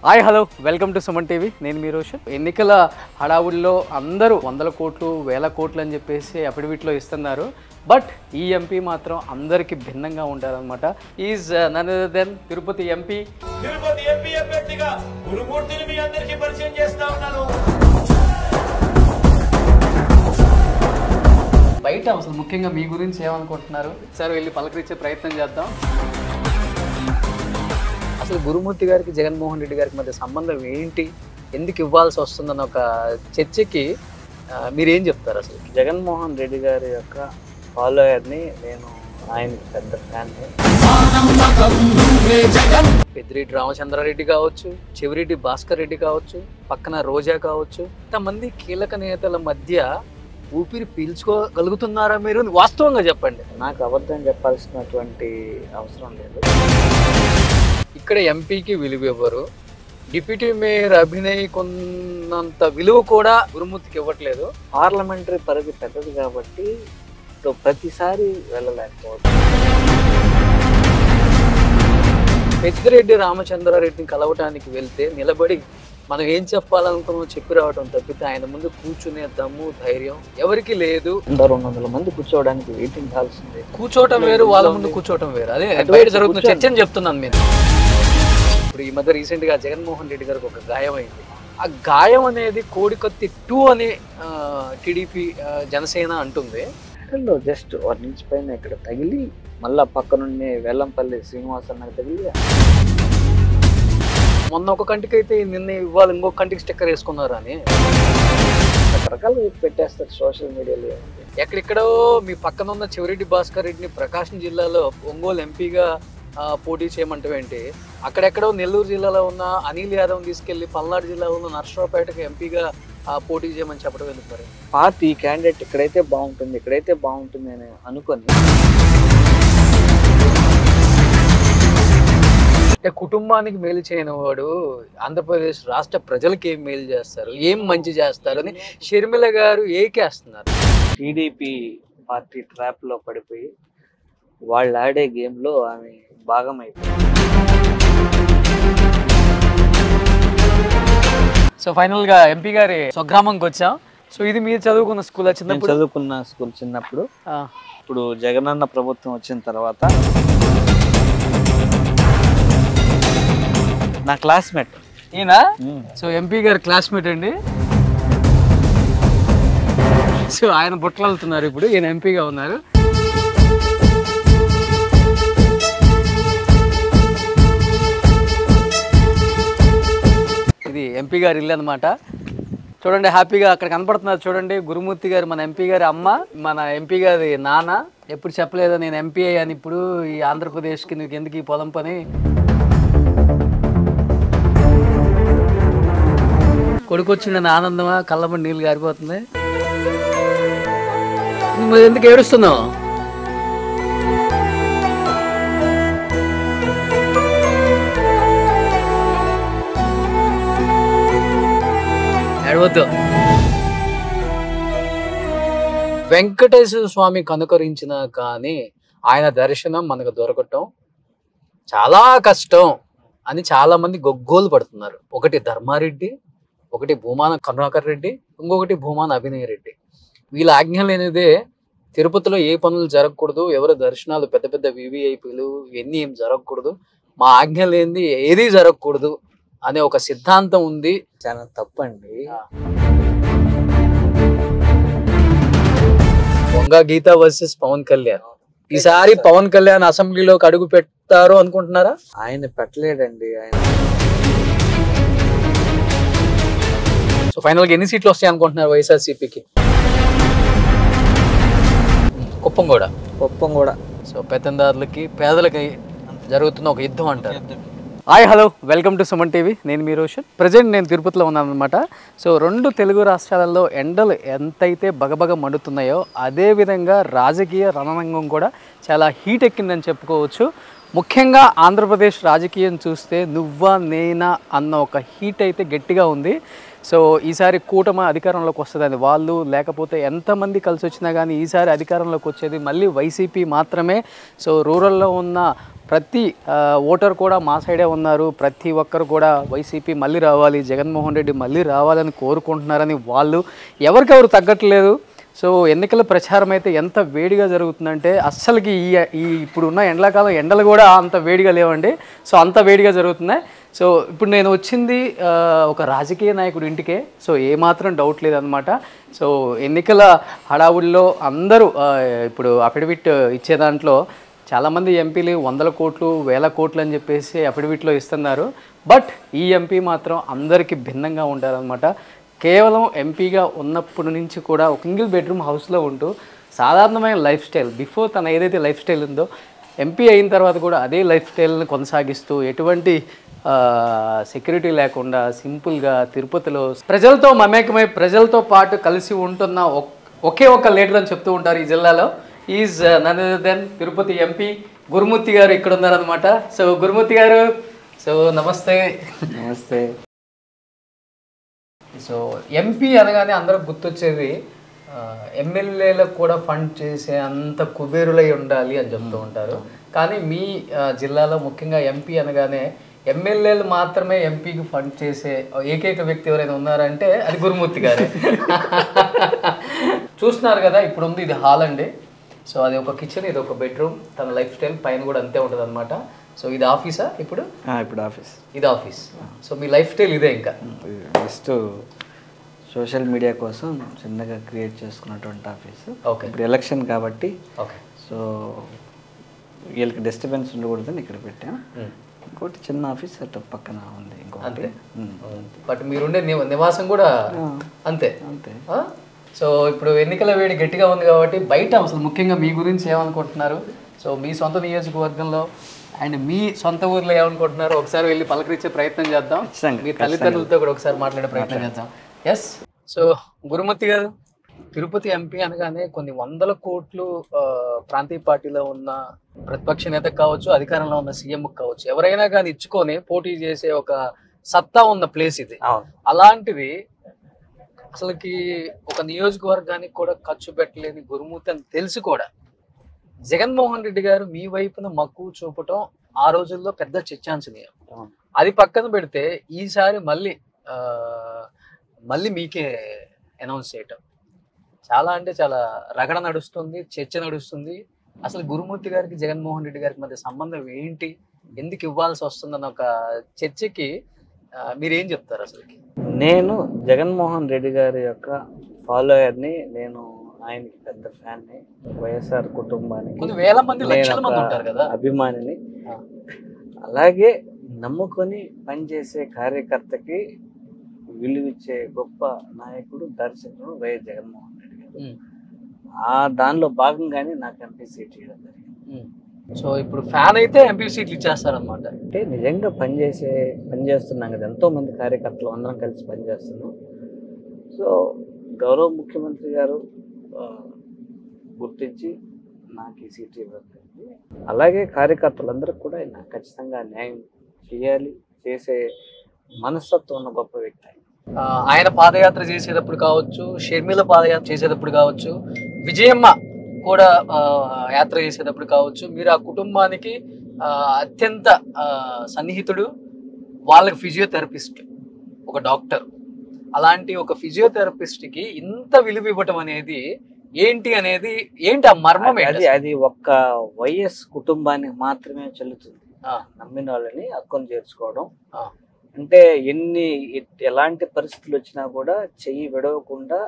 Hi hello welcome to Suman TV. నేను మీ రోషన్. ఎన్నికల హడావుల్లో అందరూ 100 కోట్లు 1000 కోట్లు అని చెప్పేసి అఫిడవిట్లో ఇస్తున్నారు. బట్ ఈ ఎంపీ మాత్రం అందరికీ భిన్నంగా ఉంటారనమాట. Is none other than Tirupati MP. Tirupati MP అభ్యర్థిగా గురుమూర్తిని మీ అందరికీ పరిచయం చేస్తా ఉన్నాను. బయట అసలు ముఖ్యంగా మీ గురించి ఏమనుకుంటున్నారు సార్, వెళ్ళి పలకరించే ప్రయత్నం చేద్దాం. అసలు గురుమూర్తి గారికి జగన్మోహన్ రెడ్డి గారికి మధ్య సంబంధం ఏంటి, ఎందుకు ఇవ్వాల్సి వస్తుందన్న ఒక చర్చకి మీరేం చెప్తారు? అసలు జగన్మోహన్ రెడ్డి గారి యొక్క ఫాలోయర్ని, నేను ఆయనకి పెద్ద ఫ్యాన్ని. పెద్దిరెడ్డి రామచంద్రారెడ్డి కావచ్చు, చెవిరెడ్డి భాస్కర్ రెడ్డి కావచ్చు, పక్కన రోజా కావచ్చు, ఇంతమంది కీలక నేతల మధ్య ఊపిరి పీల్చుకోగలుగుతున్నారా మీరు? వాస్తవంగా చెప్పండి. నాకు అబద్ధం చెప్పాల్సినటువంటి అవసరం లేదు. ఇక్కడ ఎంపీకి విలువ ఇవ్వరు, డిప్యూటీ మేయర్ అభినయ్ కొన్నంత విలువ కూడా గురుమూర్తికి ఇవ్వట్లేదు. పార్లమెంటరీ పరిధి పెద్దది కాబట్టి ప్రతిసారి వెళ్ళలేకపోవచ్చు. పెద్దిరెడ్డి రామచంద్రారెడ్డిని కలవటానికి వెళ్తే నిలబడి మనం ఏం చెప్పాలనుకున్నామో చెప్పి రావటం తప్పితే ఆయన ముందు కూర్చునే దమ్ము ధైర్యం ఎవరికి లేదు. 200 మంది కూర్చోవడానికి వెయిటింగ్ కాల్సింది. కూర్చోవటం వేరు, వాళ్ళ ముందు కూర్చోవటం వేరు. అదే బయట జరుగుతున్న చర్చని చెప్తున్నాను నేను. ఇప్పుడు ఈ మధ్య రీసెంట్ గా జగన్మోహన్ రెడ్డి గారికి ఒక గాయం అయింది. ఆ గాయం అనేది కోడికత్తి 2 అని టీడీపీ జనసేన అంటుంది. జస్ట్ 1 ఇంచ్ పైన ఇక్కడ తగిలి మళ్ళా పక్కనుండి వెల్లంపల్లి శ్రీనివాసన్న తగిలి మొన్న ఒక కంటికి అయితే నిన్న ఇవాళ ఇంకొక కంటికి స్టిక్కర్ వేసుకున్నారు అని రకరకాలు పెట్టేస్తారు సోషల్ మీడియాలో. ఎక్కడెక్కడో మీ పక్కన ఉన్న చెవిరెడ్డి భాస్కర్ రెడ్డిని ప్రకాశం జిల్లాలో ఒంగోలు ఎంపీగా పోటీ చేయమంటే, అక్కడెక్కడో నెల్లూరు జిల్లాలో ఉన్న అనిల్ యాదవ్ తీసుకెళ్లి పల్నాడు జిల్లాలో ఉన్న నర్సరావుపేటకు ఎంపీగా పోటీ చేయమని చెప్పడం ఎందుకు? మరి పార్టీ క్యాండిడేట్ ఇక్కడైతే బాగుంటుంది అని అనుకొని అంటే కుటుంబానికి మేలు చేయని వాడు ఆంధ్రప్రదేశ్ రాష్ట్ర ప్రజలకి ఏం మేలు చేస్తారు, ఏం మంచి చేస్తారు అని షర్మిల గారు ఏకేస్తున్నారు. టీడీపీ పార్టీ ట్రాప్ లో పడిపోయి వాళ్ళు ఆడే గేమ్ లో ఆమె భాగం అయిపోయింది. సో ఫైనల్ గా ఎంపీ గారి స్వగ్రామంకి వచ్చాం. సో ఇది మీరు చదువుకున్న స్కూల్? చదువుకున్న స్కూల్ చిన్నప్పుడు. ఇప్పుడు జగనన్న ప్రభుత్వం వచ్చిన తర్వాత నా క్లాస్మేట్ ఈయన. సో ఎంపీ గారి క్లాస్మేట్ అండి. సో ఆయన బుట్టలు వెళ్తున్నారు, ఇప్పుడు ఈయన ఎంపీగా ఉన్నారు. ఇది ఎంపీ గారి ఇల్లు అనమాట. చూడండి హ్యాపీగా అక్కడ కనపడుతున్నారు. చూడండి గురుమూర్తి గారు మన ఎంపీ గారి అమ్మ, మన ఎంపీ గారి నాన్న. ఎప్పుడు చెప్పలేదు నేను ఎంపీ అయ్యాను ఇప్పుడు ఈ ఆంధ్రప్రదేశ్కి, నీకు ఎందుకు ఈ పొలం పని. కొడుకు వచ్చిండని ఆనందమా, కళ్ళమని నీళ్ళు గారిపోతుంది. నువ్వు ఎందుకు ఏడుస్తున్నావు? ఏడవద్దు. వెంకటేశ్వర స్వామి కనుకరించినా కానీ ఆయన దర్శనం మనకు దొరకటం చాలా కష్టం అని చాలా మంది గొగ్గోలు పడుతున్నారు. ఒకటి ధర్మారెడ్డి, ఒకటి భూమాన కరుణాకర్ రెడ్డి, ఇంకొకటి భూమాన అభినయ్ రెడ్డి. వీళ్ళ ఆజ్ఞ లేనిదే తిరుపతిలో ఏ పనులు జరగకూడదు, ఎవరి దర్శనాలు పెద్ద పెద్ద వివిఐపీలు ఇవన్నీ ఏం జరగకూడదు, మా ఆజ్ఞ లేనిది ఏది జరగకూడదు అనే ఒక సిద్ధాంతం ఉంది. చాలా తప్పండి. వంగ గీత వర్సెస్ పవన్ కళ్యాణ్. ఈసారి పవన్ కళ్యాణ్ అసెంబ్లీలోకి అడుగు పెడతారు అనుకుంటున్నారా? ఆయన పెట్టలేడండి. ఆయన సో ఫైనల్ గా ఎన్ని సీట్లు వస్తాయి అనుకుంటున్నారు వైఎస్ఆర్సీపీకి? కుప్పం కూడా. సో పెత్తందారులకి పేదలకి జరుగుతున్న ఒక యుద్ధం అంటారు. Hi hello welcome to Suman TV. నేను మీ రోషన్. ప్రజెంట్ నేను తిరుపతిలో ఉన్నాను అనమాట. సో 2 తెలుగు రాష్ట్రాలలో ఎండలు ఎంతైతే బగబగ మండుతున్నాయో అదేవిధంగా రాజకీయ రణరంగం కూడా చాలా హీట్ ఎక్కిందని చెప్పుకోవచ్చు. ముఖ్యంగా ఆంధ్రప్రదేశ్ రాజకీయం చూస్తే నువ్వా నేనా అన్న ఒక హీట్ అయితే గట్టిగా ఉంది. సో ఈసారి కూటమి అధికారంలోకి వస్తుందని వాళ్ళు, లేకపోతే ఎంతమంది కలిసి వచ్చినా కానీ ఈసారి అధికారంలోకి వచ్చేది మళ్ళీ వైసీపీ మాత్రమే. సో రూరల్లో ఉన్న ప్రతి ఓటర్ కూడా మా సైడే ఉన్నారు, ప్రతి ఒక్కరు కూడా వైసీపీ మళ్ళీ రావాలి, జగన్మోహన్ రెడ్డి మళ్ళీ రావాలని కోరుకుంటున్నారని వాళ్ళు ఎవరికెవరు తగ్గట్లేదు. సో ఎన్నికల ప్రచారం అయితే ఎంత వేడిగా జరుగుతుందంటే అస్సలకి ఈ ఇప్పుడున్న ఎండాకాలం ఎండలు కూడా అంత వేడిగా లేవండి. సో అంత వేడిగా జరుగుతున్నాయి. సో ఇప్పుడు నేను వచ్చింది ఒక రాజకీయ నాయకుడి ఇంటికే. సో ఏమాత్రం డౌట్ లేదనమాట. సో ఎన్నికల హడావుల్లో అందరూ ఇప్పుడు అఫిడవిట్ ఇచ్చే దాంట్లో చాలామంది ఎంపీలు 100 కోట్లు 1000 కోట్లు అని చెప్పేసి అఫిడవిట్లో ఇస్తున్నారు. బట్ ఈ ఎంపీ మాత్రం అందరికీ భిన్నంగా ఉంటారనమాట. కేవలం ఎంపీగా ఉన్నప్పటి నుంచి కూడా ఒక సింగిల్ బెడ్రూమ్ హౌస్లో ఉంటూ సాధారణమైన లైఫ్ స్టైల్, బిఫోర్ తన ఏదైతే లైఫ్ స్టైల్ ఉందో ఎంపీ అయిన తర్వాత కూడా అదే లైఫ్ స్టైల్ని కొనసాగిస్తూ ఎటువంటి సెక్యూరిటీ లేకుండా సింపుల్గా తిరుపతిలో ప్రజలతో మమేకమై ప్రజలతో పాటు కలిసి ఉంటున్న ఒకే ఒక లీడర్ అని చెప్తూ ఉంటారు ఈ జిల్లాలో. Is none other than Tirupati MP Gurumurthy garu ఇక్కడ ఉన్నారనమాట. సో గురుమూర్తి గారు, సో నమస్తే. నమస్తే. సో ఎంపీ అనగానే అందరూ గుర్తొచ్చేది ఎమ్మెల్యేలకు కూడా ఫండ్ చేసే అంత కుబేరులై ఉండాలి అని చెప్తూ ఉంటారు. కానీ మీ జిల్లాలో ముఖ్యంగా ఎంపీ అనగానే ఎమ్మెల్యేలు మాత్రమే ఎంపీకి ఫండ్ చేసే ఏకైక వ్యక్తి ఎవరైనా ఉన్నారంటే అది గురుమూర్తి గారే. చూస్తున్నారు కదా, ఇప్పుడు ఉంది ఇది హాల్ అండి. సో అది ఒక కిచెన్, ఇది ఒక బెడ్రూమ్. తన లైఫ్ స్టైల్ పైన కూడా అంతే ఉంటుంది అనమాట. సో ఇది ఆఫీసా ఇప్పుడు? ఇప్పుడు ఆఫీస్. ఇది ఆఫీస్. సో మీ లైఫ్ స్టైల్ ఇదే. ఇంకా జస్ట్ సోషల్ మీడియా కోసం చిన్నగా క్రియేట్ చేసుకున్నటువంటి ఆఫీస్. ఓకే. ఇప్పుడు ఎలక్షన్ కాబట్టి ఓకే. సో వీళ్ళకి డిస్టర్బెన్స్ ఉండకూడదని ఇక్కడ పెట్టాం. ఇంకోటి చిన్న ఆఫీస్ అటు పక్కన ఉంది ఇంకోటి. బట్ మీరుండే నివాసం కూడా అంతే అంతే. సో ఇప్పుడు ఎన్నికల వేడి గట్టిగా ఉంది కాబట్టి బయట అసలు ముఖ్యంగా మీ గురించి ఏమనుకుంటున్నారు? సో మీ సొంత నియోజకవర్గంలో అండ్ మీ సొంత ఊర్లో ఏమనుకుంటున్నారు ఒకసారి వెళ్ళి పలకరించే ప్రయత్నం చేద్దాం. మీ తల్లిదండ్రులతో కూడా ఒకసారి మాట్లాడే ప్రయత్నం చేద్దాం. ఎస్. సో గురుమూర్తి గారు, తిరుపతి ఎంపీ అనగానే కొన్ని 100 కోట్లు ప్రాంతీయ పార్టీలో ఉన్న ప్రతిపక్ష నేతకు కావచ్చు, అధికారంలో ఉన్న సీఎం కావచ్చు, ఎవరైనా కానీ ఇచ్చుకొని పోటీ చేసే ఒక సత్తా ఉన్న ప్లేస్ ఇది. అలాంటిది అసలుకి ఒక నియోజకవర్గానికి కూడా ఖర్చు పెట్టలేని గురుమూర్తి అని తెలిసి కూడా జగన్మోహన్ రెడ్డి గారు మీ వైపున మక్కువ చూపటం ఆ రోజుల్లో పెద్ద చర్చాంశనీయం. అది పక్కన పెడితే ఈసారి మళ్ళీ మీకే అనౌన్స్ చేయటం చాలా అంటే చాలా రగడ నడుస్తుంది, చర్చ నడుస్తుంది. అసలు గురుమూర్తి గారికి జగన్మోహన్ రెడ్డి గారికి మధ్య సంబంధం ఏంటి, ఎందుకు ఇవ్వాల్సి వస్తుందన్న ఒక చర్చకి మీరేం చెప్తారు? అసలు నేను జగన్మోహన్ రెడ్డి గారి యొక్క ఫాలోయర్ని, నేను ఆయనకి పెద్ద ఫ్యాన్ని, వైఎస్ఆర్ కుటుంబానికి వేల మంది లక్షల మంది ఉంటారు కదా అభిమానిని. అలాగే నమ్ముకొని పనిచేసే కార్యకర్తకి విలువిచ్చే గొప్ప నాయకుడు దర్శకుడు వైఎస్ జగన్మోహన్ రెడ్డి గారు. దానిలో భాగంగానే నాకు ఎంపీ సీట్ ఇవ్వడం జరిగింది. సో ఇప్పుడు ఫ్యాన్ అయితే ఎంపీ సీట్లు ఇచ్చేస్తారనమాట. అంటే నిజంగా పనిచేస్తున్నాం కదా, ఎంతో మంది కార్యకర్తలు అందరం కలిసి పనిచేస్తున్నాం. సో గౌరవ ముఖ్యమంత్రి గారు గుర్తించి నాకు ఈ సీట్ ఇవ్వడం జరిగింది. అలాగే కార్యకర్తలందరికీ కూడా ఆయన ఖచ్చితంగా న్యాయం చేయాలి, చేసే మనస్తత్వం ఉన్న గొప్ప వ్యక్తి. ఆయన పాదయాత్ర చేసేటప్పుడు కావచ్చు, షర్మిల పాదయాత్ర చేసేటప్పుడు కావచ్చు, విజయమ్మ కూడా యాత్ర చేసేటప్పుడు కావచ్చు, మీరు ఆ కుటుంబానికి అత్యంత సన్నిహితుడు. వాళ్ళకి ఫిజియోథెరపిస్ట్, ఒక డాక్టర్. అలాంటి ఒక ఫిజియోథెరపిస్ట్కి ఇంత విలువ ఇవ్వటం అనేది ఏంటి ఆ మర్మం? అది ఒక్క వైఎస్ కుటుంబానికి మాత్రమే చెల్లుతుంది. నమ్మిన వాళ్ళని హక్కును చేర్చుకోవడం అంటే ఎలాంటి పరిస్థితులు వచ్చినా కూడా చెయ్యి విడవకుండా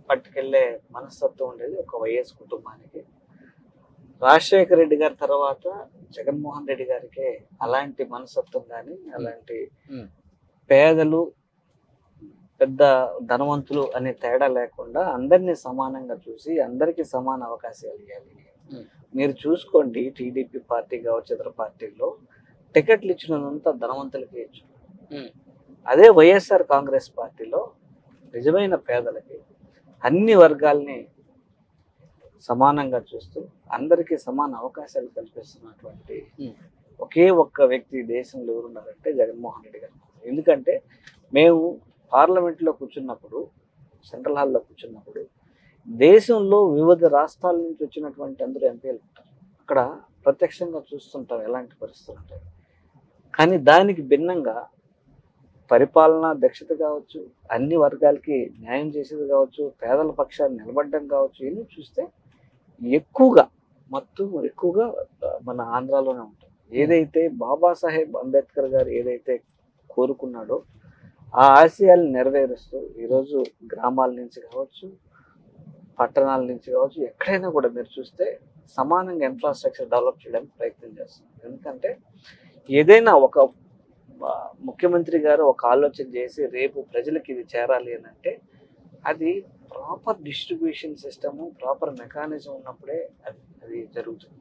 పట్టుకెళ్లే మనస్తత్వం ఉండేది ఒక వైఎస్ కుటుంబానికి. రాజశేఖర రెడ్డి గారి తర్వాత జగన్మోహన్ రెడ్డి గారికి అలాంటి మనస్తత్వం కానీ, అలాంటి పేదలు పెద్ద ధనవంతులు అనే తేడా లేకుండా అందరినీ సమానంగా చూసి అందరికీ సమాన అవకాశాలు ఇవ్వాలి. మీరు చూసుకోండి, టీడీపీ పార్టీ కావచ్చు, ఇతర పార్టీల్లో టికెట్లు ఇచ్చినంత ధనవంతులకి ఇచ్చు. అదే వైఎస్ఆర్ కాంగ్రెస్ పార్టీలో నిజమైన పేదలకి అన్ని వర్గాల్ని సమానంగా చూస్తూ అందరికీ సమాన అవకాశాలు కల్పిస్తున్నటువంటి ఒకే ఒక్క వ్యక్తి దేశంలో ఎవరున్నారంటే జగన్మోహన్ రెడ్డి గారు. ఎందుకంటే మేము పార్లమెంట్లో కూర్చున్నప్పుడు, సెంట్రల్ హాల్లో కూర్చున్నప్పుడు దేశంలో వివిధ రాష్ట్రాల నుంచి వచ్చినటువంటి అందరూ ఎంపీలు ఉంటారు. అక్కడ ప్రత్యక్షంగా చూస్తుంటాం ఎలాంటి పరిస్థితులు ఉంటాయి. కానీ దానికి భిన్నంగా పరిపాలన దక్షత కావచ్చు, అన్ని వర్గాలకి న్యాయం చేసేది కావచ్చు, పేదల పక్షాన్ని నిలబడడం కావచ్చు, ఇవన్నీ చూస్తే ఎక్కువగా మన ఆంధ్రాలోనే ఉంటుంది. ఏదైతే బాబాసాహెబ్ అంబేద్కర్ గారు ఏదైతే కోరుకున్నాడో ఆ ఆశయాలను నెరవేరుస్తూ ఈరోజు గ్రామాల నుంచి కావచ్చు, పట్టణాల నుంచి కావచ్చు, ఎక్కడైనా కూడా మీరు చూస్తే సమానంగా ఇన్ఫ్రాస్ట్రక్చర్ డెవలప్ చేయడానికి ప్రయత్నం చేస్తున్నారు. ఎందుకంటే ఏదైనా ఒక ముఖ్యమంత్రి గారు ఒక ఆలోచన చేసి రేపు ప్రజలకు ఇది చేరాలి అని అంటే అది proper distribution system, proper mechanism ఉన్నప్పుడే అది జరుగుతుంది.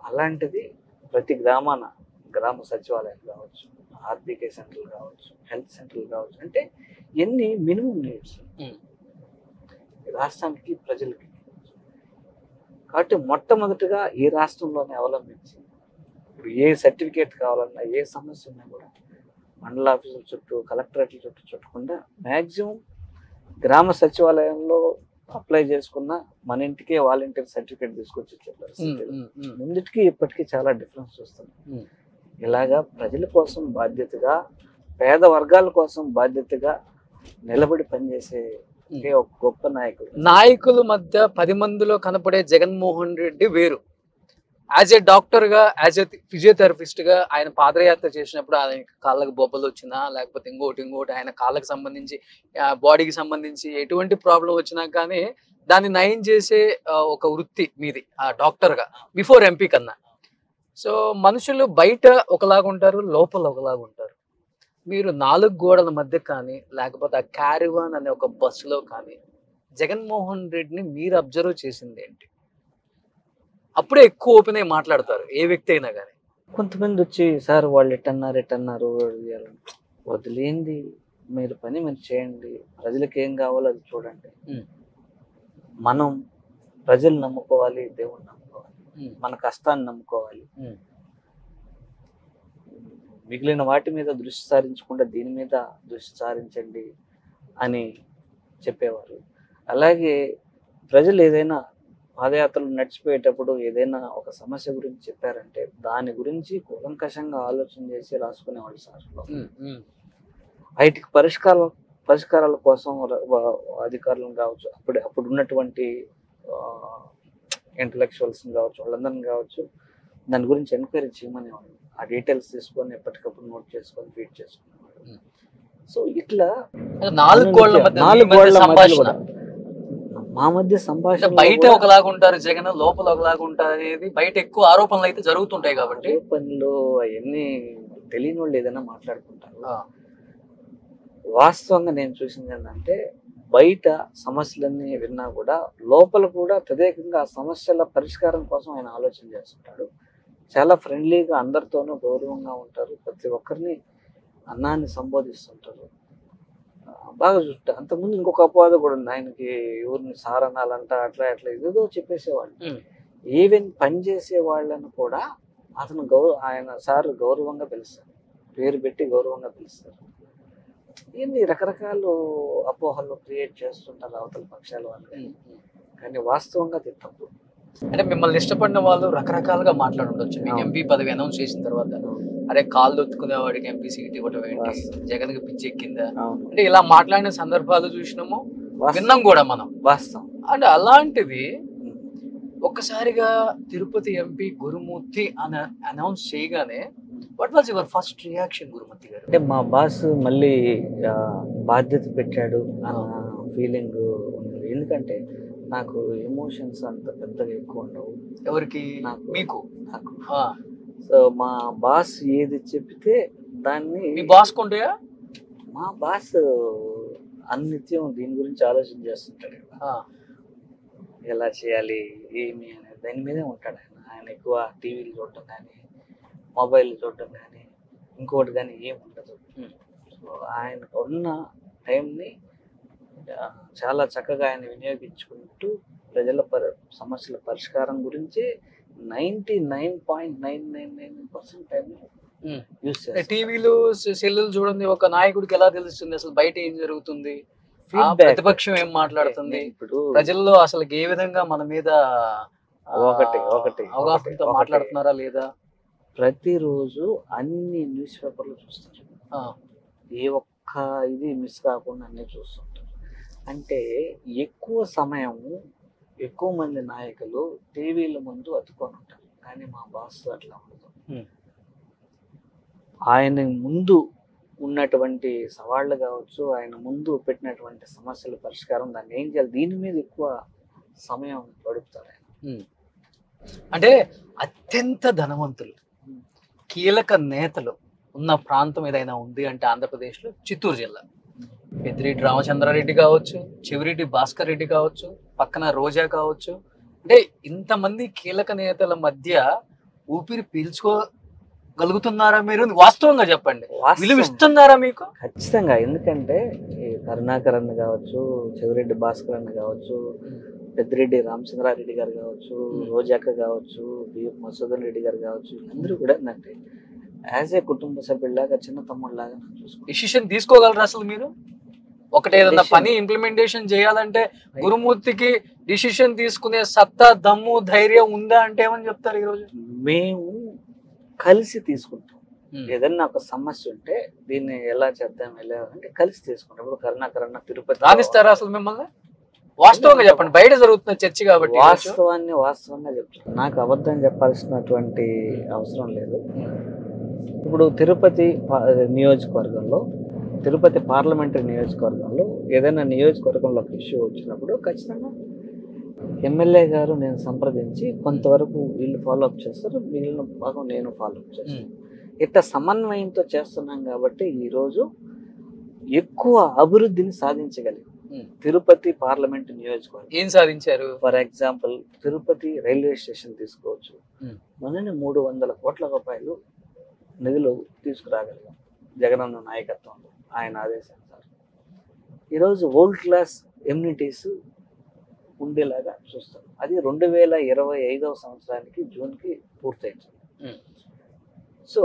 అలాంటిది ప్రతి గ్రామ సచివాలయాలు కావచ్చు, ఆర్బీకే సెంటర్లు కావచ్చు, హెల్త్ సెంటర్లు కావచ్చు, అంటే ఎన్ని మినిమం నీడ్స్ రాష్ట్రానికి ప్రజలకి. కాబట్టి మొట్టమొదటిగా ఈ రాష్ట్రంలోనే అవలంబించి ఇప్పుడు ఏ సర్టిఫికేట్ కావాలన్నా, ఏ సమస్య ఉన్నా కూడా మండల ఆఫీసుల చుట్టూ, కలెక్టరేట్ల చుట్టూ చుట్టకుండా మ్యాక్సిమం గ్రామ సచివాలయంలో అప్లై చేసుకున్న మన ఇంటికే వాలంటీర్ సర్టిఫికేట్ తీసుకొచ్చి పరిస్థితి. ముందుకి ఇప్పటికీ చాలా డిఫరెన్స్ చూస్తుంది. ఇలాగా ప్రజల కోసం బాధ్యతగా, పేద వర్గాల కోసం బాధ్యతగా నిలబడి పనిచేసే ఒక గొప్ప నాయకుల మధ్య 10 మందిలో కనపడే జగన్మోహన్ రెడ్డి వేరు. యాజ్ ఏ డాక్టర్ గా, యాజ్ ఏ ఫిజియోథెరపిస్ట్ గా ఆయన పాదయాత్ర చేసినప్పుడు ఆయన కాళ్ళకు బొబ్బలు వచ్చినా, లేకపోతే ఇంకోటి ఆయన కాళ్ళకు సంబంధించి, బాడీకి సంబంధించి ఎటువంటి ప్రాబ్లం వచ్చినా కానీ దాన్ని నయం చేసే ఒక వృత్తి మీది డాక్టర్ గా, బిఫోర్ ఎంపీ కన్నా. సో మనుషులు బయట ఒకలాగా ఉంటారు, లోపల ఒకలాగా ఉంటారు. మీరు 4 గోడల మధ్య కానీ, లేకపోతే ఆ క్యారివాన్ అనే ఒక బస్సులో కానీ జగన్మోహన్ రెడ్డిని మీరు అబ్జర్వ్ చేసింది ఏంటి? అప్పుడే ఎక్కువ ఓపెన్ అయి మాట్లాడతారు ఏ వ్యక్తి అయినా కానీ. కొంతమంది వచ్చి సార్ వాళ్ళు ఎట్టన్నారు వదిలేంది, మీరు పని మీరు చేయండి, ప్రజలకు ఏం కావాలో అది చూడండి. మనం ప్రజలు నమ్ముకోవాలి, దేవుణ్ణి నమ్ముకోవాలి, మన కష్టాన్ని నమ్ముకోవాలి, మిగిలిన వాటి మీద దృష్టి సారించకుండా దీని మీద దృష్టి సారించండి అని చెప్పేవారు. అలాగే ప్రజలు ఏదైనా పాదయాత్రలు నడిచిపోయేటప్పుడు ఏదైనా ఒక సమస్య గురించి చెప్పారంటే దాని గురించి కూలంకషంగా ఆలోచన చేసి రాసుకునేవాళ్ళు సార్. వాటికి పరిష్కారాల కోసం అధికారులను కావచ్చు, అప్పుడు ఉన్నటువంటి ఇంటలెక్చువల్స్ కావచ్చు, వాళ్ళందరినీ కావచ్చు, దాని గురించి ఎంక్వైరీ చేయమనేవాళ్ళు. ఆ డీటెయిల్స్ తీసుకొని ఎప్పటికప్పుడు నోట్ చేసుకొని ఫీడ్ చేసుకునేవాళ్ళు. సో ఇట్లా 4 గోడల మధ్య మా మధ్య సంభాషణ, బయట ఒకలాగా ఉంటారు జగన్, లోపల ఒకలాగా ఉంటారు అనేది బయట ఎక్కువ ఆరోపణలు అయితే జరుగుతుంటాయి. కాబట్టి పనులు అవన్నీ తెలియని వాళ్ళు ఏదైనా మాట్లాడుకుంటారు. వాస్తవంగా నేను చూసింది ఏంటంటే బయట సమస్యలన్నీ విన్నా కూడా లోపల కూడా తదేకంగా ఆ సమస్యల పరిష్కారం కోసం ఆయన ఆలోచన చేస్తుంటాడు. చాలా ఫ్రెండ్లీగా అందరితోనూ గౌరవంగా ఉంటారు. ప్రతి ఒక్కరిని అన్నాన్ని సంబోధిస్తుంటారు. బాగా చూస్తా. అంతకుముందు ఇంకొక అపవాదం కూడా ఉంది ఆయనకి, ఊరిని సార్ అనాలంట, అట్లా ఏదో చెప్పేసేవాళ్ళు. ఈవెన్ పనిచేసే వాళ్ళను కూడా అతను ఆయన సార్ గౌరవంగా పిలుస్తారు, పేరు పెట్టి గౌరవంగా పిలుస్తారు. ఇవన్నీ రకరకాల అపోహలు క్రియేట్ చేస్తుంటారు అవతల పక్షాల వాళ్ళు. కానీ వాస్తవంగా అది తప్పు. అంటే మిమ్మల్ని ఇష్టపడిన వాళ్ళు రకరకాలుగా మాట్లాడుండొచ్చు. మీకు ఎంపీ పదవి అనౌన్స్ చేసిన తర్వాత అరే కాళ్ళు ఒత్తుకునే వాడికి ఎంపీ సీట్ ఇవ్వటం ఏంటి, జగన్ కి పిచ్చి ఎక్కిందా అంటే ఇలా మాట్లాడిన సందర్భాలు చూసినాము, విన్నాం కూడా మనం. వాస్తవం. అంటే అలాంటిది ఒక్కసారిగా తిరుపతి ఎంపీ గురుమూర్తి అని అనౌన్స్ చేయగానే what was your first reaction Gurumurthy garu? అంటే మా బాస్ మళ్ళీ బాధ్యత పెట్టాడు అన్న ఫీలింగ్ ఉంది. ఎందుకంటే నాకు ఎమోషన్స్ అంత పెద్దగా ఎక్కువ ఉండవు. ఎవరికి? మీకు? నాకు. సో మా బాస్ ఏది చెప్తే దాన్ని. మీ బాస్ కొంటాయా? మా బాస్ అన్నిత్యం దీని గురించి ఆలోచన చేస్తుంటాడు. ఎలా చేయాలి ఏమి అనేది దాని మీదే ఉంటాడు ఆయన ఎక్కువ టీవీలు చూడటం కానీ, మొబైల్ చూడటం కానీ, ఇంకోటి కానీ ఏమి ఉండదు. సో ఆయన ఉన్న టైంని చాలా చక్కగా ఆయన వినియోగించుకుంటూ ప్రజల సమస్యల పరిష్కారం గురించి 99.999% టైం యూస్ చేస్తారు. టీవీలు సెల్లులు చూడండి, ఒక నాయకుడికి ఎలా తెలుస్తుంది అసలు బయట ఏం జరుగుతుంది, ప్రతిపక్షం ఏం మాట్లాడుతుంది, ఇప్పుడు ప్రజల్లో అసలు ఏ విధంగా మన మీద అవగాహనతో మాట్లాడుతున్నారా లేదా? ప్రతిరోజు అన్ని న్యూస్ పేపర్లు చూస్తారు, ఏ ఒక్క ఇది మిస్ కాకుండా అన్ని చూస్తుంటారు. అంటే ఎక్కువ సమయం ఎక్కువ మంది నాయకులు టీవీల ముందు అతుకొని ఉంటారు, కానీ మా బాస్ అట్లా ఉండదు. ఆయన ముందు ఉన్నటువంటి సవాళ్ళు కావచ్చు, ఆయన ముందు పెట్టినటువంటి సమస్యల పరిష్కారం, దాన్ని ఏం చేయాలి, దీని మీద ఎక్కువ సమయం గడుపుతారు ఆయన. అంటే అత్యంత ధనవంతులు, కీలక నేతలు ఉన్న ప్రాంతం ఏదైనా ఉంది అంటే ఆంధ్రప్రదేశ్లో చిత్తూరు జిల్లా. పెద్దిరెడ్డి రామచంద్రారెడ్డి కావచ్చు, చెవిరెడ్డి భాస్కర్ రెడ్డి కావచ్చు, పక్కన రోజా కావచ్చు. అంటే ఇంతమంది కీలక నేతల మధ్య ఊపిరి పీల్చుకోగలుగుతున్నారా మీరు? వాస్తవంగా చెప్పండి, విలువ ఇస్తున్నారా మీకు? ఖచ్చితంగా. ఎందుకంటే ఈ కరుణాకర్ అన్న కావచ్చు, చెవిరెడ్డి భాస్కర్ అన్న కావచ్చు, పెద్దిరెడ్డి రామచంద్రారెడ్డి గారు కావచ్చు, రోజాక్క కావచ్చు, బిఎఫ్ మసూదన్ రెడ్డి గారు కావచ్చు, వీళ్ళందరూ కూడా ఏంటంటే యాజ్ ఏ కుటుంబ సభ్యుల్లాగా, చిన్న తమ్ముళ్ళలాగా నన్ను చూసుకుంటారు. డిసిషన్ తీసుకోగలరా అసలు మీరు? ఒకటి ఏదన్నా పని ఇంప్లిమెంటేషన్ చేయాలంటే గురుమూర్తికి డిసిషన్ తీసుకునే సత్తా, దమ్ము, ధైర్యం ఉందా అంటే ఏమని చెప్తారు ఈరోజు? మేము కలిసి తీసుకుంటాం. ఏదన్నా ఒక సమస్య ఉంటే దీన్ని ఎలా చేద్దాం, ఎలా అంటే కలిసి తీసుకుంటాం. ఇప్పుడు కరుణాకర్ అన్న తిరుపతి రాణిస్తారా అసలు మిమ్మల్ని? వాస్తవంగా చెప్పండి, బయట జరుగుతున్న చర్చ కాబట్టి వాస్తవంగా చెప్తాను. నాకు అబద్ధం చెప్పాల్సినటువంటి అవసరం లేదు. ఇప్పుడు తిరుపతి నియోజకవర్గంలో, తిరుపతి పార్లమెంటరీ నియోజకవర్గంలో ఏదైనా నియోజకవర్గంలో ఒక ఇష్యూ వచ్చినప్పుడు ఖచ్చితంగా ఎమ్మెల్యే గారు నేను సంప్రదించి కొంతవరకు వీళ్ళు ఫాలోఅప్ చేస్తారు, మిగిలిన భాగం నేను ఫాలోఅప్ చేస్తాను. ఇట్లా సమన్వయంతో చేస్తున్నాం కాబట్టి ఈరోజు ఎక్కువ అభివృద్ధిని సాధించగలిగాం. తిరుపతి పార్లమెంట్ నియోజకవర్గం ఏం సాధించారు? For example Tirupati railway station తీసుకోవచ్చు. మొన్ననే 300 కోట్ల రూపాయలు నిధులు తీసుకురాగలిగాం జగనన్న నాయకత్వంలో, ఆయన ఆదేశానుసారం. ఈరోజు వరల్డ్ క్లాస్ ఎమ్యూనిటీస్ ఉండేలాగా చూస్తారు. అది 2025వ సంవత్సరానికి జూన్కి పూర్తయింది. సో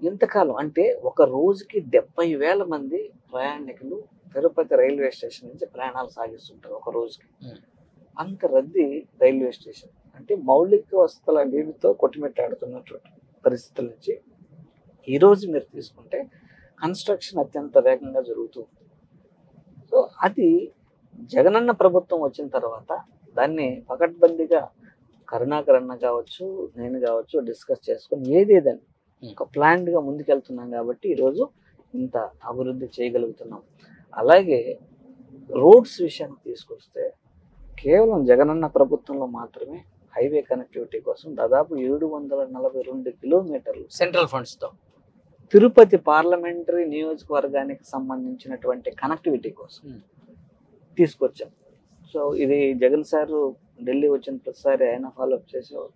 ఇంతకాలం అంటే ఒక రోజుకి 70,000 మంది ప్రయాణికులు తిరుపతి రైల్వే స్టేషన్ నుంచి ప్రయాణాలు సాగిస్తుంటారు ఒక రోజుకి. అంత రద్దీ రైల్వే స్టేషన్ అంటే మౌలిక వసతుల లేమితో కొట్టుమిట్టాడుతున్నటువంటి పరిస్థితుల నుంచి ఈరోజు మీరు తీసుకుంటే కన్స్ట్రక్షన్ అత్యంత వేగంగా జరుగుతుంది. సో అది జగనన్న ప్రభుత్వం వచ్చిన తర్వాత దాన్ని పకడ్బందీగా కరుణాకర్ అన్న కావచ్చు, నేను కావచ్చు డిస్కస్ చేసుకొని ఏదేదని ఒక ప్లాన్డ్గా ముందుకెళ్తున్నాం కాబట్టి ఈరోజు ఇంత అభివృద్ధి చేయగలుగుతున్నాం. అలాగే రోడ్స్ విషయానికి తీసుకొస్తే కేవలం జగనన్న ప్రభుత్వంలో మాత్రమే హైవే కనెక్టివిటీ కోసం దాదాపు 742 కిలోమీటర్లు సెంట్రల్ ఫండ్స్తో తిరుపతి పార్లమెంటరీ నియోజకవర్గానికి సంబంధించినటువంటి కనెక్టివిటీ కోసం తీసుకొచ్చాం. సో ఇది జగన్ సారు ఢిల్లీ వచ్చిన ప్రతిసారి ఆయన ఫాలోఅప్ చేసేవారు,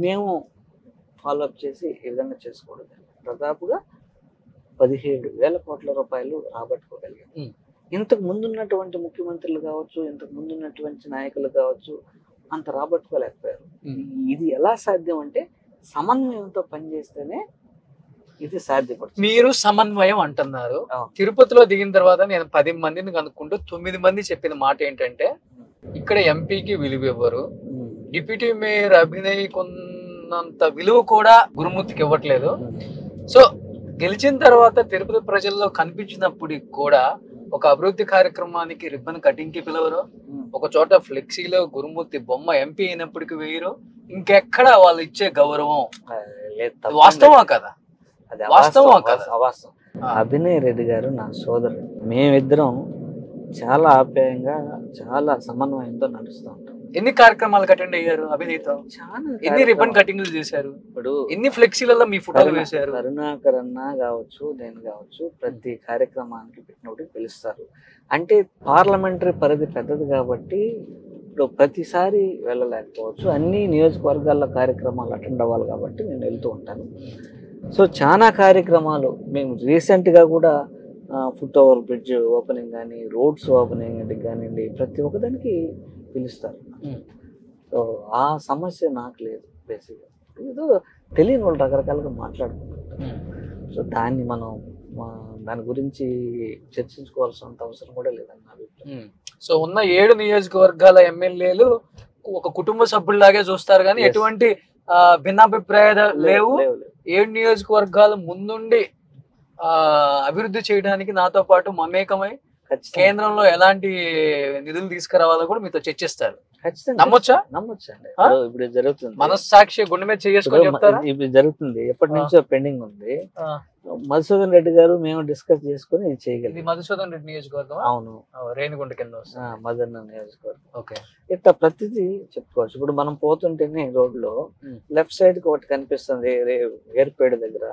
మేము ఫాలోఅప్ చేసి ఈ విధంగా చేసుకోవడం దాదాపుగా 17,000 కోట్ల రూపాయలు రాబట్టుకోగలిగాం. ఇంతకు ముందున్నటువంటి ముఖ్యమంత్రులు కావచ్చు, ఇంతకు ముందున్నటువంటి నాయకులు కావచ్చు అంత రాబట్టుకోలేకపోయారు. ఇది ఎలా సాధ్యం అంటే సమన్వయంతో పనిచేస్తేనే ఇది సాధ్యపడుతుంది. మీరు సమన్వయం అంటున్నారు. తిరుపతిలో దిగిన తర్వాత నేను 10 మందిని కనుక్కుంటూ 9 మంది చెప్పిన మాట ఏంటంటే ఇక్కడ ఎంపీకి విలువ ఇవ్వరు, డిప్యూటీ మేయర్ అభినయ్ కొన్నంత విలువ కూడా గురుమూర్తికి ఇవ్వట్లేదు. సో గెలిచిన తర్వాత తిరుపతి ప్రజల్లో కనిపించినప్పుడు కూడా ఒక అభివృద్ధి కార్యక్రమానికి రిబ్బన్ కటింగ్ కి పిలవరు, ఒక చోట ఫ్లెక్సీలో గురుమూర్తి బొమ్మ ఎంపీ అయినప్పటికీ వేయరు. ఇంకెక్కడ వాళ్ళు ఇచ్చే గౌరవం వాస్తవా కదా? అది అవాస్తవం. అభినయ్ రెడ్డి గారు నా సోదరుడు, మేమిద్దరం చాలా ఆప్యాయంగా చాలా సమన్వయంతో నడుస్తూ ఉంటాం. ఎన్ని కార్యక్రమాలకు అటెండ్ అయ్యారు అభినయ్తో? ఎన్ని రిబ్బన్ కటింగ్లు చేశారు? ఇప్పుడు ఎన్ని ఫ్లెక్సీలలో మీ ఫోటోలు వేశారు? కరుణాకర్ అన్న కావచ్చు, నేను కావచ్చు ప్రతి కార్యక్రమానికి పెట్టినప్పుడు పిలుస్తారు. అంటే పార్లమెంటరీ పరిధి పెద్దది కాబట్టి ఇప్పుడు ప్రతిసారి వెళ్ళలేకపోవచ్చు, అన్ని నియోజకవర్గాల్లో కార్యక్రమాలు అటెండ్ అవ్వాలి కాబట్టి నేను వెళ్తూ ఉంటాను. సో చాలా కార్యక్రమాలు మేము రీసెంట్గా కూడా ఫుట్ ఓవర్ బ్రిడ్జ్ ఓపెనింగ్ కానీ, రోడ్స్ ఓపెనింగ్ కానివ్వండి, ప్రతి ఒక్కదానికి పిలుస్తారు. సో ఆ సమస్య నాకు లేదు. బేసిక్గా ఏదో తెలియని వాళ్ళు రకరకాలుగా మాట్లాడుకుంటారు. సో దాన్ని మనం దాని గురించి చర్చించుకోవాల్సినంత అవసరం కూడా లేదని నా అభిప్రాయం. సో ఉన్న 7 నియోజకవర్గాల ఎమ్మెల్యేలు ఒక కుటుంబ సభ్యుల్లాగే చూస్తారు కానీ ఎటువంటి భిన్నాభిప్రాయాలు లేవు. 7 నియోజకవర్గాలు ముందుండి అభివృద్ధి చేయడానికి నాతో పాటు మమేకమై కేంద్రంలో ఎలాంటి నిధులు తీసుకురావాలో కూడా మీతో చర్చిస్తారు. నమ్మొచ్చా? నమ్మొచ్చండి. ఇప్పుడు జరుగుతుంది, మనస్సాక్షి గుండె మీద చేసుకొని చెప్తారా? ఇప్పుడు జరుగుతుంది, ఎప్పటి నుంచో పెండింగ్ ఉంది. మధుసూదన్ రెడ్డి గారు మేము డిస్కస్ చేసుకుని చేయగలిగాం. మధుసూదన్ రెడ్డి నియోజకవర్గం? అవును, రేణిగుంట కింద మదన్న నియోజకవర్గం. ఓకే, ఇట్లా ప్రతిదీ చెప్పుకోవచ్చు. ఇప్పుడు మనం పోతుంటేనే రోడ్ లో లెఫ్ట్ సైడ్ కి ఒకటి కనిపిస్తుంది ఏర్పేడు దగ్గర,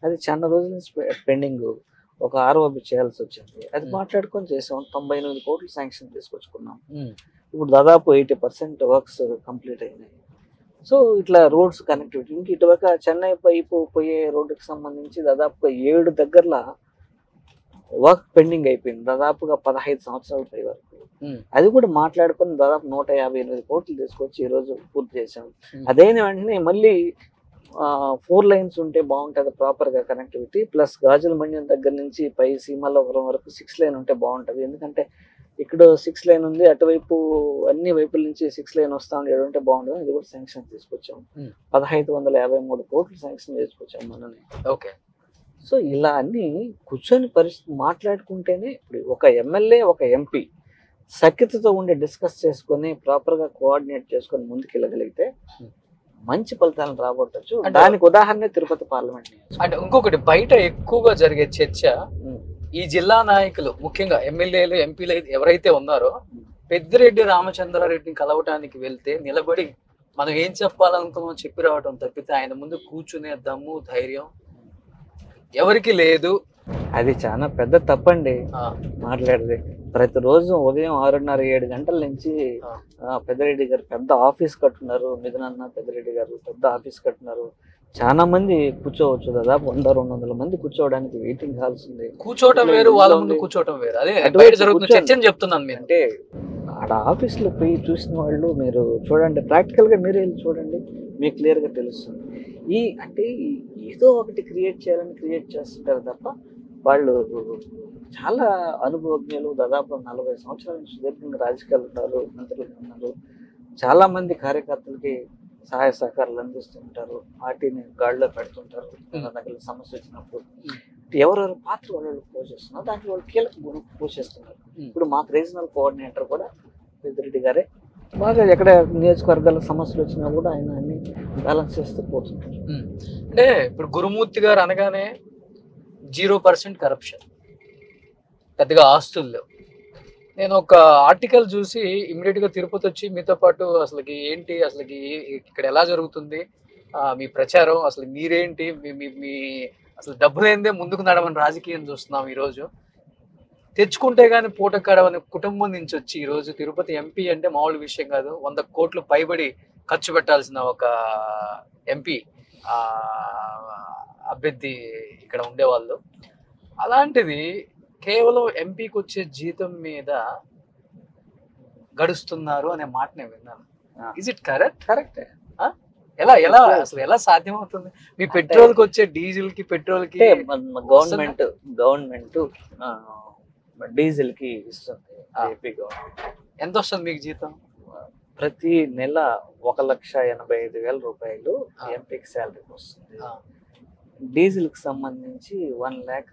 అది చాలా రోజుల నుంచి పెండింగ్. ఒక ROB చేయాల్సి వచ్చింది, అది మాట్లాడుకొని చేసాం. 98 కోట్లు శాంక్షన్ తీసుకొచ్చుకున్నాం. ఇప్పుడు దాదాపు 80% వర్క్స్ కంప్లీట్ అయినాయి. సో ఇట్లా రోడ్స్ కనెక్టివిటీ, ఇంక ఇటువైపు చెన్నై పైపు పోయే రోడ్డుకి సంబంధించి దాదాపుగా 7 దగ్గరలో వర్క్ పెండింగ్ అయిపోయింది, దాదాపుగా 15 సంవత్సరాల పై వరకు. అది కూడా మాట్లాడుకొని దాదాపు 158 కోట్లు తీసుకొచ్చి ఈ రోజు పూర్తి చేసాం. అదైన వెంటనే మళ్ళీ 4 లైన్స్ ఉంటే బాగుంటుంది ప్రాపర్ గా కనెక్టివిటీ, ప్లస్ గాజుల మండ్యం దగ్గర నుంచి పై సీమల్లవరం వరకు 6 లైన్ ఉంటే బాగుంటది. ఎందుకంటే ఇక్కడ 6 లైన్ ఉంది, అటువైపు అన్ని వైపుల నుంచి 6 లైన్ వస్తా ఉండే ఉంటే బాగుంటుంది. అది కూడా శాంక్షన్ తీసుకొచ్చాం. 1553 కోట్లు శాంక్షన్ తీసుకొచ్చాం మనని. ఓకే, సో ఇలా అన్ని కూర్చొని పరిస్థితి మాట్లాడుకుంటేనే ఇప్పుడు ఒక ఎమ్మెల్యే ఒక ఎంపీ సఖ్యతతో ఉండి డిస్కస్ చేసుకొని ప్రాపర్ గా కోఆర్డినేట్ చేసుకొని ముందుకు వెళ్ళగలిగితే మంచి ఫలితాలను రాబట్టచ్చు. దానికి ఉదాహరణ తిరుపతి పార్లమెంట్. అంటే ఇంకొకటి, బయట ఎక్కువగా జరిగే చర్చ, ఈ జిల్లా నాయకులు ముఖ్యంగా ఎమ్మెల్యేలు ఎంపీలు ఎవరైతే ఉన్నారో పెద్దిరెడ్డి రామచంద్రారెడ్డిని కలవటానికి వెళ్తే నిలబడి మనం ఏం చెప్పాలనుకున్నామో చెప్పి రావటం తప్పితే ఆయన ముందు కూర్చునే దమ్ము ధైర్యం ఎవరికి లేదు. అది చాలా పెద్ద తప్పండి మాట్లాడేది. ప్రతిరోజు ఉదయం 6:30-7 గంటల నుంచి పెద్దిరెడ్డి గారు పెద్ద ఆఫీస్ కట్టున్నారు, మిథునన్న పెద్దిరెడ్డి గారు పెద్ద ఆఫీస్ కట్టున్నారు. చాలా మంది కూర్చోవచ్చు, దాదాపు 100-200 మంది కూర్చోవడానికి వెయిటింగ్ హాల్స్ ఉంది. కూర్చోవటం వేరు, వాళ్ళ ముందు కూర్చోవటం వేరు. అదే బయట జరుగుతున్న చర్చని చెప్తున్నాను. మీరు అంటే ఆడ ఆఫీస్ లో పోయి చూసిన వాళ్ళు మీరు చూడండి, ప్రాక్టికల్ గా మీరే వెళ్ళి చూడండి, మీకు క్లియర్ గా తెలుస్తుంది. అంటే ఏదో ఒకటి క్రియేట్ చేయాలని క్రియేట్ చేస్తుంటారు తప్ప వాళ్ళు చాలా అనుభవజ్ఞులు. దాదాపు 40 సంవత్సరాల నుంచి సుదీర్ఘంగా రాజకీయాలు ఉన్నారు, మంత్రులు ఉన్నారు. చాలా మంది కార్యకర్తలకి సహాయ సహకారాలు అందిస్తుంటారు, పార్టీని గాడిలో పెడుతుంటారు. దగ్గర సమస్య వచ్చినప్పుడు ఎవరెవరు పాత్ర వాళ్ళు పోషిస్తున్నారు, దాంట్లో వాళ్ళు కీలక పోషిస్తున్నారు. ఇప్పుడు మాకు రీజనల్ కోఆర్డినేటర్ కూడా పెద్దిరెడ్డి గారే. బాగా ఎక్కడ నియోజకవర్గాల సమస్యలు వచ్చినా కూడా ఆయన అన్ని బ్యాలెన్స్ చేస్తూ పోతుంటారు. అంటే ఇప్పుడు గురుమూర్తి గారు అనగానే 0% కరప్షన్, పెద్దగా ఆస్తులు లేవు. నేను ఒక ఆర్టికల్ చూసి ఇమ్మీడియట్ గా తిరుపతి వచ్చి మీతో పాటు అసలుకి ఏంటి, అసలుకి ఇక్కడ ఎలా జరుగుతుంది మీ ప్రచారం, అసలు మీరేంటి, మీ అసలు డబ్బు లేనిదే ముందుకు నడవని రాజకీయం చూస్తున్నాం. ఈరోజు తెచ్చుకుంటే గానీ పూట కడవని కుటుంబం నుంచి వచ్చి ఈరోజు తిరుపతి ఎంపీ అంటే మామూలు విషయం కాదు. 100 కోట్లు పైబడి ఖర్చు పెట్టాల్సిన ఒక ఎంపీ అభ్యర్థి ఇక్కడ ఉండేవాళ్ళు. అలాంటిది కేవలం ఎంపీకి వచ్చే జీతం మీద గడుస్తున్నారు అనే మాట నేను విన్నాను. Is it correct? కరెక్టే. ఎలా ఎలా అసలు ఎలా సాధ్యం అవుతుంది? మీ పెట్రోల్ కి వచ్చే డీజిల్ కి పెట్రోల్ కి గవర్నమెంట్ డీజిల్ కి ఇస్తుంది. ఏపీ గవర్నమెంట్ ఎంత వస్తుంది మీకు జీతం? ప్రతి నెల 1,85,000 రూపాయలు ఎంపీకి శాలరీకి వస్తుంది. డీజిల్ కి సంబంధించి 1 lakh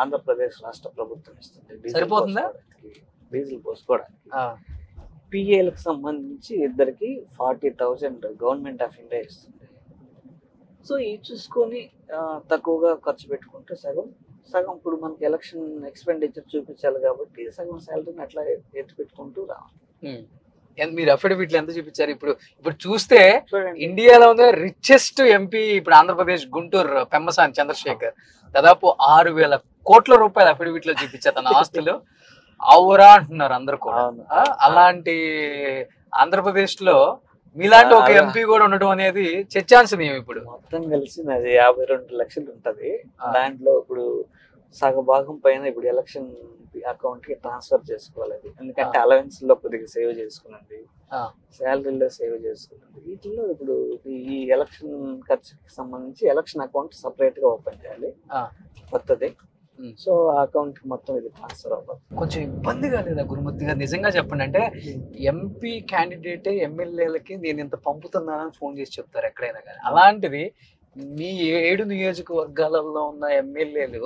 ఆంధ్రప్రదేశ్ రాష్ట్ర ప్రభుత్వం ఇస్తుంది సరిపోతుందా డీజిల్ పోసుకోవడానికి. పిఏలకు సంబంధించి ఇద్దరికి 40,000 గవర్నమెంట్ ఆఫ్ ఇండియా ఇస్తుంది. సో ఇది చూసుకొని తక్కువగా ఖర్చు పెట్టుకుంటే సగం ఇప్పుడు మనకి ఎలక్షన్ ఎక్స్పెండిచర్ చూపించాలి కాబట్టి సగం శాలరీని అట్లా ఎత్తి పెట్టుకుంటూ రావాలి. మీరు అఫిడవిట్లు ఎంత చూపించారు? ఇప్పుడు చూస్తే ఇండియాలో ఉన్న రిచెస్ట్ ఎంపీ ఇప్పుడు ఆంధ్రప్రదేశ్ గుంటూరు పెమ్మసాని చంద్రశేఖర్ దాదాపు 6,000 కోట్ల రూపాయలు అఫిడవిట్ లో చూపించారు తన ఆస్తులు. అవురా అంటున్నారు అందరు కూడా. అలాంటి ఆంధ్రప్రదేశ్ లో మీలాంటి ఒక ఎంపీ కూడా ఉండటం అనేది చర్చాంశనీయం. ఇప్పుడు మొత్తం కలిసి అది 52 లక్షలు ఉంటది. దాంట్లో ఇప్పుడు సగభాగం పైన ఇప్పుడు ఎలక్షన్ అకౌంట్ కి ట్రాన్స్ఫర్ చేసుకోవాలి. ఎందుకంటే అలవెన్స్ లో కొద్దిగా సేవ్ చేసుకున్నది, శాలరీలో సేవ్ చేసుకున్నది. వీటిలో ఇప్పుడు ఈ ఎలక్షన్ ఖర్చుకి సంబంధించి ఎలక్షన్ అకౌంట్ సపరేట్ గా ఓపెన్ చేయాలి కొత్తది. సో ఆ అకౌంట్ కి మొత్తం ఇది ట్రాన్స్ఫర్ అవ్వదు. కొంచెం ఇబ్బందిగా లేదా గురుమూర్తి గారు? నిజంగా చెప్పండి. అంటే ఎంపీ క్యాండిడేట్ ఎమ్మెల్యేలకి నేను ఇంత పంపుతున్నానని ఫోన్ చేసి చెప్తారు ఎక్కడైనా కానీ. అలాంటిది మీ 7 నియోజకవర్గాలలో ఉన్న ఎమ్మెల్యేలు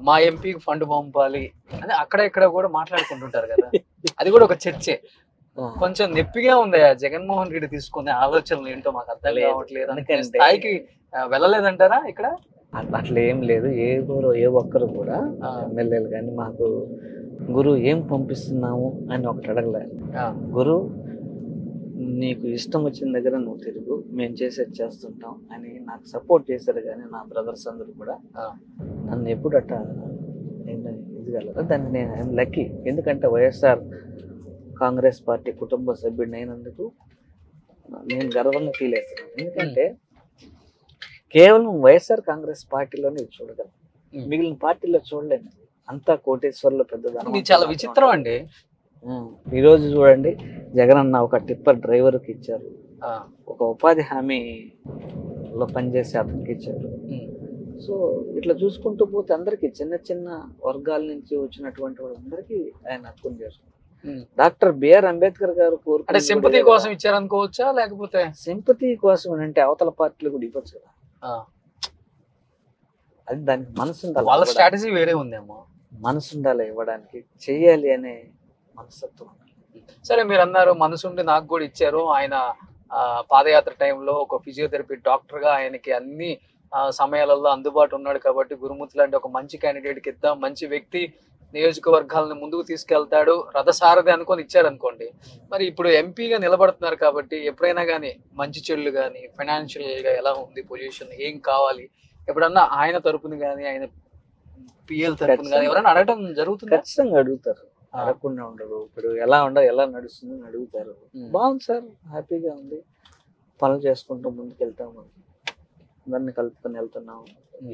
మా ఎంపీకి ఫండ్ పంపాలి అని అక్కడ ఇక్కడ కూడా మాట్లాడుకుంటుంటారు కదా, అది కూడా ఒక చర్చే. కొంచెం నొప్పిగా ఉంది జగన్మోహన్ రెడ్డి తీసుకునే ఆలోచనలు ఏంటో మాకు అర్థం కావట్లేదు. అందుకని స్థాయికి వెళ్ళలేదంటారా ఇక్కడ? అట్లా ఏం లేదు. ఏ ఒక్కరు కూడా ఎమ్మెల్యేలు కానీ మాకు గురు ఏం పంపిస్తున్నాము అని ఒకటి అడగలేదు. గురు నీకు ఇష్టం వచ్చిన దగ్గర నువ్వు తిరుగు, మేము చేసేది చేస్తుంటాం అని నాకు సపోర్ట్ చేశారు. కానీ నా బ్రదర్స్ అందరూ కూడా నన్ను ఎప్పుడు అట్లా ఇది కలదు. దాన్ని నేను ఐఎమ్ లక్కీ. ఎందుకంటే వైఎస్ఆర్ కాంగ్రెస్ పార్టీ కుటుంబ సభ్యుడిని అయినందుకు నేను గర్వంగా ఫీల్ అవుతున్నాను. ఎందుకంటే కేవలం వైఎస్ఆర్ కాంగ్రెస్ పార్టీలోనే ఇది చూడగలను, మిగిలిన పార్టీలో చూడలేను. అంతా కోటేశ్వర్లో పెద్దదాన్ని. చాలా విచిత్రం అండి. ఈరోజు చూడండి, జగన్ అన్న ఒక టిప్పర్ డ్రైవర్కి ఇచ్చారు, ఒక ఉపాధి హామీలో పనిచేసే అతనికి ఇచ్చారు. సో ఇట్లా చూసుకుంటూ పోతే అందరికి చిన్న చిన్న వర్గాల నుంచి వచ్చినటువంటి వాళ్ళందరికీ ఆయన అర్థం చేసుకుంటారు. డాక్టర్ బిఆర్ అంబేద్కర్ గారు అంటే సింపతి కోసం ఇచ్చారనుకోవచ్చా, లేకపోతే సింపతి కోసం అంటే అవతల పార్టీలు కూడా ఇవ్వచ్చు కదా, అది దానికి మనసు ఉండాలి. వాళ్ళ స్ట్రాటజీ వేరే ఉందేమో. మనసు ఉండాలి ఇవ్వడానికి, చెయ్యాలి అనే మనస్తత్వం. సరే, మీరు అన్నారు మనసుండి నాకు కూడా ఇచ్చారు. ఆయన పాదయాత్ర టైంలో ఒక ఫిజియోథెరపీ డాక్టర్ గా ఆయనకి అన్ని సమయాలలో అందుబాటు ఉన్నాడు కాబట్టి గురుమూర్తి లాంటి ఒక మంచి క్యాండిడేట్కి ఇద్దాం, మంచి వ్యక్తి నియోజకవర్గాలను ముందుకు తీసుకెళ్తాడు, రథసారథి అనుకొని ఇచ్చారనుకోండి. మరి ఇప్పుడు ఎంపీగా నిలబడుతున్నారు కాబట్టి ఎప్పుడైనా కానీ మంచి చెడులు కానీ ఫైనాన్షియల్ గా ఎలా ఉంది పొజిషన్, ఏం కావాలి, ఎప్పుడన్నా ఆయన తరపున కానీ ఆయన పిఎల్ తరపున కానీ ఎవరైనా అడగడం జరుగుతుంది? ఖచ్చితంగా అడుగుతారు, అడగకుండా ఉండరు. ఇప్పుడు ఎలా నడుస్తుంది అడుగుతారు. బాగుంది సార్, హ్యాపీగా ఉంది, పనులు చేసుకుంటూ ముందుకు వెళ్తాము, అందరిని కలుపుకొని వెళ్తున్నాము,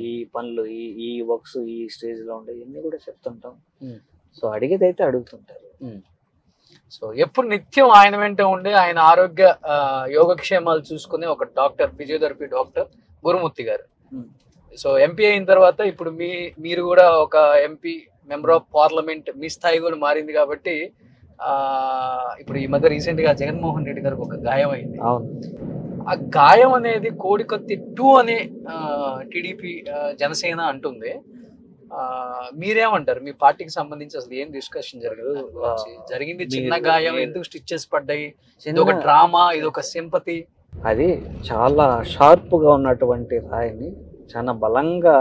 ఈ పనులు ఈ వర్క్స్ ఈ స్టేజ్ లో ఉండే ఇవన్నీ కూడా చెప్తుంటాం. సో అడిగేది అయితే అడుగుతుంటారు. సో ఎప్పుడు నిత్యం ఆయన వెంట ఉండే ఆయన ఆరోగ్య యోగక్షేమాలు చూసుకునే ఒక డాక్టర్, ఫిజియోథెరపీ డాక్టర్ గురుమూర్తి గారు. సో ఎంపీ అయిన తర్వాత ఇప్పుడు మీరు కూడా ఒక ఎంపీ, మెంబర్ ఆఫ్ పార్లమెంట్, మీ స్థాయి కూడా మారింది కాబట్టి ఇప్పుడు ఈ మధ్య రీసెంట్ గా జగన్మోహన్ రెడ్డి గారికి ఒక గాయం అయింది. ఆ గాయం అనేది కోడికత్తి 2 అని టీడీపీ జనసేన అంటుంది. మీరేమంటారు? మీ పార్టీకి సంబంధించి అసలు ఏం డిస్కషన్ జరిగింది? చిన్న గాయం, ఎందుకు స్టిచెస్ పడ్డాయి, ఇది ఒక డ్రామా, ఇది ఒక సింపతి? అది చాలా షార్ప్ గా ఉన్నటువంటి రాయిని చాలా బలంగా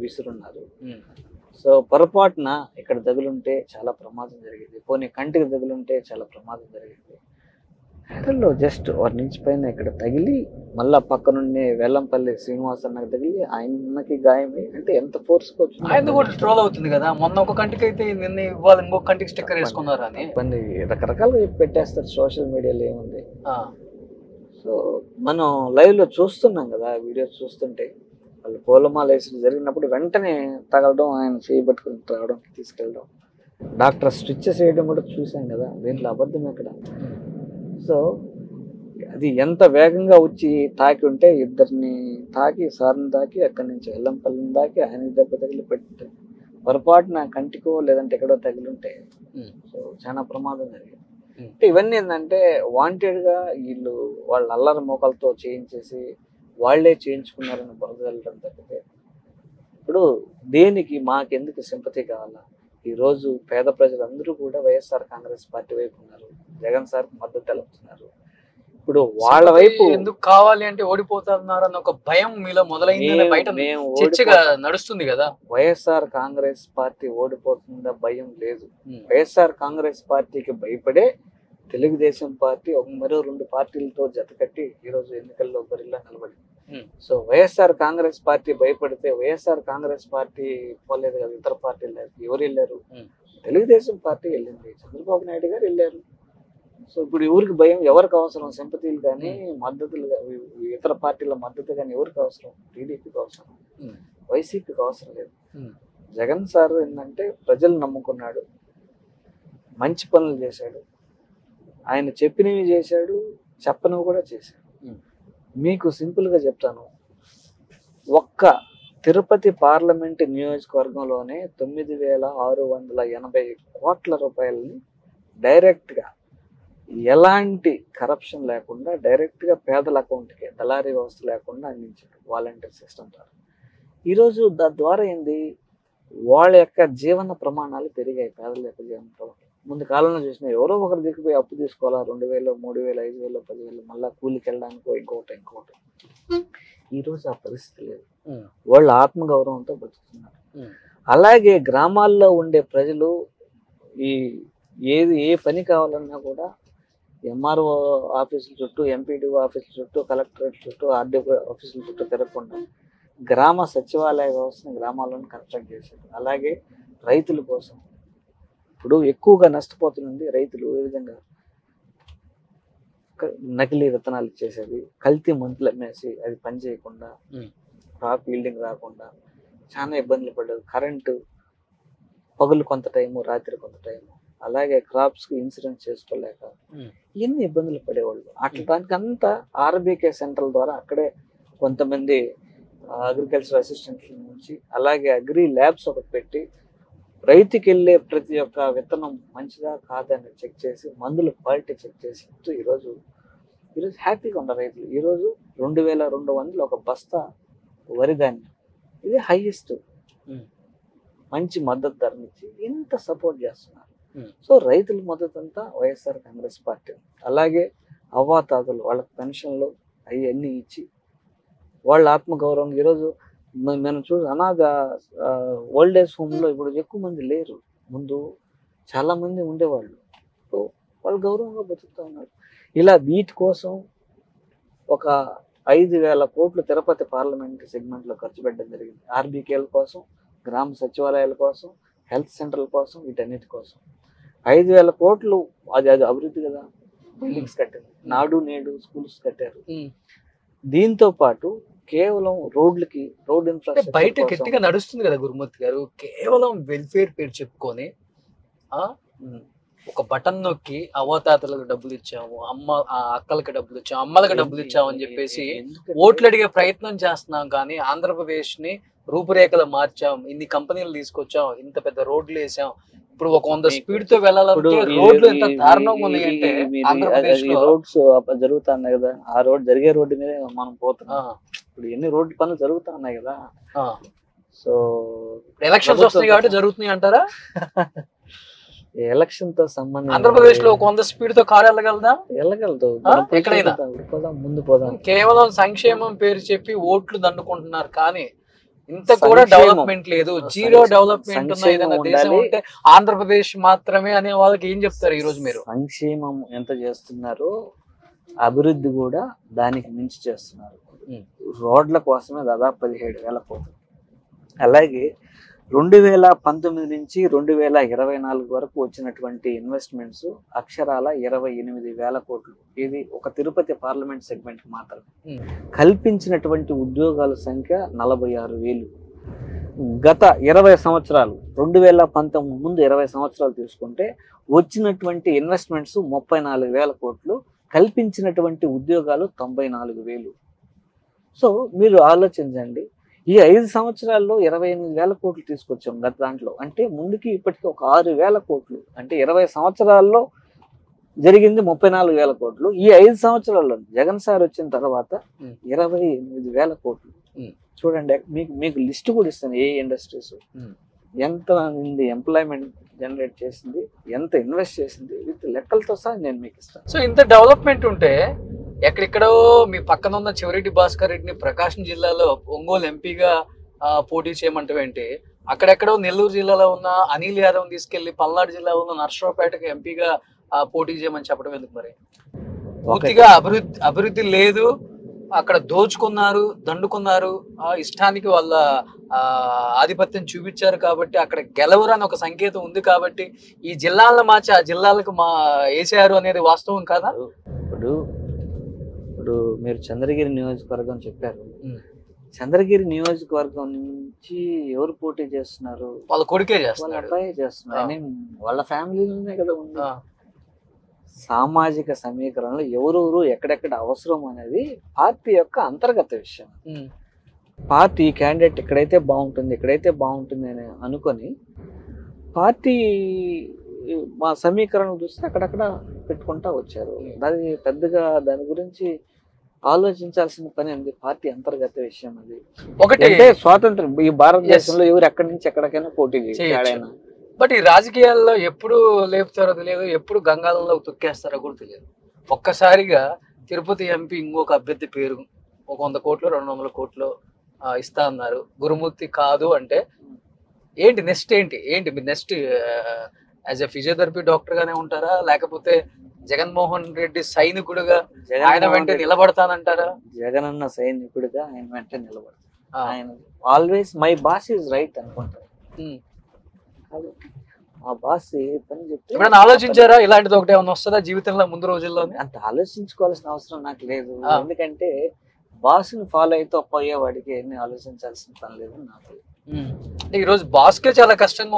విసురున్నారు. సో పొరపాటున ఇక్కడ తగులుంటే చాలా ప్రమాదం జరిగింది, పోనీ కంటికి తగులుంటే చాలా ప్రమాదం జరిగింది. హెడల్లో జస్ట్ 1 ఇంచ్ పైన ఇక్కడ తగిలి మళ్ళా పక్క నుండి వెల్లంపల్లి శ్రీనివాస్ అన్నకి తగిలి ఆయనకి గాయమే. అంటే ఎంత ఫోర్స్ ఆయన కూడా ట్రోల్ అవుతుంది కదా, మొన్న ఒక కంటికి అయితే నిన్న ఇవాళ ఇంకొక కంటికి స్టిక్కర్ వేసుకున్నారు అని ఇబ్బంది రకరకాలుగా పెట్టేస్తారు సోషల్ మీడియాలో. ఏముంది, సో మనం లైవ్ లో చూస్తున్నాం కదా, వీడియోస్ చూస్తుంటే వాళ్ళు పూలమాల వేసి జరిగినప్పుడు వెంటనే తగలడం, ఆయన చేయబట్టుకుని రావడం, తీసుకెళ్ళడం, డాక్టర్ స్టిచెస్ వేయడం కూడా చూసాం కదా. దీంట్లో అబద్ధం ఎక్కడ? సో అది ఎంత వేగంగా వచ్చి తాకి ఉంటే, ఇద్దరిని తాకి, సార్ని తాకి, అక్కడి నుంచి వెల్లంపల్లిని తాకి ఆయన దెబ్బ తగిలి పెట్టి పొరపాటున కంటికో లేదంటే ఎక్కడో తగిలింటే సో చాలా ప్రమాదం జరిగింది. అంటే ఇవన్నీ ఏంటంటే వాంటెడ్ గా వీళ్ళు వాళ్ళ అల్లరి మోకాలతో చేయించేసి వాళ్లే చేయించుకున్నారని బురదలడం తప్పితే, ఇప్పుడు దేనికి మాకెందుకు సింపతి కావాలా? ఈరోజు పేద ప్రజలందరూ కూడా వైఎస్ఆర్ కాంగ్రెస్ పార్టీ వైపు ఉన్నారు, జగన్ సార్ మద్దతు తెలుపుతున్నారు. ఇప్పుడు వాళ్ళ వైపు ఎందుకు కావాలి అంటే ఓడిపోతున్నారు అన్న ఒక భయం మీలో మొదలైంది, బయట చర్చగా నడుస్తుంది కదా. వైఎస్ఆర్ కాంగ్రెస్ పార్టీ ఓడిపోతుందా భయం లేదు. వైఎస్ఆర్ కాంగ్రెస్ పార్టీకి భయపడే తెలుగుదేశం పార్టీ మరో 2 పార్టీలతో జతకట్టి ఈరోజు ఎన్నికల్లో బరిలో నిలబడింది. సో వైఎస్ఆర్ కాంగ్రెస్ పార్టీ భయపడితే వైఎస్ఆర్ కాంగ్రెస్ పార్టీ పోలేదు కదా, ఇతర పార్టీలు ఎవరు వెళ్ళారు? తెలుగుదేశం పార్టీ వెళ్ళింది, చంద్రబాబు నాయుడు గారు వెళ్ళారు. సో ఇప్పుడు ఎవరికి భయం, ఎవరికి అవసరం? సింపతీలు కానీ మద్దతులు, ఇతర పార్టీల మద్దతు కానీ ఎవరికి అవసరం? టీడీపీకి అవసరం, వైసీపీకి అవసరం లేదు. జగన్ సార్ ఏంటంటే ప్రజలు నమ్ముకున్నాడు, మంచి పనులు చేశాడు, ఆయన చెప్పినవి చేశాడు, చెప్పనివి కూడా చేశాడు. మీకు సింపుల్గా చెప్తాను, ఒక్క తిరుపతి పార్లమెంట్ నియోజకవర్గంలోనే 9,680 కోట్ల రూపాయలని డైరెక్ట్గా ఎలాంటి కరప్షన్ లేకుండా డైరెక్ట్గా పేదల అకౌంట్కి దళారీ వ్యవస్థ లేకుండా అందించారు వాలంటీర్ సిస్టమ్ ద్వారా. ఈరోజు ద్వారా ఏంది, వాళ్ళ యొక్క జీవన ప్రమాణాలు పెరిగాయి. పేదల యొక్క జీవన ప్రమాణాలు ముందు కాలంలో చూసిన ఎవరో ఒకరి దిక్కుపోయి అప్పు తీసుకోవాలా, 2,000, 3,000, 5,000, 10,000 మళ్ళీ కూలికి వెళ్ళడానికో ఇంకోటి. ఈరోజు ఆ పరిస్థితి లేదు. వాళ్ళు ఆత్మగౌరవంతో బతుకుతున్నారు. అలాగే గ్రామాల్లో ఉండే ప్రజలు ఏ పని కావాలన్నా కూడా ఎంఆర్ఓ ఆఫీసుల చుట్టూ, ఎంపీడీఓ ఆఫీసుల చుట్టూ, కలెక్టరేట్ చుట్టూ, ఆర్డీఓ ఆఫీసుల చుట్టూ తిరగకుండా గ్రామ సచివాలయ వ్యవస్థను గ్రామాలను కన్స్ట్రక్ట్ చేశారు. అలాగే రైతుల కోసం ఇప్పుడు ఎక్కువగా నష్టపోతుంది రైతులు. ఏ విధంగా నకిలీ విత్తనాలు ఇచ్చేసేది, కల్తీ మందులు అమ్మేసి అది పని చేయకుండా, క్రాప్ ఈల్డింగ్ రాకుండా చాలా ఇబ్బందులు పడ్డారు. కరెంటు పగులు కొంత టైము, రాత్రి కొంత టైము, అలాగే క్రాప్స్కి ఇన్సూరెన్స్ చేసుకోలేక ఎన్ని ఇబ్బందులు పడేవాళ్ళు. దానికి అంతా ఆర్బీకే సెంటర్ల ద్వారా అక్కడే కొంతమంది అగ్రికల్చర్ అసిస్టెంట్ల నుంచి, అలాగే అగ్రి ల్యాబ్స్ ఒకటి పెట్టి రైతుకి వెళ్ళే ప్రతి ఒక్క విత్తనం మంచిదా కాదని చెక్ చేసి, మందుల క్వాలిటీ చెక్ చేసి ఈరోజు హ్యాపీగా ఉన్నారు రైతులు. ఈరోజు 2,200 ఒక బస్తా వరి ధాన్యం, ఇది హైయెస్ట్. మంచి మద్దతు ధరనిచ్చి ఇంత సపోర్ట్ చేస్తున్నారు. సో రైతుల మద్దతు అంతా వైఎస్ఆర్ కాంగ్రెస్ పార్టీ. అలాగే అవ్వాతాతలు వాళ్ళకి పెన్షన్లు అవన్నీ ఇచ్చి వాళ్ళ ఆత్మగౌరవం. ఈరోజు మనం అనాథ ఓల్డ్ ఏజ్ హోమ్లో ఇప్పుడు ఎక్కువ మంది లేరు, ముందు చాలా మంది ఉండేవాళ్ళు. సో వాళ్ళు గౌరవంగా బతుకుతూ ఉన్నారు. ఇలా వీటి కోసం ఒక 5,000 కోట్లు తిరుపతి పార్లమెంట్ సెగ్మెంట్లో ఖర్చు పెట్టడం జరిగింది. ఆర్బీకేల కోసం, గ్రామ సచివాలయాల కోసం, హెల్త్ సెంటర్ల కోసం, వీటన్నిటి కోసం 5,000 కోట్లు. అది అభివృద్ధి కదా. బిల్డింగ్స్ కట్టారు, నాడు నేడు స్కూల్స్ కట్టారు. దీంతో పాటు కేవలం రోడ్లకి, రోడ్ ఇన్ఫ్రాస్ట్రక్చర్ బయట గట్టిగా నడుస్తుంది కదా గురుమూర్తి గారు, కేవలం వెల్ఫేర్ పేరు చెప్పుకొని ఒక బటన్ నొక్కి అవ్వతాతలకు డబ్బులు ఇచ్చాము, అక్కలకి డబ్బులు ఇచ్చాము, అమ్మలకి డబ్బులు ఇచ్చాము అని చెప్పేసి ఓట్లు అడిగే ప్రయత్నం చేస్తున్నాం. కానీ ఆంధ్రప్రదేశ్ ని రూపురేఖలు మార్చాం, ఇన్ని కంపెనీలు తీసుకొచ్చాం, ఇంత పెద్ద రోడ్లు వేసాం. ఇప్పుడు ఒక 100 స్పీడ్ తో వెళ్ళాలంటే రోడ్లు ఎంత దారుణంగా ఉన్నాయంటే ఆంధ్రప్రదేశ్ లో రోడ్స్ జరుగుతున్నాయి కదా. ఆ రోడ్ జరిగే రోడ్డు మీద మనం పోతున్నాం. ఇప్పుడు ఎన్ని రోడ్డు పనులు జరుగుతా ఉన్నాయి కదా. సో ఎలక్షన్స్ వస్తున్నాయి కాబట్టి జరుగుతున్నాయి అంటారా? ఎలక్షన్ తో సంబంధం ఆంధ్రప్రదేశ్ లో 100 స్పీడ్ తో కారు వెళ్ళగలదా? వెళ్ళగలదు. ఎక్కడైనా ముందు పోదాం. కేవలం సంక్షేమం పేరు చెప్పి ఓట్లు దండుకుంటున్నారు. కానీ ఇంత కూడా డెవలప్మెంట్ లేదు, జీరో డెవలప్మెంట్ ఉన్న ఏదైనా దేశం ఉంటే ఆంధ్రప్రదేశ్ మాత్రమే అనే వాళ్ళకి ఏం చెప్తారు ఈ రోజు మీరు? సంక్షేమం ఎంత చేస్తున్నారో అభివృద్ధి కూడా దానికి మించి చేస్తున్నారు. రోడ్ల కోసమే దాదాపు 17,000 కోట్లు. అలాగే 2019 నుంచి 2024 వరకు వచ్చినటువంటి ఇన్వెస్ట్మెంట్స్ అక్షరాల 28,000 కోట్లు. ఇది ఒక తిరుపతి పార్లమెంట్ సెగ్మెంట్ మాత్రమే. కల్పించినటువంటి ఉద్యోగాల సంఖ్య 46,000. గత 20 సంవత్సరాలు, 2019 ముందు 20 సంవత్సరాలు తీసుకుంటే వచ్చినటువంటి ఇన్వెస్ట్మెంట్స్ 34,000 కోట్లు, కల్పించినటువంటి ఉద్యోగాలు 94,000. సో మీరు ఆలోచించండి, ఈ 5 సంవత్సరాల్లో 28,000 కోట్లు తీసుకొచ్చాం గత దాంట్లో. అంటే ముందుకి ఇప్పటికీ ఒక 6,000 కోట్లు. అంటే 20 సంవత్సరాల్లో జరిగింది 34,000 కోట్లు. ఈ 5 సంవత్సరాల్లో జగన్ సార్ వచ్చిన తర్వాత 28,000 కోట్లు. చూడండి, మీకు లిస్ట్ కూడా ఇస్తాను. ఏ ఇండస్ట్రీస్ ఎంత ఎంప్లాయ్మెంట్ జనరేట్ చేసింది, ఎంత ఇన్వెస్ట్ చేసింది, విత్ లెక్కలతో సహా నేను మీకు ఇస్తాను. సో ఇంత డెవలప్మెంట్ ఉంటే ఎక్కడెక్కడో మీ పక్కన ఉన్న చివరెడ్డి భాస్కర్ రెడ్డిని ప్రకాశం జిల్లాలో ఒంగోలు ఎంపీగా పోటీ చేయమంటే, అక్కడెక్కడో నెల్లూరు జిల్లాలో ఉన్న అనిల్ యాదవ్ తీసుకెళ్లి పల్నాడు జిల్లాలో ఉన్న నర్సరావుపేటకి ఎంపీగా పోటీ చేయమని చెప్పడం ఎందుకు? మరి పూర్తిగా అభివృద్ధి లేదు, అక్కడ దోచుకున్నారు, దండుకున్నారు, ఇష్టానికి వాళ్ళ ఆధిపత్యం చూపించారు కాబట్టి అక్కడ గెలవరని ఒక సంకేతం ఉంది కాబట్టి ఈ జిల్లాలను మార్చి ఆ జిల్లాలకు వేసారు అనేది వాస్తవం కాదా? ఇప్పుడు మీరు చంద్రగిరి నియోజకవర్గం చెప్పారు. చంద్రగిరి నియోజకవర్గం నుంచి ఎవరు పోటీ చేస్తున్నారు? వాళ్ళ కొడుకే చేస్తున్నారు. వాళ్ళ ఫ్యామిలీలోనే కదా ఉంది. సామాజిక సమీకరణలో ఎవరెవరు ఎక్కడెక్కడ అవసరం అనేది పార్టీ యొక్క అంతర్గత విషయం. పార్టీ క్యాండిడేట్ ఇక్కడైతే బాగుంటుంది అని అనుకొని పార్టీ మా సమీకరణం చూస్తే అక్కడక్కడ పెట్టుకుంటా వచ్చారు. దాని పెద్దగా దాని గురించి ఆలోచించాల్సిన పని ఉంది. పార్టీ అంతర్గత విషయం అది. ఒకటి అంటే స్వాతంత్రం ఈ భారతదేశంలో ఎవరు ఎక్కడి నుంచి ఎక్కడికైనా పోటీ చేయొచ్చు. బట్ ఈ రాజకీయాల్లో ఎప్పుడు లేపుతారో తెలియదు, ఎప్పుడు గంగాలలో తొక్కేస్తారో కూడా తెలియదు. ఒక్కసారిగా తిరుపతి ఎంపీ ఇంకొక అభ్యర్థి పేరు ఒక 100 కోట్లు 200 కోట్లు ఇస్తా అన్నారు, గురుమూర్తి కాదు అంటే ఏంటి నెక్స్ట్ ఏంటి మీరు next as a physiotherapy doctor గానే ఉంటారా, లేకపోతే జగన్మోహన్ రెడ్డి సైనికుడుగా ఆయన వెంట నిలబడతానంటారా? జగనన్న సైనికుడిగా ఆయన వెంట నిలబడతారు. ఆయన always my boss is right అనుకుంటారు. ఆ బాస్ పని చెప్తే ఎప్పుడైనా ఆలోచించారా ఇలాంటిది ఒకటి ఏమైనా వస్తుందా జీవితంలో ముందు రోజుల్లో? అంత ఆలోచించుకోవాల్సిన అవసరం నాకు లేదు. ఎందుకంటే బాస్ ని ఫాలో అయితే అయ్యేవాడికి ఎన్ని ఆలోచించాల్సిన పని లేదు నాకు. ఈ రోజు బాస్ కే చాలా కష్టంగా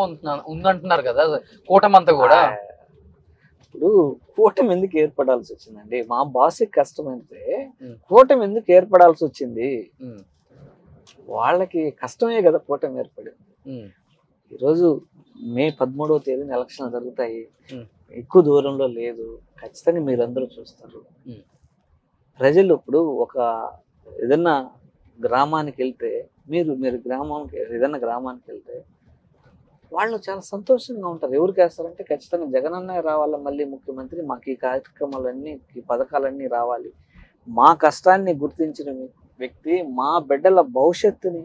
ఉందంటున్నారు కదా కూటమి అంతా కూడా. ఇప్పుడు కూటమి ఎందుకు ఏర్పడాల్సి వచ్చిందండి? మా బాస్ కష్టమైతే కూటమి ఎందుకు ఏర్పడాల్సి వచ్చింది? వాళ్ళకి కష్టమే కదా కూటమి ఏర్పడింది. ఈరోజు మే 13వ తేదీన ఎలక్షన్లు జరుగుతాయి. ఎక్కువ దూరంలో లేదు, ఖచ్చితంగా మీరందరూ చూస్తారు. ప్రజలు ఇప్పుడు ఒక ఏదన్నా గ్రామానికి వెళ్తే మీరు ఏదన్నా గ్రామానికి వెళ్తే వాళ్ళు చాలా సంతోషంగా ఉంటారు. ఎవరికి వేస్తారంటే ఖచ్చితంగా జగనన్న రావాలి, మళ్ళీ ముఖ్యమంత్రి, మాకు ఈ కార్యక్రమాలన్నీ ఈ పథకాలన్నీ రావాలి, మా కష్టాన్ని గుర్తించిన వ్యక్తి, మా బిడ్డల భవిష్యత్తుని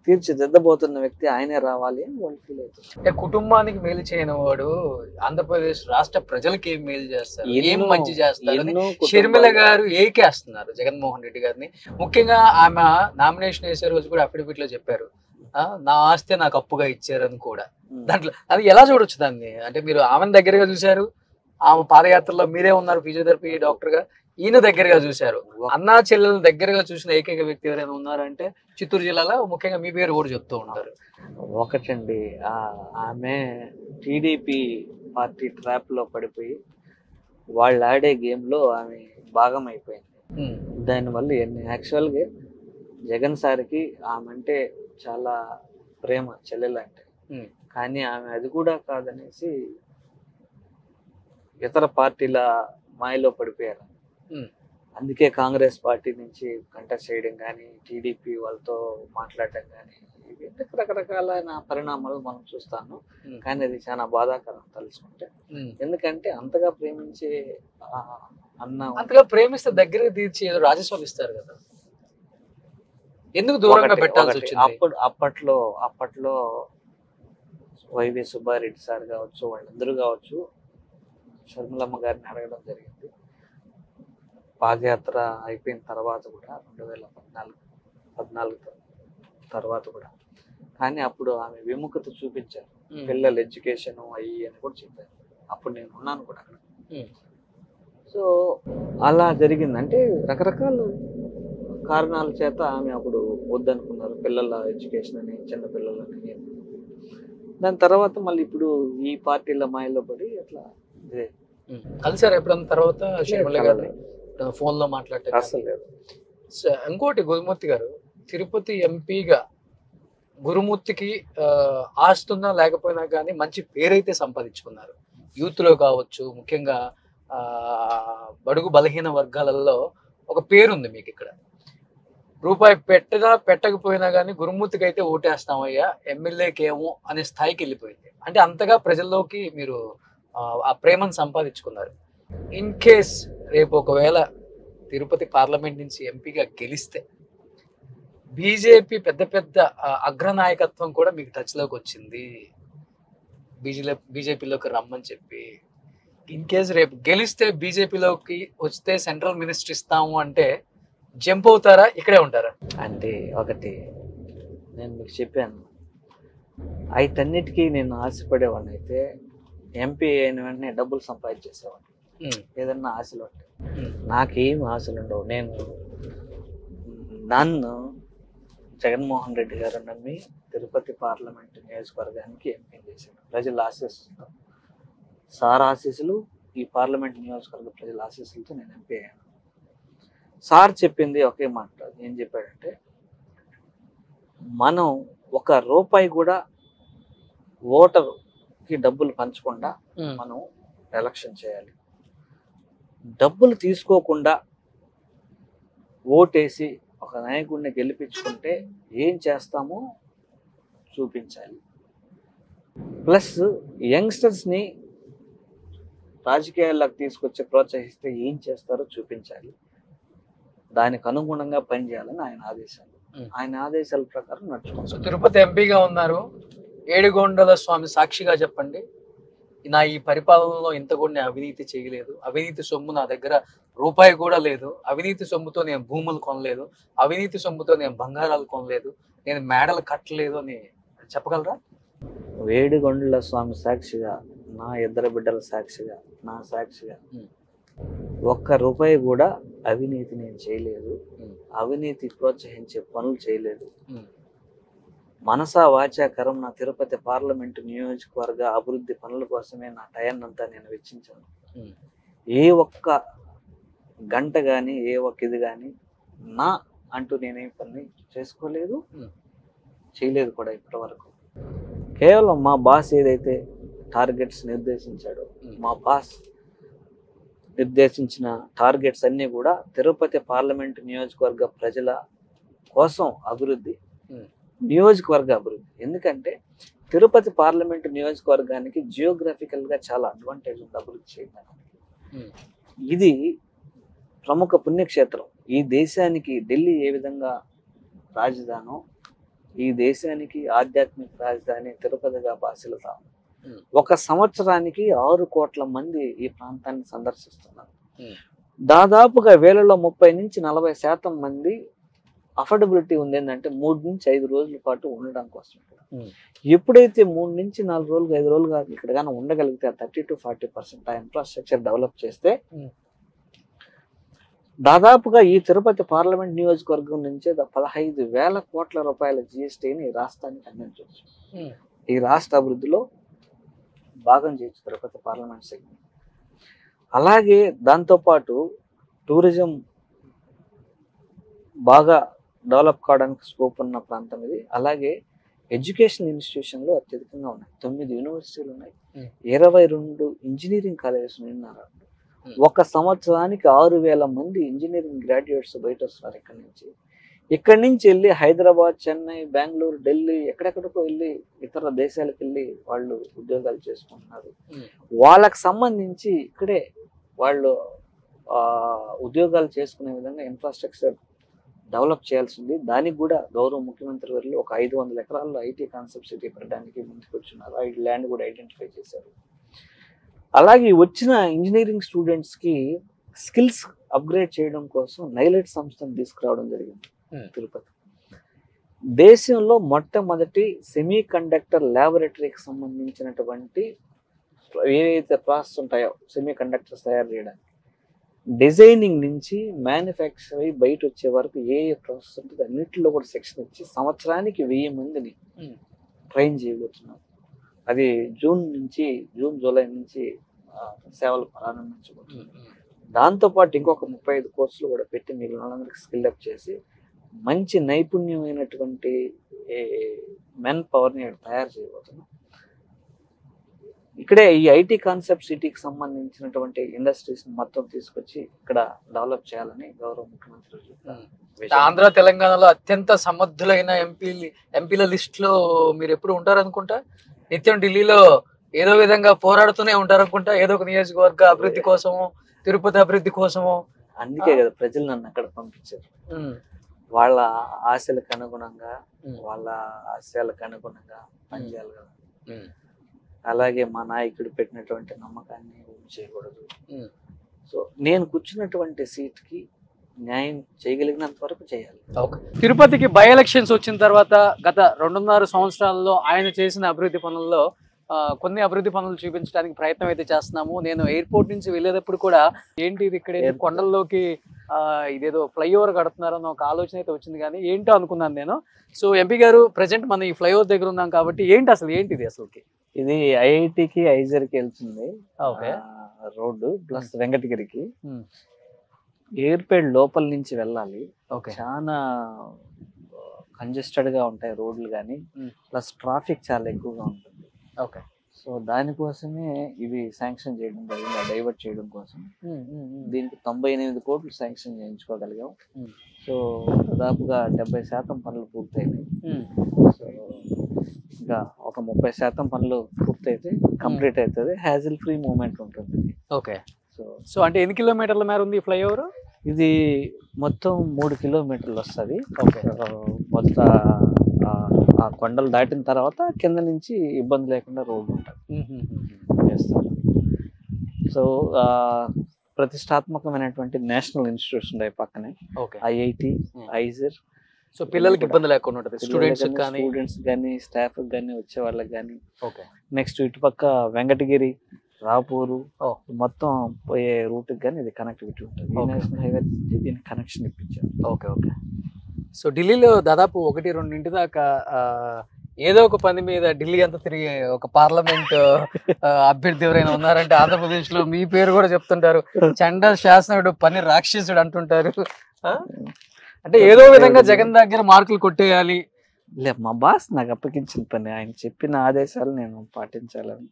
తీర్చిదిద్దబోతున్న వ్యక్తి ఆయనే రావాలి అని వాళ్ళు ఫీల్ అవుతారు. కుటుంబానికి మేలు చేయని వాడు ఆంధ్రప్రదేశ్ రాష్ట్ర ప్రజలకి ఏం మేలు చేస్తారు, ఏం మంచి చేస్తారు? షర్మిల గారు ఏకేస్తున్నారు జగన్మోహన్ రెడ్డి గారిని. ముఖ్యంగా ఆమె నామినేషన్ వేసే రోజు కూడా అఫిడవిట్ లో చెప్పారు, నా ఆస్తే నాకు అప్పుగా ఇచ్చారని కూడా. దాంట్లో అది ఎలా చూడొచ్చు దాన్ని? అంటే మీరు ఆమెను దగ్గరగా చూశారు, ఆమె పాదయాత్రలో మీరే ఉన్నారు ఫిజియోథెరపీ డాక్టర్ గా, ఈయన దగ్గరగా చూశారు. అన్నా చెల్లెలను దగ్గరగా చూసిన ఏకైక వ్యక్తి ఎవరైనా ఉన్నారంటే చిత్తూరు జిల్లాలో ముఖ్యంగా మీ పేరు కూడా చెప్తూ ఉంటారు. ఒకటండి, ఆమె టీడీపీ పార్టీ ట్రాప్ లో పడిపోయి వాళ్ళు ఆడే గేమ్ లో ఆమె భాగం అయిపోయింది. దానివల్ల యాక్చువల్గా జగన్ సార్కి ఆమె అంటే చాలా ప్రేమ, చెల్లెలు అంటే. కానీ ఆమె అది కూడా కాదనేసి ఇతర పార్టీల మాయలో పడిపోయారు. అందుకే కాంగ్రెస్ పార్టీ నుంచి కంటెస్ట్ చేయడం కానీ, టీడీపీ వాళ్ళతో మాట్లాడటం కానీ, రకరకాలైన పరిణామాలు మనం చూస్తాము. కానీ అది చాలా బాధాకరం తలుచుకుంటే. ఎందుకంటే అంతగా ప్రేమించే అంతగా ప్రేమిస్తే దగ్గర తీర్చి ఏదో రాజస్వామి ఇస్తారు కదా, ఎందుకు దూరంగా పెట్టాల్సి వచ్చింది? అప్పట్లో వైవి సుబ్బారెడ్డి సార్ కావచ్చు, వాళ్ళందరూ కావచ్చు, షర్మిలమ్మ గారిని అడగడం జరిగింది. పాదయాత్ర అయిపోయిన తర్వాత కూడా 2014 తర్వాత కూడా. కానీ అప్పుడు ఆమె విముఖత చూపించారు. పిల్లల ఎడ్యుకేషన్ అయ్యి అని కూడా చెప్పారు. అప్పుడు నేను ఉన్నాను కూడా అక్కడ. సో అలా జరిగిందంటే రకరకాల కారణాల చేత ఆమె అప్పుడు వద్దనుకున్నారు, పిల్లల ఎడ్యుకేషన్ అని, చిన్న పిల్లలని. దాని తర్వాత మళ్ళీ ఇప్పుడు ఈ పార్టీల మాయలో పడి అట్లా కలిసారు ఎప్పుడన్నా తర్వాత షర్మిల గారిని ఫోన్ లో మాట్లాడే? అసలు లేదు. ఇంకోటి, గురుమూర్తి గారు తిరుపతి ఎంపీగా గురుమూర్తికి ఆస్తుందా లేకపోయినా కానీ మంచి పేరైతే సంపాదించుకున్నారు. యూత్ లో కావచ్చు, ముఖ్యంగా బడుగు బలహీన వర్గాలలో ఒక పేరుంది మీకు ఇక్కడ. రూపాయి పెట్టకపోయినా కానీ గురుమూర్తికి అయితే ఓటేస్తామయ్యా, ఎమ్మెల్యేకి ఏమో అనే స్థాయికి వెళ్ళిపోయింది. అంటే అంతగా ప్రజల్లోకి మీరు ఆ ప్రేమను సంపాదించుకున్నారు. ఇన్ కేస్ రేపు ఒకవేళ తిరుపతి పార్లమెంట్ నుంచి ఎంపీగా గెలిస్తే బీజేపీ పెద్ద అగ్రనాయకత్వం కూడా మీకు టచ్లోకి వచ్చింది, బీజేపీలోకి రమ్మని చెప్పి. ఇన్ కేస్ రేపు గెలిస్తే బీజేపీలోకి వస్తే సెంట్రల్ మినిస్టర్ ఇస్తాము అంటే జంప్ అవుతారా, ఇక్కడే ఉంటారా? అంటే ఒకటి నేను మీకు చెప్పాను, వీటన్నిటికీ నేను ఆశపడేవాడిని అయితే ఎంపీ అయిన వెంటనే డబ్బులు సంపాదించేసేవాడిని. ఏదన్నా ఆశలు ఉంటాయి, నాకేం ఆశలు ఉండవు. నన్ను జగన్మోహన్ రెడ్డి గారు నమ్మి తిరుపతి పార్లమెంట్ నియోజకవర్గానికి ఎంపీ చేశారు. ప్రజల ఆశీస్సులతో, సార్ ఆశీస్సులు, ఈ పార్లమెంట్ నియోజకవర్గ ప్రజల ఆశీస్సులతో నేను ఎంపీ అయ్యాను. సార్ చెప్పింది ఒకే మాట. ఏం చెప్పాడంటే, మనం ఒక రూపాయి కూడా ఓటర్కి డబ్బులు పంచకుండా మనం ఎలక్షన్ చేయాలి. డబ్బులు తీసుకోకుండా ఓటేసి ఒక నాయకుడిని గెలిపించుకుంటే ఏం చేస్తామో చూపించాలి. ప్లస్ యంగ్స్టర్స్ని రాజకీయాల్లోకి తీసుకొచ్చి ప్రోత్సహిస్తే ఏం చేస్తారో చూపించాలి. దానికి అనుగుణంగా పనిచేయాలని ఆయన ఆదేశాలు. ఆయన ఆదేశాల ప్రకారం నడుచుకుంటారు. తిరుపతి ఎంపీగా ఉన్నారు, ఏడుగొండల స్వామి సాక్షిగా చెప్పండి, నా ఈ పరిపాలనలో ఇంత కూడా నేను అవినీతి చేయలేదు, అవినీతి సొమ్ము నా దగ్గర రూపాయి కూడా లేదు, అవినీతి సొమ్ముతో నేను భూములు కొనలేదు, అవినీతి సొమ్ముతో నేను బంగారాలు కొనలేదు, నేను మేడలు కట్టలేదు అని చెప్పగలరా? వేడిగొండల స్వామి సాక్షిగా, నా ఇద్దరు బిడ్డల సాక్షిగా, నా సాక్షిగా ఒక్క రూపాయి కూడా అవినీతి నేను చేయలేదు, అవినీతి ప్రోత్సహించే పనులు చేయలేదు. మనసా వాచా కరం నా తిరుపతి పార్లమెంటు నియోజకవర్గ అభివృద్ధి పనుల కోసమే నా టైం అంతా నేను వెచ్చించాను. ఏ ఒక్క గంట కానీ ఏ ఒక్క ఇది కానీ నా అంటూ నేనేం పని చేసుకోలేదు, చేయలేదు కూడా ఇప్పటి వరకు. కేవలం మా బాస్ ఏదైతే టార్గెట్స్ నిర్దేశించాడో, మా బాస్ నిర్దేశించిన టార్గెట్స్ అన్నీ కూడా తిరుపతి పార్లమెంటు నియోజకవర్గ ప్రజల కోసం అభివృద్ధి, నియోజకవర్గ అభివృద్ధి. ఎందుకంటే తిరుపతి పార్లమెంటు నియోజకవర్గానికి జియోగ్రఫికల్గా చాలా అడ్వాంటేజ్ ఉంది అభివృద్ధి చేయడానికి. ఇది ప్రముఖ పుణ్యక్షేత్రం. ఈ దేశానికి ఢిల్లీ ఏ విధంగా రాజధానో, ఈ దేశానికి ఆధ్యాత్మిక రాజధాని తిరుపతిగా భాసిల్లుతాం. ఒక సంవత్సరానికి 6 కోట్ల మంది ఈ ప్రాంతాన్ని సందర్శిస్తున్నారు. దాదాపుగా వేలలో 30 నుంచి 40% మంది అఫోర్డబిలిటీ ఉంది. ఏంటంటే 3 నుంచి 5 రోజుల పాటు ఉండడం కోసం. ఎప్పుడైతే 3 నుంచి 4 రోజులు 5 రోజులు ఇక్కడ కానీ ఉండగలిగితే 30 to 40% ఇన్ఫ్రాస్ట్రక్చర్ డెవలప్ చేస్తే దాదాపుగా ఈ తిరుపతి పార్లమెంట్ నియోజకవర్గం నుంచే 15,000 కోట్ల రూపాయల జిఎస్టీని రాష్ట్రానికి అందించవచ్చు. ఈ రాష్ట్ర అభివృద్ధిలో భాగం చేయొచ్చు తిరుపతి పార్లమెంట్ సెగ్మెంట్. అలాగే దాంతోపాటు టూరిజం బాగా డెవలప్ కావడానికి స్కోప్ ఉన్న ప్రాంతం ఇది. అలాగే ఎడ్యుకేషన్ ఇన్స్టిట్యూషన్లు అత్యధికంగా ఉన్నాయి. 9 యూనివర్సిటీలు ఉన్నాయి, 22 ఇంజనీరింగ్ కాలేజెస్ ఉన్నారు. ఒక సంవత్సరానికి 6,000 మంది ఇంజనీరింగ్ గ్రాడ్యుయేట్స్ బయట వస్తున్నారు ఇక్కడి నుంచి వెళ్ళి హైదరాబాద్, చెన్నై, బెంగళూరు, ఢిల్లీ ఎక్కడెక్కడికో వెళ్ళి ఇతర దేశాలకు వెళ్ళి వాళ్ళు ఉద్యోగాలు చేసుకుంటున్నారు. వాళ్ళకి సంబంధించి ఇక్కడే వాళ్ళు ఉద్యోగాలు చేసుకునే విధంగా ఇన్ఫ్రాస్ట్రక్చర్ డెవలప్ చేయాల్సింది. దానికి కూడా గౌరవ ముఖ్యమంత్రి గారు ఒక 500 ఎకరాల్లో ఐటీ కాన్సెప్ట్ సిటీ పెట్టడానికి ముందుకు వచ్చున్నారు. ఆ ల్యాండ్ కూడా ఐడెంటిఫై చేశారు. అలాగే వచ్చిన ఇంజనీరింగ్ స్టూడెంట్స్కి స్కిల్స్ అప్గ్రేడ్ చేయడం కోసం నైలెట్ సంస్థను తీసుకురావడం జరిగింది తిరుపతి. దేశంలో మొట్టమొదటి సెమీ కండక్టర్ ల్యాబొరేటరీకి సంబంధించినటువంటి ఏవైతే ప్రాసెస్ ఉంటాయో సెమీ కండక్టర్స్ తయారు చేయడానికి, డిజైనింగ్ నుంచి మ్యానుఫ్యాక్చర్ అయ్యి బయట వచ్చే వరకు ఏ ప్రాసెస్ ఉంటుంది అన్నింటిలో కూడా సెక్షన్ ఇచ్చి సంవత్సరానికి 1000 మందిని ట్రైన్ చేయబోతున్నారు. అది జూన్ జూలై నుంచి సేవలు ప్రారంభించబోతున్నారు. దాంతోపాటు ఇంకొక 35 కోర్సులు కూడా పెట్టి మిగిలిన వాళ్ళందరికీ స్కిల్ అప్ చేసి మంచి నైపుణ్యమైనటువంటి మెన్ పవర్ని తయారు చేయబోతున్నాం. ఇక్కడే ఈ ఐటీ కాన్సెప్ట్ సిటీకి సంబంధించినటువంటి ఇండస్ట్రీస్ మొత్తం తీసుకొచ్చి ఇక్కడ డెవలప్ చేయాలని గౌరవ ముఖ్యమంత్రి చెప్పారు. ఆంధ్ర తెలంగాణలో అత్యంత సమర్థులైన ఎంపీల లిస్ట్ లో మీరు ఎప్పుడు ఉంటారనుకుంటా. నిత్యం ఢిల్లీలో ఏదో విధంగా పోరాడుతూనే ఉంటారనుకుంటా, ఏదో ఒక నియోజకవర్గ అభివృద్ధి కోసము, తిరుపతి అభివృద్ధి కోసము. అందుకే కదా ప్రజలు నన్ను అక్కడ పంపించారు. వాళ్ళ ఆశలకు అనుగుణంగా, వాళ్ళ ఆశయాలకు అనుగుణంగా పనిచేయాలి కదా. అలాగే మా నాయకుడు పెట్టినటువంటి నమ్మకాన్ని చేయకూడదు. సో నేను కూర్చున్నటువంటి సీట్కి న్యాయం చేయగలిగినంత వరకు చేయాలి. తిరుపతికి బై ఎలక్షన్స్ వచ్చిన తర్వాత గత 2.5 సంవత్సరాల్లో ఆయన చేసిన అభివృద్ధి పనుల్లో కొన్ని అభివృద్ధి పనులు చూపించడానికి ప్రయత్నం అయితే చేస్తున్నాము. నేను ఎయిర్పోర్ట్ నుంచి వెళ్ళేటప్పుడు కూడా ఏంటి ఇది ఇక్కడ కొండల్లోకి ఇదేదో ఫ్లైఓవర్ కడుతున్నారన్న ఒక ఆలోచన అయితే వచ్చింది, కానీ ఏంటో అనుకున్నాను నేను. సో ఎంపీ గారు ప్రజెంట్ మనం ఈ ఫ్లైఓవర్ దగ్గర ఉన్నాం కాబట్టి ఏంటిది అసలుకి? ఇది ఐఐటికి ఐజర్కి వెళ్తుంది రోడ్డు, ప్లస్ వెంకటగిరికి. ఎయిర్పోర్ట్ లోపల నుంచి వెళ్ళాలి. చాలా కంజెస్టెడ్గా ఉంటాయి రోడ్లు కానీ, ప్లస్ ట్రాఫిక్ చాలా ఎక్కువగా ఉంటుంది. ఓకే. సో దానికోసమే ఇవి శాంక్షన్ చేయడం జరిగింది, డైవర్ట్ చేయడం కోసం. దీనికి 98 కోట్లు శాంక్షన్ చేయించుకోగలిగాం. సో దాదాపుగా 70% పనులు పూర్తయినాయి. సో ఇంకా ఒక 30% పనులు పూర్తయితే కంప్లీట్ అవుతుంది, హ్యాజిల్ ఫ్రీ మూవ్మెంట్ ఉంటుంది. ఓకే. సో అంటే ఎన్ని కిలోమీటర్ల మేర ఉంది ఈ ఫ్లైఓవర్? ఇది మొత్తం 3 కిలోమీటర్లు వస్తుంది. ఓకే. మొదట ఆ కొండలు దాటిన తర్వాత కింద నుంచి ఇబ్బంది లేకుండా రోడ్డు ఉంటుంది చేస్తారు. సో ప్రతిష్టాత్మకమైనటువంటి నేషనల్ ఇన్స్టిట్యూట్స్ ఉన్నాయి పక్కనే, ఐఐటి, ఐజర్. సో పిల్లలకి ఇబ్బంది లేకుండా ఉంటుంది, స్టూడెంట్స్ కానీ స్టాఫ్ కానీ వచ్చే వాళ్ళకి కానీ. ఓకే. నెక్స్ట్ ఇటుపక్క వెంకటగిరి, రాపూరు మొత్తం పోయే రూట్ కానీ ఇది కనెక్టివిటీ ఉంటుంది. నేషనల్ హైవే దీనికి కనెక్షన్ ఇప్పించారు. ఓకే. ఓకే. సో ఢిల్లీలో దాదాపు 1-2 దాకా ఏదో ఒక పని మీద ఢిల్లీ అంతా తిరిగి ఒక పార్లమెంట్ అభ్యర్థి ఎవరైనా ఉన్నారంటే ఆంధ్రప్రదేశ్ లో మీ పేరు కూడా చెప్తుంటారు. చండ శాసనుడు పని రాక్షసుడు అంటుంటారు. అంటే ఏదో విధంగా జగన్ దగ్గర మార్కులు కొట్టేయాలి. మా బాస్ నాకు అప్పగించిన పని, ఆయన చెప్పిన ఆదేశాలు నేను పాటించాలని,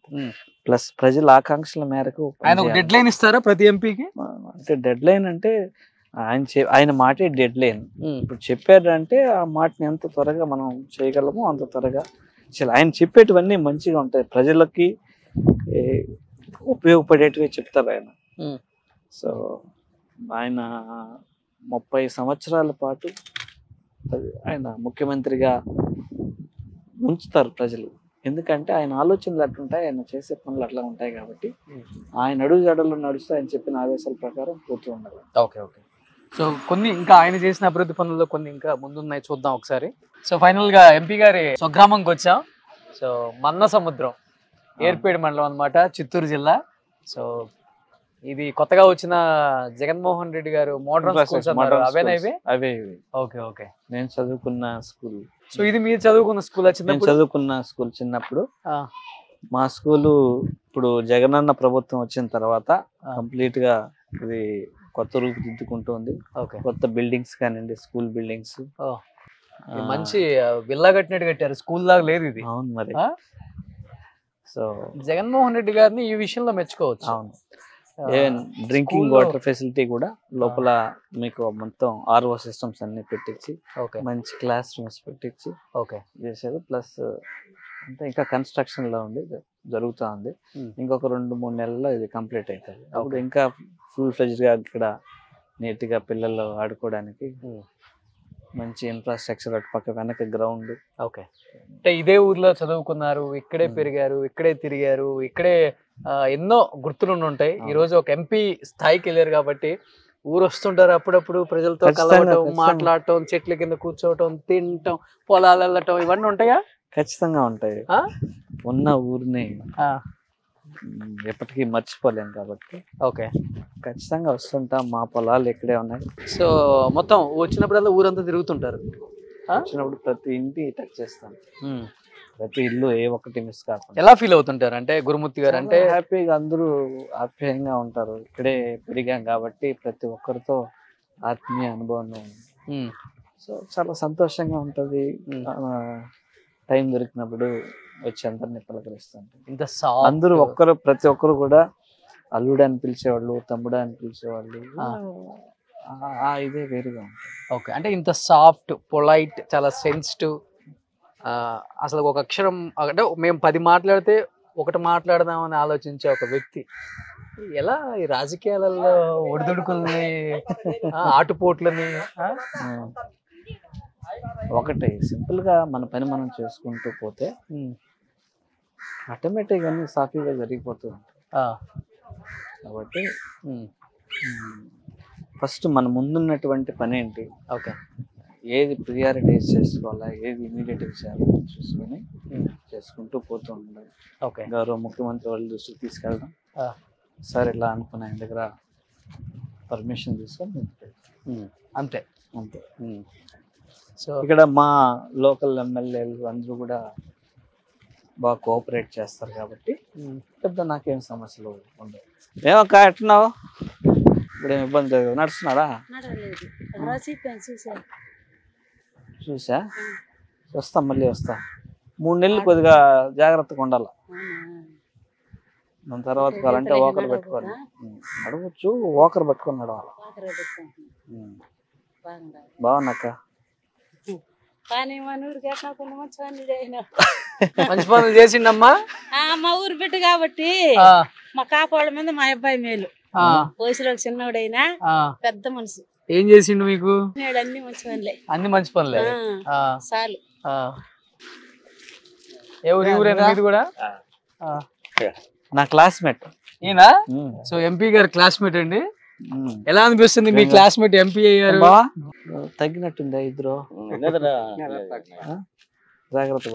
ప్లస్ ప్రజల ఆకాంక్షల మేరకు. ఆయన ఒక డెడ్ లైన్ ఇస్తారా ప్రతి ఎంపీకి? అంటే డెడ్ లైన్ అంటే ఆయన మాటే డెడ్ లైన్. ఇప్పుడు చెప్పారు అంటే ఆ మాటని ఎంత త్వరగా మనం చేయగలమో అంత త్వరగా చేయాలి. ఆయన చెప్పేటివన్నీ మంచిగా ఉంటాయి, ప్రజలకి ఉపయోగపడేటివి చెప్తారు ఆయన. సో ఆయన 30 సంవత్సరాల పాటు ఆయన ముఖ్యమంత్రిగా ఉంచుతారు ప్రజలు. ఎందుకంటే ఆయన ఆలోచనలు అట్లుంటాయి, ఆయన చేసే పనులు అట్లా ఉంటాయి కాబట్టి ఆయన అడుగు జాడల్లో నడుస్తూ ఆయన చెప్పిన ఆదేశాల ప్రకారం పోతూ ఉండాలి. ఓకే. ఓకే. సో కొన్ని ఇంకా ఆయన చేసిన అభివృద్ధి పనుల్లో కొన్ని ఇంకా ముందున్నాయి, చూద్దాం ఒకసారి. సో ఫైనల్ గా ఎంపీ గారి స్వగ్రామంకి వచ్చాం. సో మన్న సముద్రం, ఏర్పేడు మండలం అన్నమాట, చిత్తూరు జిల్లా. సో ఇది కొత్తగా వచ్చిన జగన్మోహన్ రెడ్డి గారు మోడర్న్ స్కూల్స్ అవేనా ఇవి? అవే. ఓకే. ఓకే. నేను చదువుకున్న స్కూల్. సో ఇది మీరు చదువుకున్న స్కూల్? చదువుకున్న స్కూల్ చిన్నప్పుడు. మా స్కూలు ఇప్పుడు జగనన్న ప్రభుత్వం వచ్చిన తర్వాత కంప్లీట్ గా ఇది కొత్త రూపుదిద్దుకుంటుంది. కొత్త బిల్డింగ్స్ కానివ్వండి, స్కూల్ బిల్డింగ్స్ మంచి విల్లా కట్టినట్టు కట్టారు, స్కూల్ లాగా లేదు ఇది. అవును మరి. సో జగన్మోహన్ రెడ్డి గారిని ఈ విషయంలో మెచ్చుకోవచ్చు. అవును. డ్రింకింగ్ వాటర్ ఫెసిలిటీ కూడా లోపల మీకు మొత్తం RO సిస్టమ్స్ అన్ని పెట్టించి, మంచి క్లాస్ రూమ్స్ పెట్టించి చేశారు. ప్లస్ అంటే ఇంకా కన్స్ట్రక్షన్ లో ఉంది, జరుగుతూ ఉంది. ఇంకొక 2-3 నెలల్లో ఇది కంప్లీట్ అవుతుంది. అప్పుడు ఇంకా ఫుల్ ఫ్లెడ్జ్డ్ గా ఇక్కడ నీట్ గా పిల్లలు ఆడుకోవడానికి మంచి ఇన్ఫ్రాస్ట్రక్చర్, అటు పక్క వెనక గ్రౌండ్. ఓకే. అంటే ఇదే ఊర్లో చదువుకున్నారు, ఇక్కడే పెరిగారు, ఇక్కడే తిరిగారు, ఇక్కడే ఎన్నో గుర్తులు ఉంటాయి. ఈ రోజు ఒక ఎంపీ స్థాయికి వెళ్ళారు కాబట్టి ఊరు వస్తుంటారు అప్పుడప్పుడు, ప్రజలతో కలవటం, మాట్లాడటం, చెట్ల కింద కూర్చోవటం, తినటం, పొలాలు వెళ్ళటం, ఇవన్నీ ఉంటాయా? ఖచ్చితంగా ఉంటాయి. ఉన్న ఊరిని ఎప్పటికీ మర్చిపోలేం కాబట్టి ఓకే ఖచ్చితంగా వస్తుంటాం. మా పొలాలు ఇక్కడే ఉన్నాయి. సో మొత్తం వచ్చినప్పుడల్లా ఊరంతా తిరుగుతుంటారు. వచ్చినప్పుడు ప్రతి ఇంటి టచ్ చేస్తాం, ప్రతి ఇల్లు ఏ ఒక్కటి మిస్ కాకుండా. ఎలా ఫీల్ అవుతుంటారు అంటే గురుమూర్తి గారు? అంటే హ్యాపీగా, అందరూ ఆప్యాయంగా ఉంటారు. ఇక్కడే పెరిగాం కాబట్టి ప్రతి ఒక్కరితో ఆత్మీయ అనుభవం. సో చాలా సంతోషంగా ఉంటుంది. టైం దొరికినప్పుడు వచ్చి అందరినీ పలకరిస్తుంటారు. అందరూ ప్రతి ఒక్కరు కూడా అల్లుడు అని పిలిచేవాళ్ళు, తమ్ముడు అని పిలిచేవాళ్ళు. ఇదే వేరుగా ఉంటుంది. ఓకే. అంటే ఇంత సాఫ్ట్, పొలైట్, చాలా సెన్సిటివ్, అసలు ఒక అక్షరం అంటే మేము 10 మాట్లాడితే ఒకటి మాట్లాడదామని ఆలోచించే ఒక వ్యక్తి ఎలా ఈ రాజకీయాలలో ఒడిదుడుకుల్ని, ఆటుపోట్లని ఒకటి సింపుల్ గా మన పని మనం చేసుకుంటూ పోతే ఆటోమేటిక్ గా సాఫీగా జరిగిపోతుంది. కాబట్టి ఫస్ట్ మన ముందున్నటువంటి పని ఏంటి, ఓకే, ఏది ప్రియారిటైజ్ చేసుకోవాలా, ఏది ఇమీడియట్ చేయాలని చూసుకొని చేసుకుంటూ పోతూ ఉండాలి. ఓకే. గౌరవ ముఖ్యమంత్రి వాళ్ళ దృష్టికి తీసుకెళ్ళడం, సార్ ఇలా అనుకున్న ఆయన దగ్గర పర్మిషన్ తీసుకొని అంతే అంతే. సో ఇక్కడ మా లోకల్ ఎమ్మెల్యేలు అందరూ కూడా బాగా కోఆపరేట్ చేస్తారు కాబట్టి పెద్ద నాకేం సమస్యలు ఉండవు. ఏమక్క ఎట్టున్నావు? ఇప్పుడు ఏమి ఇబ్బంది లేదు, నడుస్తున్నాడా? చూసా వస్తా, మళ్ళీ వస్తా. 3 నెలలు కొద్దిగా జాగ్రత్తగా ఉండాలి. దాని తర్వాత కావాలంటే ఓకర్ పెట్టుకోవాలి. నడవచ్చు, ఓకర్ పెట్టుకొని నడవాలి. బాగున్నాక మంచి పనులు చేసిండమ్మా. మా ఊరు బిడ్డ కాబట్టి మా కాపాళ్ళ మీద మా అబ్బాయి మేలు. వయసులో చిన్నోడైనా పెద్ద మనసు. ఏం చేసిండు మీకు? అన్ని మంచి పనులే. అన్ని మంచి పనులే చాలు. ఏ ఊరేనా మీది కూడా? నా క్లాస్మేట్ ఈయన. సో ఎంపీ గారు క్లాస్మేట్ అండి. ఎలా అనిపిస్తుంది మీ క్లాస్మేట్ ఎంపీ అయ్యారు? తగ్గినట్టుందా ఇద్దరు? జాగ్రత్త.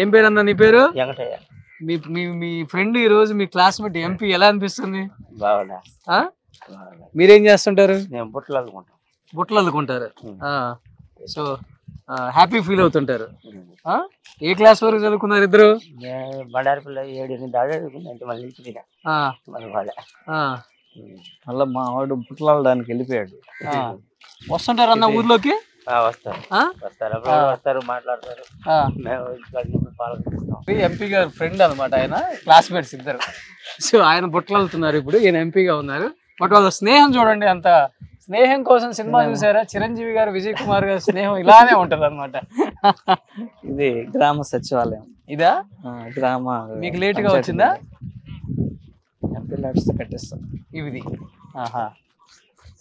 ఏం పేరు అన్న నీ పేరు? మీ ఫ్రెండ్ ఈ రోజు మీ క్లాస్మేట్ ఎంపీ, ఎలా అనిపిస్తుంది? మీరేం చేస్తుంటారు? బుట్టలు అల్లుకుంటారు. సో హ్యాపీ ఫీల్ అవుతుంటారు. ఏ క్లాస్ వరకు చదువుకున్నారు ఇద్దరు? మళ్ళా మా వాడు బుట్టలాడడానికి వెళ్ళిపోయాడు. వస్తుంటారు అన్న ఊర్లోకి? వస్తారు, మాట్లాడతారు. ఎంపీ గారు ఫ్రెండ్ అనమాట, ఆయన క్లాస్మేట్స్ ఇద్దరు. సో ఆయన బుట్టలు వెళ్తున్నారు ఇప్పుడు, ఈయన ఎంపీగా ఉన్నారు. బట్ వాళ్ళ స్నేహం చూడండి, అంత స్నేహం కోసం సినిమా చూసారా? చిరంజీవి గారు, విజయ్ కుమార్ గారు స్నేహం ఇలానే ఉంటది అనమాట. ఇది గ్రామ సచివాలయం. ఇదా గ్రామ? మీకు లేట్ గా వచ్చిందా? ఎంపీ ల్యాడ్స్ కట్టిస్తాం ఇది.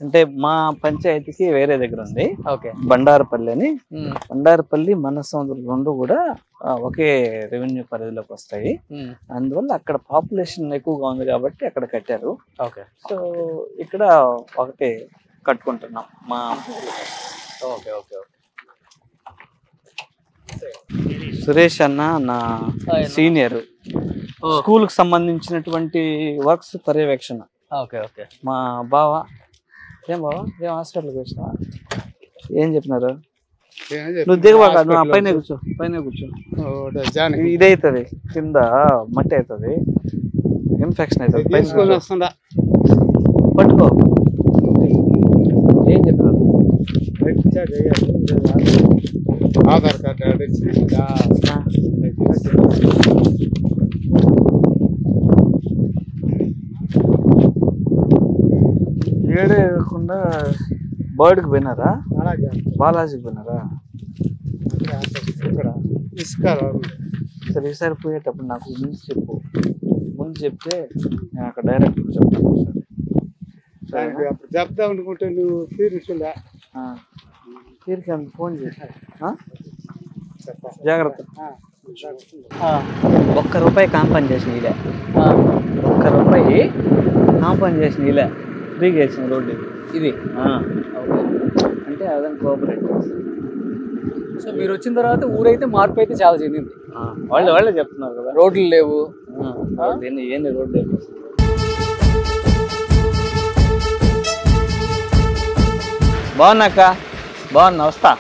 అంటే మా పంచాయతీకి వేరే దగ్గర ఉంది. ఓకే. బండారపల్లి అని. బండారపల్లి, మనసముద్రం రెండు కూడా ఒకే రెవెన్యూ పరిధిలోకి వస్తాయి. అందువల్ల అక్కడ పాపులేషన్ ఎక్కువగా ఉంది కాబట్టి అక్కడ కట్టారు. ఓకే. సో ఇక్కడ ఒకటి కట్టుకుంటున్నాం మా. Okay okay okay. సురేష్ అన్న నా సీనియర్, స్కూల్ కి సంబంధించినటువంటి వర్క్స్ పర్యవేక్షణ. Okay okay. మా బావ. ఏం బావ, ఏం హాస్పిటల్కి వచ్చినా? ఏం చెప్పినారు? నువ్వు దిగబాక, నువ్వు పైన కూర్చో, పైన కూర్చో. ఇదైతుంది, కింద మట్టి అవుతుంది, ఇన్ఫెక్షన్ అవుతుంది. పట్టుకో. ఏం చెప్పినారు? ఆధార్ కార్డు ఏడే కాకుండా బర్డ్కి పోయినారా? బాలాజీకి పోయినారా? సరే, ఈసారి పోయేటప్పుడు నాకు ముందు చెప్పు. ముందు చెప్తే నేను అక్కడ డైరెక్ట్ చెప్తాను. అప్పుడు చెప్తా అనుకుంటే నువ్వు తీరుస్తుందా? తీరికి ఫోన్ చేసి జాగ్రత్త. ₹1 కాంపన్సేషన్ ఇలా, ₹1 కాంపన్సేషన్ ఇలా ఫ్రీగా వేసిన రోడ్డు ఇది. అంటే అదని కోఆపరేటివ్. సో మీరు వచ్చిన తర్వాత ఊరైతే మార్పు అయితే చాలా చెందింది. వాళ్ళే చెప్తున్నారు కదా, రోడ్లు లేవు. ఏంది రోడ్డు? బాగున్నాక? బాగున్నా, వస్తా.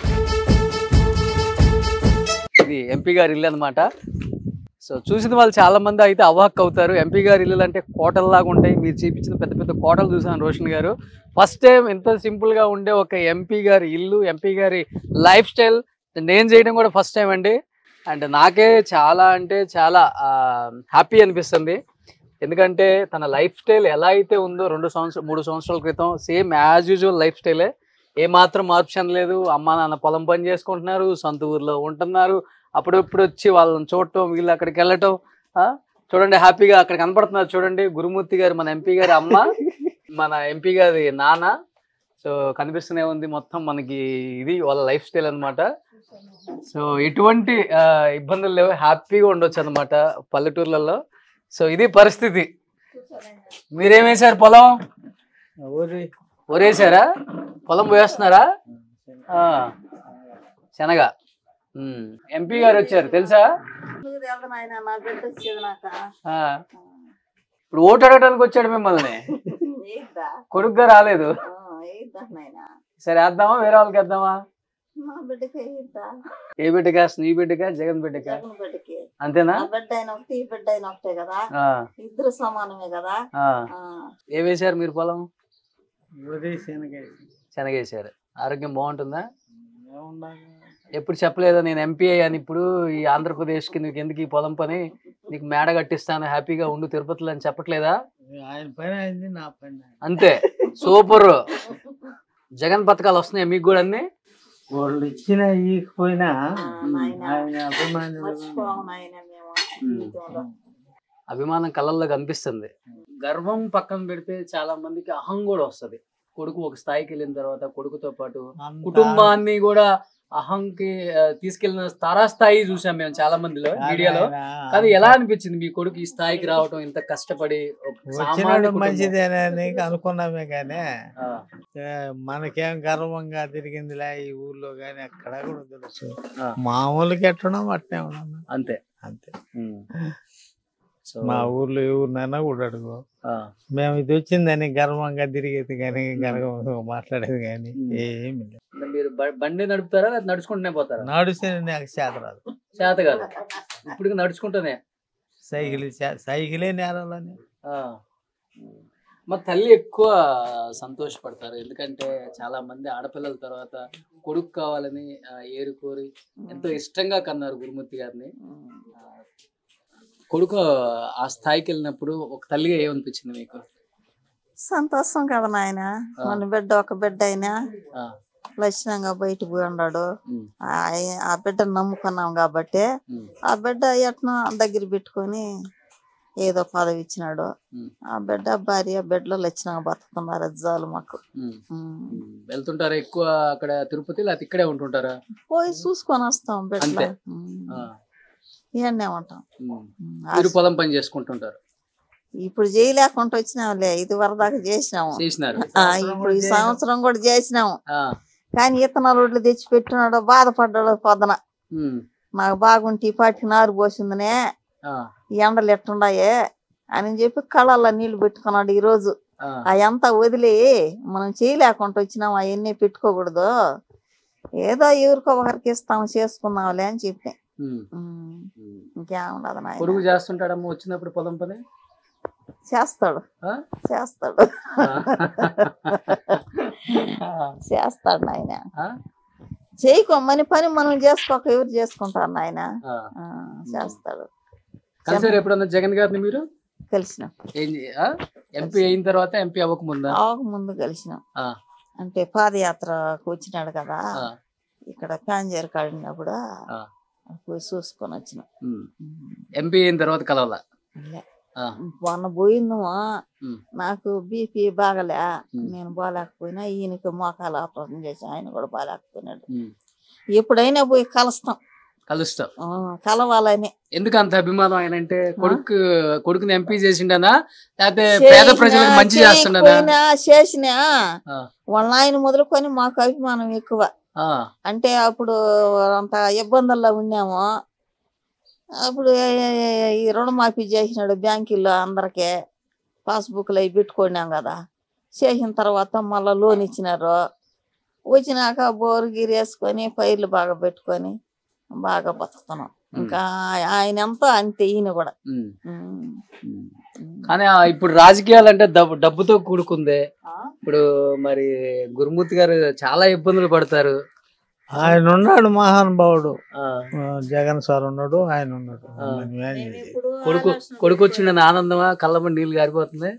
ఇది ఎంపీ గారి ఇల్లు అనమాట. సో చూసిన వాళ్ళు చాలా మంది అయితే అవాక్ అవుతారు. ఎంపీ గారి ఇల్లు అంటే కోటల్లాగా ఉంటాయి. మీరు చూపించిన పెద్ద పెద్ద కోటలు చూసాను రోషన్ గారు. ఫస్ట్ టైం ఎంత సింపుల్గా ఉండే ఒక ఎంపీ గారి ఇల్లు, ఎంపీ గారి లైఫ్ స్టైల్ నేను చేయడం కూడా ఫస్ట్ టైం అండి. అండ్ నాకే చాలా అంటే చాలా హ్యాపీ అనిపిస్తుంది. ఎందుకంటే తన లైఫ్ స్టైల్ ఎలా అయితే ఉందో 3 సంవత్సరాల క్రితం సేమ్ యాజ్ యూజువల్ లైఫ్ స్టైలే, ఏమాత్రం మార్పు చెందలేదు. అమ్మ నాన్న పొలం పని చేసుకుంటున్నారు, సొంత ఊర్లో ఉంటున్నారు. అప్పుడప్పుడు వచ్చి వాళ్ళని చూడటం, వీళ్ళు అక్కడికి వెళ్ళటం. చూడండి హ్యాపీగా అక్కడ కనపడుతున్నారు. చూడండి గురుమూర్తి గారు మన ఎంపీ గారి అమ్మ, మన ఎంపీ గారి నాన్న. సో కనిపిస్తూనే ఉంది మొత్తం మనకి. ఇది వాళ్ళ లైఫ్ స్టైల్ అనమాట. సో ఎటువంటి ఇబ్బందులు లేవు, హ్యాపీగా ఉండొచ్చు అనమాట పల్లెటూర్లలో. సో ఇది పరిస్థితి. మీరేమేసారు పొలం? ఊరేసారా? పొలం పోయేస్తున్నారా? శనగ. ఎంపీ గారు వచ్చారు తెలుసా? ఇప్పుడు ఓటు అడగడానికి వచ్చాడు మిమ్మల్ని, కొడుకుగా రాలేదు. సరే వేద్దామా, వేరే వాళ్ళకి వేద్దామా? ఏ బిడ్డగా? నీ బిడ్డగా, జగన్ బిడ్డగా? అంతేనా? ఇద్దరు సమానమే కదా. ఏం వేసారు మీరు పొలం? శనగేశారు. ఆరోగ్యం బాగుంటుందా? ఎప్పుడు చెప్పలేదా నేను ఎంపీ అని? ఇప్పుడు ఈ ఆంధ్రప్రదేశ్కి నీకు ఎందుకు ఈ పొలం పని, నీకు మేడ కట్టిస్తాను హ్యాపీగా ఉండు తిరుపతిలో అని చెప్పట్లేదా? ఆయన పని అయింది, నా పని అంతే. సూపర్. జగన్ పథకాలు వస్తున్నాయి మీకు కూడా అన్ని? వాళ్ళు ఇచ్చిన ఈకపోయినా ఆయన అభిమానం కళ్ళల్లో కనిపిస్తుంది. గర్వం పక్కన పెడితే చాలా మందికి అహం కూడా వస్తుంది. కొడుకు ఒక స్థాయికి వెళ్ళిన తర్వాత కొడుకుతో పాటు కుటుంబాన్ని కూడా అహంకి తీసుకెళ్లిన తారాస్థాయి చూసాం మేము చాలా మందిలో మీడియాలో. కానీ ఎలా అనిపించింది మీ కొడుకు ఈ స్థాయికి రావటం, ఇంత కష్టపడి? మంచిదేనని అనుకున్నామే కానీ మనకేం గర్వంగా తిరిగిందిలే ఈ ఊర్లో గాని ఎక్కడ కూడా తెలుసు. మామూలుగా ఎట్టడం అట్నే ఉన్నాను అంతే అంతే. మా ఊర్లో ఏ ఊరినైనా కూడా అడుగు, మేము ఇది వచ్చిందని గర్వంగా తిరిగేది కానీ గర్వంగా మాట్లాడేది కానీ ఏమి లేదు. మీరు బండి నడుపుతారా లేదా నడుచుకుంటూనే పోతారా? నడిస్తే నాకు చేత రాదు. చేత కాదు ఇప్పుడు నడుచుకుంటూనే? సైకిలే నేరాలని. మా తల్లి ఎక్కువ సంతోషపడతారు, ఎందుకంటే చాలా మంది ఆడపిల్లల తర్వాత కొడుకు కావాలని ఏరుకోరి ఎంతో ఇష్టంగా కన్నారు గురుమూర్తి గారిని. కొడుకు ఆ స్థాయికి వెళ్ళినప్పుడు ఒక తల్లిగా ఏమనిపించింది మీకు? సంతోషం కదా నాయన. మన బిడ్డ ఒక బిడ్డ అయినా లక్షణంగా బయట పోయి ఉన్నాడు. ఆ బిడ్డను నమ్ముకున్నాం కాబట్టి ఆ బిడ్డ ఎట్నో దగ్గర పెట్టుకొని ఏదో పదవి ఇచ్చినాడు. ఆ బిడ్డ భార్య బిడ్డలో లక్షణంగా బతుకుతున్నారు. చాలు మాకు. వెళ్తుంటారా ఎక్కువ అక్కడ తిరుపతి, లేకపోతే ఇక్కడే ఉంటుంటారా? పోయి చూసుకొని వస్తాం. బిడ్డ ఇవన్నీ ఉంటాం. మీరు పొలం పని చేసుకుంటుంటారు? ఇప్పుడు చేయలేకుండా వచ్చినాంలే. ఇది వరదాకా చేసినాము. ఇప్పుడు ఈ సంవత్సరం కూడా చేసినాము. కానీ ఇత్తనాలు రోడ్లు తెచ్చి పెట్టినాడు. బాధపడ్డాడు పొద్దున. నాకు బాగుంటే పాటికి నారు పోసిందనే ఈ ఎండలు ఎట్టుండాయే అని చెప్పి కళ్ళల్లో నీళ్లు పెట్టుకున్నాడు. ఈ రోజు అవంతా వదిలి మనం చేయలేకుండా వచ్చినాము. అవన్నీ పెట్టుకోకూడదు, ఏదో ఎవరికో ఒకరికి ఇస్తాము చేసుకున్నాంలే అని చెప్పి. ఇంకేముండదు నాయన. కొడుకు చేస్తుంటాడమ్మా వచ్చినప్పుడు పొలం పని? చేస్తాడు చేస్తాడు చేస్తాడు నాయన. చేయకోమని పని మనం చేసుకోక ఎవరు చేసుకుంటారు నాయన. చేస్తాడు. కలిసారు ఎప్పుడన్నా జగన్ గారిని మీరు? కలిసినాం. ఎంపీ అయిన తర్వాత? ఎంపీ అవ్వకముందు? అవ్వకముందు కలిసినాం. అంటే పాదయాత్రకు వచ్చినాడు కదా, ఇక్కడ ప్యాంజర్ కాడినప్పుడు పోయి చూసుకొని వచ్చినాం. ఎంపీ అయిన తర్వాత కలవాలా? మొన్న పోయిందమా, నాకు బీపీ బాగలే, నేను బాగాలేకపోయినా ఈయనకి మోకాలు ఆపరేషన్ చేసి ఆయన కూడా బాగాలేకపోయినాడు. ఎప్పుడైనా పోయి కలుస్తాం. కలవాలని. ఎందుకు అంత అభిమానం ఆయన అంటే? కొడుకుని ఎంపీ చేసిండనా లేకపోతే పేద ప్రజలకు మంచి చేస్తుండనా? చేసినా వాళ్ళ ఆయన మొదలుకొని మాకు అభిమానం ఎక్కువ. అంటే అప్పుడు అంత ఇబ్బందుల్లో ఉన్నాము. అప్పుడు ఈ రుణమాఫీ చేసినాడు బ్యాంకుల్లో అందరికీ. పాస్బుక్లు అవి పెట్టుకున్నాం కదా. చేసిన తర్వాత మళ్ళీ లోన్ ఇచ్చినారు. వచ్చినాక బోరు గిరి వేసుకొని పైర్లు బాగా పెట్టుకొని బాగా బతుకుతున్నాం. ఇంకా ఆయన ఎంతో అంతే ఈయన కూడా. కానీ ఇప్పుడు రాజకీయాలు అంటే డబ్బుతో కూడుకుందే. ఇప్పుడు మరి గురుమూర్తి గారు చాలా ఇబ్బందులు పడతారు. ఆయన ఉన్నాడు మహానుభావుడు. జగన్ సార్ ఉన్నాడు, ఆయన ఉన్నాడు. కొడుకు వచ్చిండని ఆనందమా? కళ్ళమ్మ నీళ్ళు గారిపోతుంది.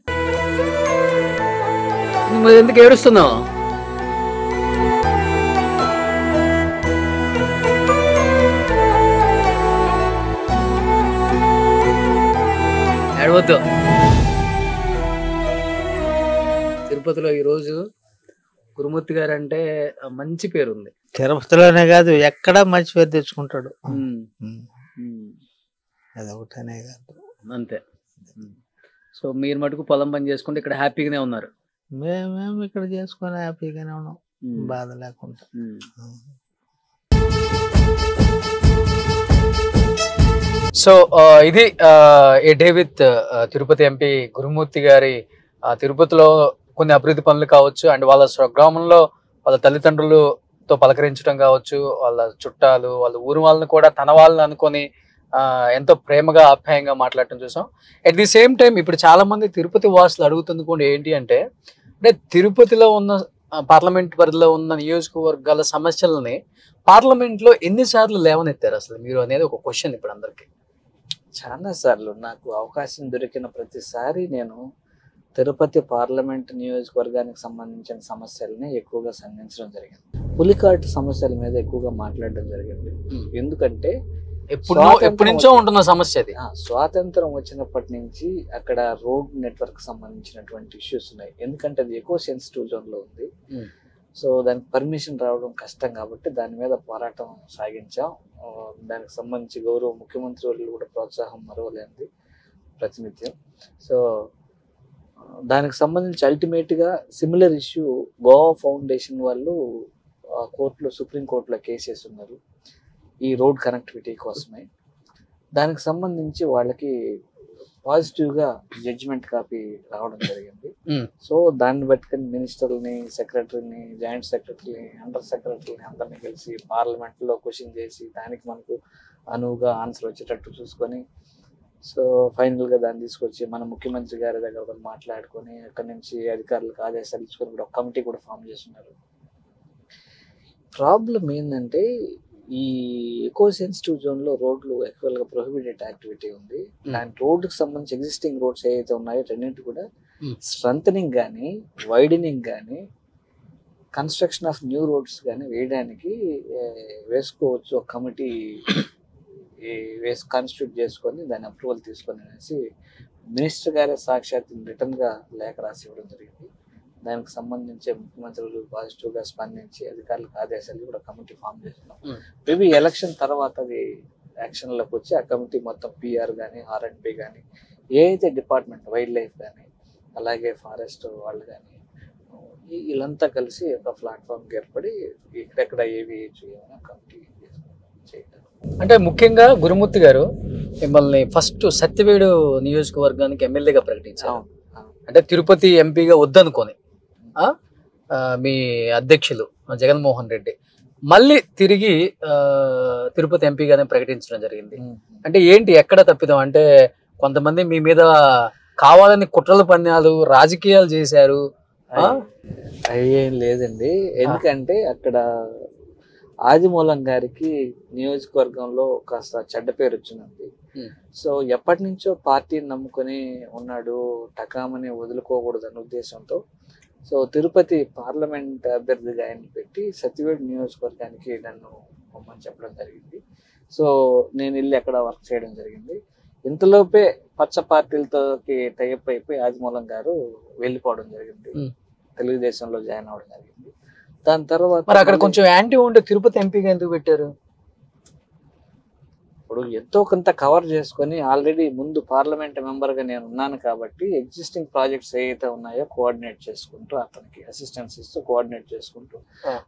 ఎందుకు ఏడుస్తున్నావు? ఏడవద్దు. తిరుపతిలో ఈరోజు గురుమూర్తి గారు అంటే మంచి పేరు ఉంది. తిరుపతిలోనే కాదు, ఎక్కడ మంచి పేరు తెచ్చుకుంటాడు. అదొకటనే కాదు, అంతే. సో మీరు మటుకు పొలం పని చేసుకుంటే ఇక్కడ హ్యాపీగానే ఉన్నారు? మేమేమి ఇక్కడ చేసుకుని హ్యాపీగానే ఉన్నాం, బాధ లేకుండా. సో ఇది ఏ డే విత్ తిరుపతి ఎంపీ గురుమూర్తి గారి తిరుపతిలో కొన్ని అభివృద్ధి పనులు కావచ్చు, అండ్ వాళ్ళ స్వగ్రామంలో వాళ్ళ తల్లిదండ్రులతో పలకరించడం కావచ్చు, వాళ్ళ చుట్టాలు, వాళ్ళ ఊరు వాళ్ళని కూడా తన వాళ్ళని అనుకొని ఎంతో ప్రేమగా ఆప్యాయంగా మాట్లాడటం చూసాం. అట్ ది సేమ్ టైం ఇప్పుడు చాలా మంది తిరుపతి వాసులు అడుగుతుంది కూడా ఏంటి అంటే, అంటే తిరుపతిలో ఉన్న పార్లమెంట్ పరిధిలో ఉన్న నియోజకవర్గాల సమస్యలని పార్లమెంట్ లో ఎన్నిసార్లు లేవనెత్తారు అసలు మీరు అనేది ఒక క్వశ్చన్ ఇప్పుడు అందరికి. చాలా సార్లు నాకు అవకాశం దొరికిన ప్రతిసారి నేను తిరుపతి పార్లమెంట్ నియోజకవర్గానికి సంబంధించిన సమస్యలని ఎక్కువగా సంధించడం జరిగింది. పులికాటు సమస్యల మీద ఎక్కువగా మాట్లాడడం జరిగింది. ఎందుకంటే ఎప్పటి నుంచో ఉంటున్న సమస్య అది. స్వాతంత్రం వచ్చినప్పటి నుంచి అక్కడ రోడ్ నెట్వర్క్ సంబంధించినటువంటి ఇష్యూస్ ఉన్నాయి. ఎందుకంటే అది ఎక్కువ సెన్సిటివ్ జోన్ లో ఉంది. సో దానికి పర్మిషన్ రావడం కష్టం కాబట్టి దాని మీద పోరాటం సాగించాం. దానికి సంబంధించి గౌరవ ముఖ్యమంత్రి వాళ్ళు కూడా ప్రోత్సాహం మరవలేనిది ప్రతినిత్యం. సో దానికి సంబంధించి అల్టిమేట్ గా సిమిలర్ ఇష్యూ గోవా ఫౌండేషన్ వాళ్ళు కోర్టులో సుప్రీంకోర్టులో కేసెస్ ఉన్నారు ఈ రోడ్ కనెక్టివిటీ కోసమే. దానికి సంబంధించి వాళ్ళకి పాజిటివ్ గా జడ్జిమెంట్ కాపీ రావడం జరిగింది. సో దాన్ని బట్టి మినిస్టర్ని, సెక్రటరీని, జాయింట్ సెక్రటరీని, అండర్ సెక్రటరీని అందరినీ కలిసి పార్లమెంట్ లో క్వశ్చన్ చేసి దానికి మనకు అనువుగా ఆన్సర్ వచ్చేటట్టు చూసుకొని సో ఫైనల్ గా దాన్ని తీసుకొచ్చి మన ముఖ్యమంత్రి గారి దగ్గర మాట్లాడుకొని అక్కడి నుంచి అధికారులకు ఆదేశాలు ఇచ్చుకొని కూడా ఒక కమిటీ కూడా ఫామ్ చేస్తున్నారు. ప్రాబ్లం ఏంటంటే ఈ ఎకో సెన్సిటివ్ జోన్ లో రోడ్లు యాక్చువల్ గా ప్రొహిబిటెడ్ యాక్టివిటీ ఉంది. దాని రోడ్డుకి సంబంధించి ఎగ్జిస్టింగ్ రోడ్స్ ఏవైతే ఉన్నాయో రెండింటి కూడా స్ట్రెంథనింగ్ కానీ వైడనింగ్ కానీ కన్స్ట్రక్షన్ ఆఫ్ న్యూ రోడ్స్ కానీ వేయడానికి వేసుకోవచ్చు. ఒక కమిటీ కాన్స్టిట్యూట్ చేసుకొని దాని అప్రూవల్ తీసుకొని అనేసి మినిస్టర్ గారే సాక్షాత్ రిటర్న్ గా లేఖ రాసి ఇవ్వడం జరిగింది. దానికి సంబంధించి ముఖ్యమంత్రులు పాజిటివ్ గా స్పందించి అధికారులకు ఆదేశాలు కూడా కమిటీ ఫామ్ చేస్తున్నాం. మేబీ ఎలక్షన్ తర్వాత అది యాక్షన్ లోకి వచ్చి ఆ కమిటీ మొత్తం PR కానీ R&B కానీ ఏ అయితే డిపార్ట్మెంట్ వైల్డ్ లైఫ్ కానీ అలాగే ఫారెస్ట్ వాళ్ళు కానీ వీళ్ళంతా కలిసి ఒక ప్లాట్ఫామ్ ఏర్పడి ఇక్కడెక్కడ ఏవి చేయమని కమిటీ చేయడం. అంటే ముఖ్యంగా గురుమూర్తి గారు మిమ్మల్ని ఫస్ట్ సత్యవేడు నియోజకవర్గానికి ఎమ్మెల్యేగా ప్రకటించారు. అంటే తిరుపతి ఎంపీగా వద్దనుకొని మీ అధ్యక్షులు జగన్మోహన్ రెడ్డి మళ్ళీ తిరిగి తిరుపతి ఎంపీగానే ప్రకటించడం జరిగింది. అంటే ఏంటి ఎక్కడ తప్పిదాం? అంటే కొంతమంది మీ మీద కావాలని కుట్రలు పన్యాలు రాజకీయాలు చేశారు. అయ్యేం లేదండి. ఎందుకంటే అక్కడ ఆదిమూలం గారికి నియోజకవర్గంలో కాస్త చెడ్డ పేరు వచ్చింది. సో ఎప్పటి నుంచో పార్టీని నమ్ముకొని ఉన్నాడు, టకామని వదులుకోకూడదు అనే ఉద్దేశంతో సో తిరుపతి పార్లమెంట్ అభ్యర్థిగా ఆయన పెట్టి సత్యవేడు నియోజకవర్గానికి నన్ను పొమ్మని చెప్పడం జరిగింది. సో నేను వెళ్ళి అక్కడ వర్క్ చేయడం జరిగింది. ఇంతలోపే పచ్చ పార్టీలతో టైఅప్ అయిపోయి ఆదిమూలం గారు వెళ్ళిపోవడం జరిగింది, తెలుగుదేశంలో జాయిన్ అవ్వడం జరిగింది. దాని తర్వాత మరి అక్కడ కొంచెం యాంటీ ఉంటే తిరుపతి ఎంపీగా ఎందుకు పెట్టారు? ఇప్పుడు ఎంతో కొంత కవర్ చేసుకొని ఆల్రెడీ ముందు పార్లమెంట్ మెంబర్ గా నేను ఉన్నాను కాబట్టి ఎగ్జిస్టింగ్ ప్రాజెక్ట్స్ ఏవైతే ఉన్నాయో కోఆర్డినేట్ చేసుకుంటూ అతనికి అసిస్టెన్స్ ఇస్తూ కోఆర్డినేట్ చేసుకుంటూ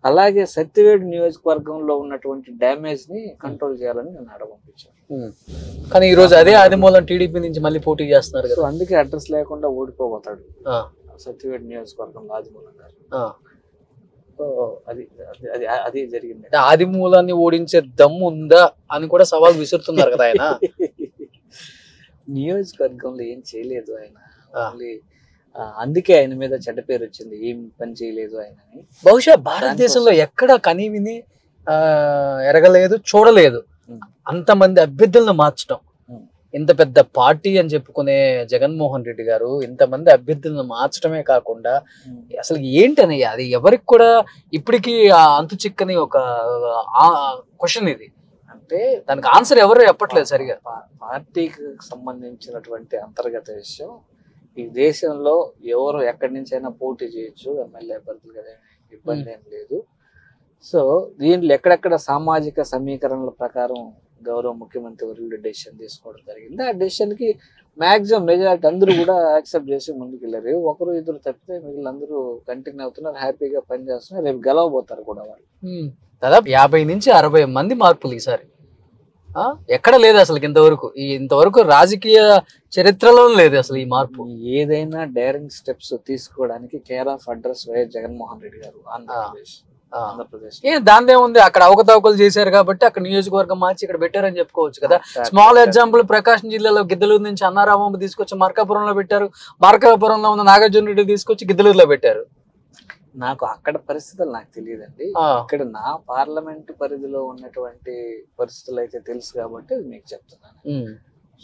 అలాగే సత్యవేడు నియోజకవర్గంలో ఉన్నటువంటి డ్యామేజ్ ని కంట్రోల్ చేయాలని నేను ఆడ పంపించాను. కానీ ఈ రోజు అదే ఆదిమూలం టీడీపీ నుంచి మళ్ళీ పోటీ చేస్తున్నారు. సో అందుకే అడ్రస్ లేకుండా ఓడిపోతాడు సత్యవేడు నియోజకవర్గంలో ఆదిమూలం గారు. అది జరిగింది. ఆదిమూలాన్ని ఓడించే దమ్ము ఉందా అని కూడా సవాల్ విసురుతున్నారు కదా ఆయన. నియోజకవర్గంలో ఏం చేయలేదు ఆయన, అందుకే ఆయన మీద చెడ్డ పేరు వచ్చింది, ఏం పని చేయలేదు ఆయన. బహుశా భారతదేశంలో ఎక్కడ కని విని ఎరగలేదు, చూడలేదు అంతమంది అభ్యర్థులను మార్చడం. ఇంత పెద్ద పార్టీ అని చెప్పుకునే జగన్మోహన్ రెడ్డి గారు ఇంతమంది అభ్యర్థులను మార్చడమే కాకుండా అసలు ఏంటని అది ఎవరికి కూడా ఇప్పటికీ అంతు చిక్కని ఒక క్వశ్చన్ ఇది. అంటే దానికి ఆన్సర్ ఎవరు చెప్పట్లేదు సరిగా. పార్టీకి సంబంధించినటువంటి అంతర్గత విషయం. ఈ దేశంలో ఎవరు ఎక్కడి నుంచి అయినా పోటీ చేయొచ్చు, ఎమ్మెల్యే అభ్యర్థులు కదా, ఇబ్బంది ఏం లేదు. సో దీంట్లో ఎక్కడెక్కడ సామాజిక సమీకరణల ప్రకారం గౌరవ ముఖ్యమంత్రి వర్యులు డెసిషన్ తీసుకోవడం జరిగింది. ఆ డెసిషన్ కి మాక్సిమం మెజారిటీ అందరూ కూడా యాక్సెప్ట్ చేసి ముందుకు వెళ్ళారు. ఒకరు ఇద్దరు తప్పితే మిగిలిన అందరూ కంటిన్యూ అవుతున్నారు, హ్యాపీగా పనిచేస్తున్నారు. రేపు గెలవబోతారు కూడా వాళ్ళు. దాదాపు 50 నుంచి 60 మంది మార్పులు ఈసారి ఎక్కడ లేదు అసలు. ఇంతవరకు రాజకీయ చరిత్రలో లేదు అసలు ఈ మార్పు. ఏదైనా డైరింగ్ స్టెప్స్ తీసుకోవడానికి care of address YS Jaganmohan Reddy గారు ఆంధ్రప్రదేశ్. ఆంధ్రప్రదేశ్. దాని ఏముంది, అక్కడ అవకతవకలు చేశారు కాబట్టి అక్కడ నియోజకవర్గం మార్చి ఇక్కడ పెట్టారని చెప్పుకోవచ్చు కదా. స్మాల్ ఎగ్జాంపుల్, ప్రకాశం జిల్లాలో గిద్దలూరు నుంచి అన్నారామమ్మ తీసుకొచ్చి మార్కాపురంలో పెట్టారు, మార్కాపురంలో ఉన్న నాగార్జున రెడ్డి తీసుకొచ్చి గిద్దలూరులో పెట్టారు. నాకు అక్కడ పరిస్థితులు నాకు తెలియదండి. ఇక్కడ నా పార్లమెంట్ పరిధిలో ఉన్నటువంటి పరిస్థితులు అయితే తెలుసు కాబట్టి మీకు చెప్తున్నాను.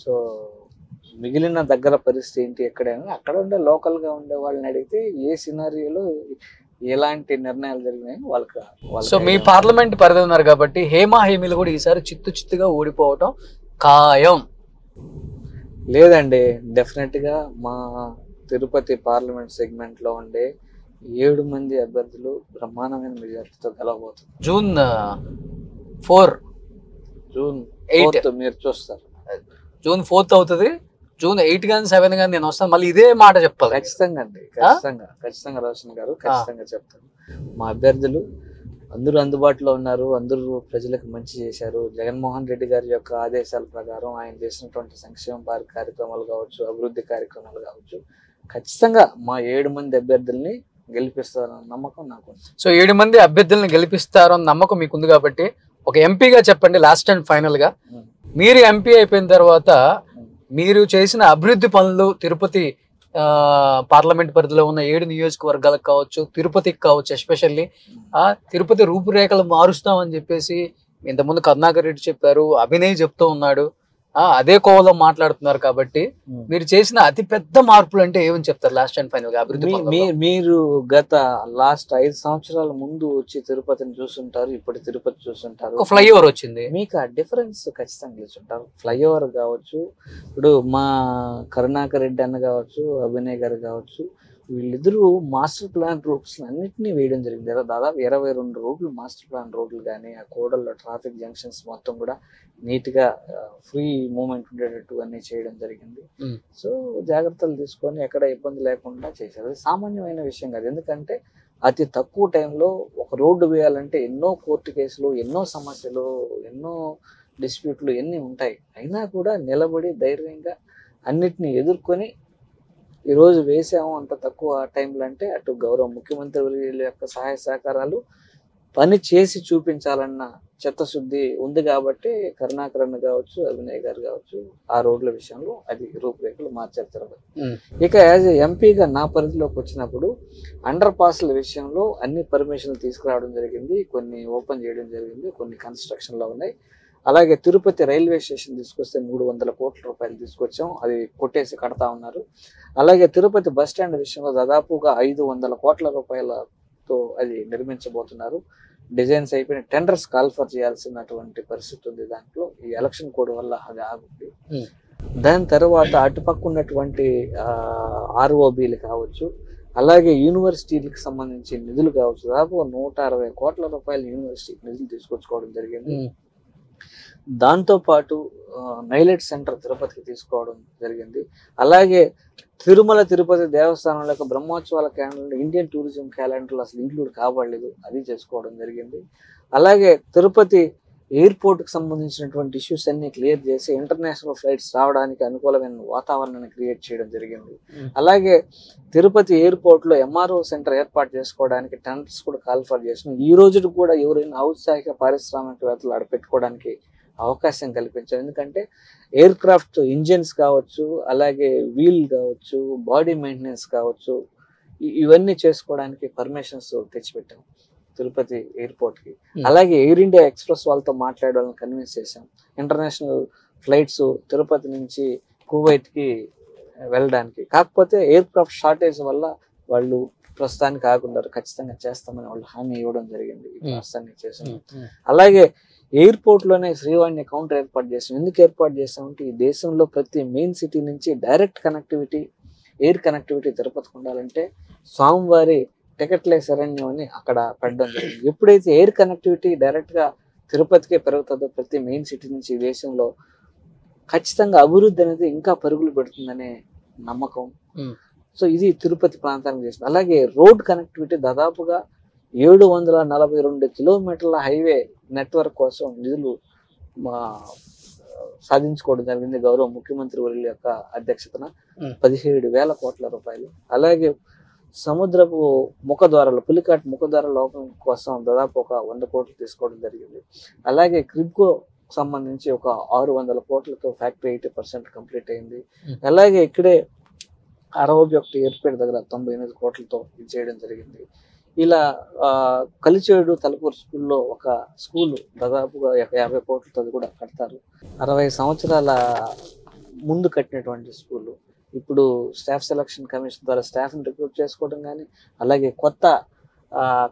సో మిగిలిన దగ్గర పరిస్థితి ఏంటి ఎక్కడైనా అక్కడ ఉండే లోకల్ గా ఉండే వాళ్ళని అడిగితే ఏ సినారియోలో ఎలాంటి నిర్ణయాలు జరిగినాయి వాళ్ళకి. సో మీ పార్లమెంట్ పరిధి ఉన్నారు కాబట్టి హేమా హేమీలు కూడా ఈసారి చిత్తుగా ఓడిపోవటం ఖాయం లేదండి. డెఫినెట్ గా మా తిరుపతి పార్లమెంట్ సెగ్మెంట్ లో ఉండే 7 మంది అభ్యర్థులు బ్రహ్మాండమైన మెజార్టీతో గెలవబోతున్నారు. జూన్ 4 జూన్ 8 మీరు చూస్తారు. జూన్ 4 అవుతుంది. జూన్ 8 కానీ 7 కానీ నేను వస్తాను, మళ్ళీ ఇదే మాట చెప్పాలి. ఖచ్చితంగా అండి, ఖచ్చితంగా రోషన్ గారు ఖచ్చితంగా చెప్తాను. మా అభ్యర్థులు అందరూ అందుబాటులో ఉన్నారు, అందరూ ప్రజలకు మంచి చేశారు. జగన్మోహన్ రెడ్డి గారి యొక్క ఆదేశాల ప్రకారం ఆయన చేసినటువంటి సంక్షేమ కార్యక్రమాలు కావచ్చు, అభివృద్ధి కార్యక్రమాలు కావచ్చు, ఖచ్చితంగా మా 7 మంది అభ్యర్థుల్ని గెలిపిస్తారన్న నమ్మకం నాకు. సో 7 మంది అభ్యర్థులను గెలిపిస్తారు అన్న నమ్మకం మీకుంది కాబట్టి ఒక ఎంపీగా చెప్పండి, లాస్ట్ అండ్ ఫైనల్ గా మీరు ఎంపీ అయిపోయిన తర్వాత మీరు చేసిన అభివృద్ధి పనులు తిరుపతి పార్లమెంట్ పరిధిలో ఉన్న 7 నియోజకవర్గాలకు కావచ్చు, తిరుపతికి కావచ్చు, ఎస్పెషల్లీ తిరుపతి రూపురేఖలు మారుస్తామని చెప్పేసి ఇంతకుముందు కరుణాకర్ రెడ్డి చెప్పారు, అభినయ్ చెప్తూ ఉన్నాడు, అదే కోవలో మాట్లాడుతున్నారు. కాబట్టి మీరు చేసిన అతి పెద్ద మార్పులు అంటే ఏమని చెప్తారు లాస్ట్ అండ్ ఫైనల్ గా అభివృద్ధి? మీరు గత లాస్ట్ 5 సంవత్సరాల ముందు వచ్చి తిరుపతిని చూస్తుంటారు, ఇప్పుడు తిరుపతి చూస్తుంటారు. ఫ్లైఓవర్ వచ్చింది, మీకు ఆ డిఫరెన్స్ ఖచ్చితంగా చూస్తుంటారు. ఫ్లైఓవర్ కావచ్చు, ఇప్పుడు మా కరుణాకర్ రెడ్డి అన్న కావచ్చు, అభినయ్ గారు కావచ్చు, వీళ్ళిద్దరూ మాస్టర్ ప్లాన్ రూట్స్ అన్నింటినీ వేయడం జరిగింది. దాదాపు 22 రోడ్లు మాస్టర్ ప్లాన్ రోడ్లు కానీ, ఆ కోడల్లో ట్రాఫిక్ జంక్షన్స్ మొత్తం కూడా నీట్ గా ఫ్రీ మూవ్మెంట్ ఉండేటట్టు అన్ని చేయడం జరిగింది. సో జాగ్రత్తలు తీసుకొని ఎక్కడ ఇబ్బంది లేకుండా చేశారు. అది సామాన్యమైన విషయం కాదు. ఎందుకంటే అతి తక్కువ టైంలో ఒక రోడ్డు వేయాలంటే ఎన్నో కోర్టు కేసులు, ఎన్నో సమస్యలు, ఎన్నో డిస్ప్యూట్లు ఎన్ని ఉంటాయి. అయినా కూడా నిలబడి ధైర్యంగా అన్నిటిని ఎదుర్కొని ఈరోజు వేసాము అంత తక్కువ టైంలో అంటే అటు గౌరవ ముఖ్యమంత్రి వర్యుల యొక్క సహాయ సహకారాలు, పని చేసి చూపించాలన్న చిత్తశుద్ధి ఉంది కాబట్టి కరుణాకర్ అన్న కావచ్చు, అభినయ్ గారు కావచ్చు, ఆ రోడ్ల విషయంలో అది రూపురేఖలు మార్చారు తిరుపతి. ఇక యాజ్ ఎంపీగా నా పరిధిలోకి వచ్చినప్పుడు అండర్ పాస్ల విషయంలో అన్ని పర్మిషన్లు తీసుకురావడం జరిగింది, కొన్ని ఓపెన్ చేయడం జరిగింది, కొన్ని కన్స్ట్రక్షన్ లో ఉన్నాయి. అలాగే తిరుపతి రైల్వే స్టేషన్ తీసుకొస్తే 300 కోట్ల రూపాయలు తీసుకొచ్చాం, అది కొట్టేసి కడతా ఉన్నారు. అలాగే తిరుపతి బస్ స్టాండ్ విషయంలో దాదాపుగా 500 కోట్ల రూపాయలతో అది నిర్మించబోతున్నారు. డిజైన్స్ అయిపోయిన టెండర్స్ కాల్ఫర్ చేయాల్సినటువంటి పరిస్థితి ఉంది. దాంట్లో ఈ ఎలక్షన్ కోడ్ వల్ల అది ఆగుంది. దాని తర్వాత అటుపక్క ఉన్నటువంటి ఆర్ఓబీలు కావచ్చు, అలాగే యూనివర్సిటీలకు సంబంధించి నిధులు కావచ్చు, దాదాపు 160 కోట్ల రూపాయలు యూనివర్సిటీకి నిధులు తీసుకొచ్చుకోవడం జరిగింది. దాంతో పాటు నైలైట్ సెంటర్ తిరుపతికి తీసుకోవడం జరిగింది. అలాగే తిరుమల తిరుపతి దేవస్థానం యొక్క బ్రహ్మోత్సవాల క్యాలెండర్ ఇండియన్ టూరిజం క్యాలెండర్లో అసలు ఇంక్లూడ్ కావడలేదు, అది చేసుకోవడం జరిగింది. అలాగే తిరుపతి ఎయిర్పోర్ట్కి సంబంధించినటువంటి ఇష్యూస్ అన్ని క్లియర్ చేసి ఇంటర్నేషనల్ ఫ్లైట్స్ రావడానికి అనుకూలమైన వాతావరణాన్ని క్రియేట్ చేయడం జరిగింది. అలాగే తిరుపతి ఎయిర్పోర్ట్లో ఎంఆర్ఓ సెంటర్ ఏర్పాటు చేసుకోవడానికి టెండర్స్ కూడా కాల్ఫర్ చేసినాం. ఈ రోజు కూడా ఎవరైనా ఔత్సాహిక పారిశ్రామికవేత్తలు ఆడ పెట్టుకోవడానికి అవకాశం కల్పించాం. ఎందుకంటే ఎయిర్ క్రాఫ్ట్ ఇంజిన్స్ కావచ్చు, అలాగే వీల్ కావచ్చు, బాడీ మెయింటెనెన్స్ కావచ్చు, ఇవన్నీ చేసుకోవడానికి పర్మిషన్స్ తెచ్చిపెట్టాం తిరుపతి ఎయిర్పోర్ట్ కి. అలాగే ఎయిర్ ఇండియా ఎక్స్ప్రెస్ వాళ్ళతో మాట్లాడాలని కన్విన్స్ చేశాం. ఇంటర్నేషనల్ ఫ్లైట్స్ తిరుపతి నుంచి కువైట్ కి వెళ్ళడానికి. కాకపోతే ఎయిర్ క్రాఫ్ట్ షార్టేజ్ వల్ల వాళ్ళు ప్రస్తుతానికి ఆగున్నారు. ఖచ్చితంగా చేస్తామని వాళ్ళు హామీ ఇవ్వడం జరిగింది. ప్రస్తుతానికి చేసాం. అలాగే ఎయిర్పోర్ట్ లోనే శ్రీవాణి కౌంటర్ ఏర్పాటు చేసాం. ఎందుకు ఏర్పాటు చేసామంటే ఈ దేశంలో ప్రతి మెయిన్ సిటీ నుంచి డైరెక్ట్ కనెక్టివిటీ, ఎయిర్ కనెక్టివిటీ తిరుపతికి ఉండాలంటే స్వామివారి టికెట్లే శరణ్యం అని అక్కడ పెట్టడం జరిగింది. ఎప్పుడైతే ఎయిర్ కనెక్టివిటీ డైరెక్ట్ గా తిరుపతికే పెరుగుతుందో ప్రతి మెయిన్ సిటీ నుంచి ఈ దేశంలో ఖచ్చితంగా అభివృద్ధి అనేది ఇంకా పరుగులు పెడుతుందనే నమ్మకం. సో ఇది తిరుపతి ప్రాంతానికి చేసింది. అలాగే రోడ్ కనెక్టివిటీ దాదాపుగా 742 కిలోమీటర్ల హైవే నెట్వర్క్ కోసం నిధులు సాధించుకోవడం జరిగింది గౌరవ ముఖ్యమంత్రి వర్యుల యొక్క అధ్యక్షతన 17,000 కోట్ల రూపాయలు. అలాగే సముద్రపు ముఖద్వారాలు పులికాట్ ముఖద్వారాల ఓపెన్ కోసం దాదాపు ఒక 100 కోట్లు తీసుకోవడం జరిగింది. అలాగే క్రిబ్కో సంబంధించి ఒక 600 కోట్లతో ఫ్యాక్టరీ 80% కంప్లీట్ అయింది. అలాగే ఇక్కడే 61 ఎయిర్పేట దగ్గర 98 కోట్లతో ఇది చేయడం జరిగింది. ఇలా కలిచేడు తలపూరు స్కూల్లో ఒక స్కూల్ దాదాపుగా 50 కోట్లతో కూడా కడతారు. 60 సంవత్సరాల ముందు కట్టినటువంటి స్కూల్ ఇప్పుడు స్టాఫ్ సెలక్షన్ కమిషన్ ద్వారా స్టాఫ్ని రిక్రూట్ చేసుకోవడం కానీ అలాగే కొత్త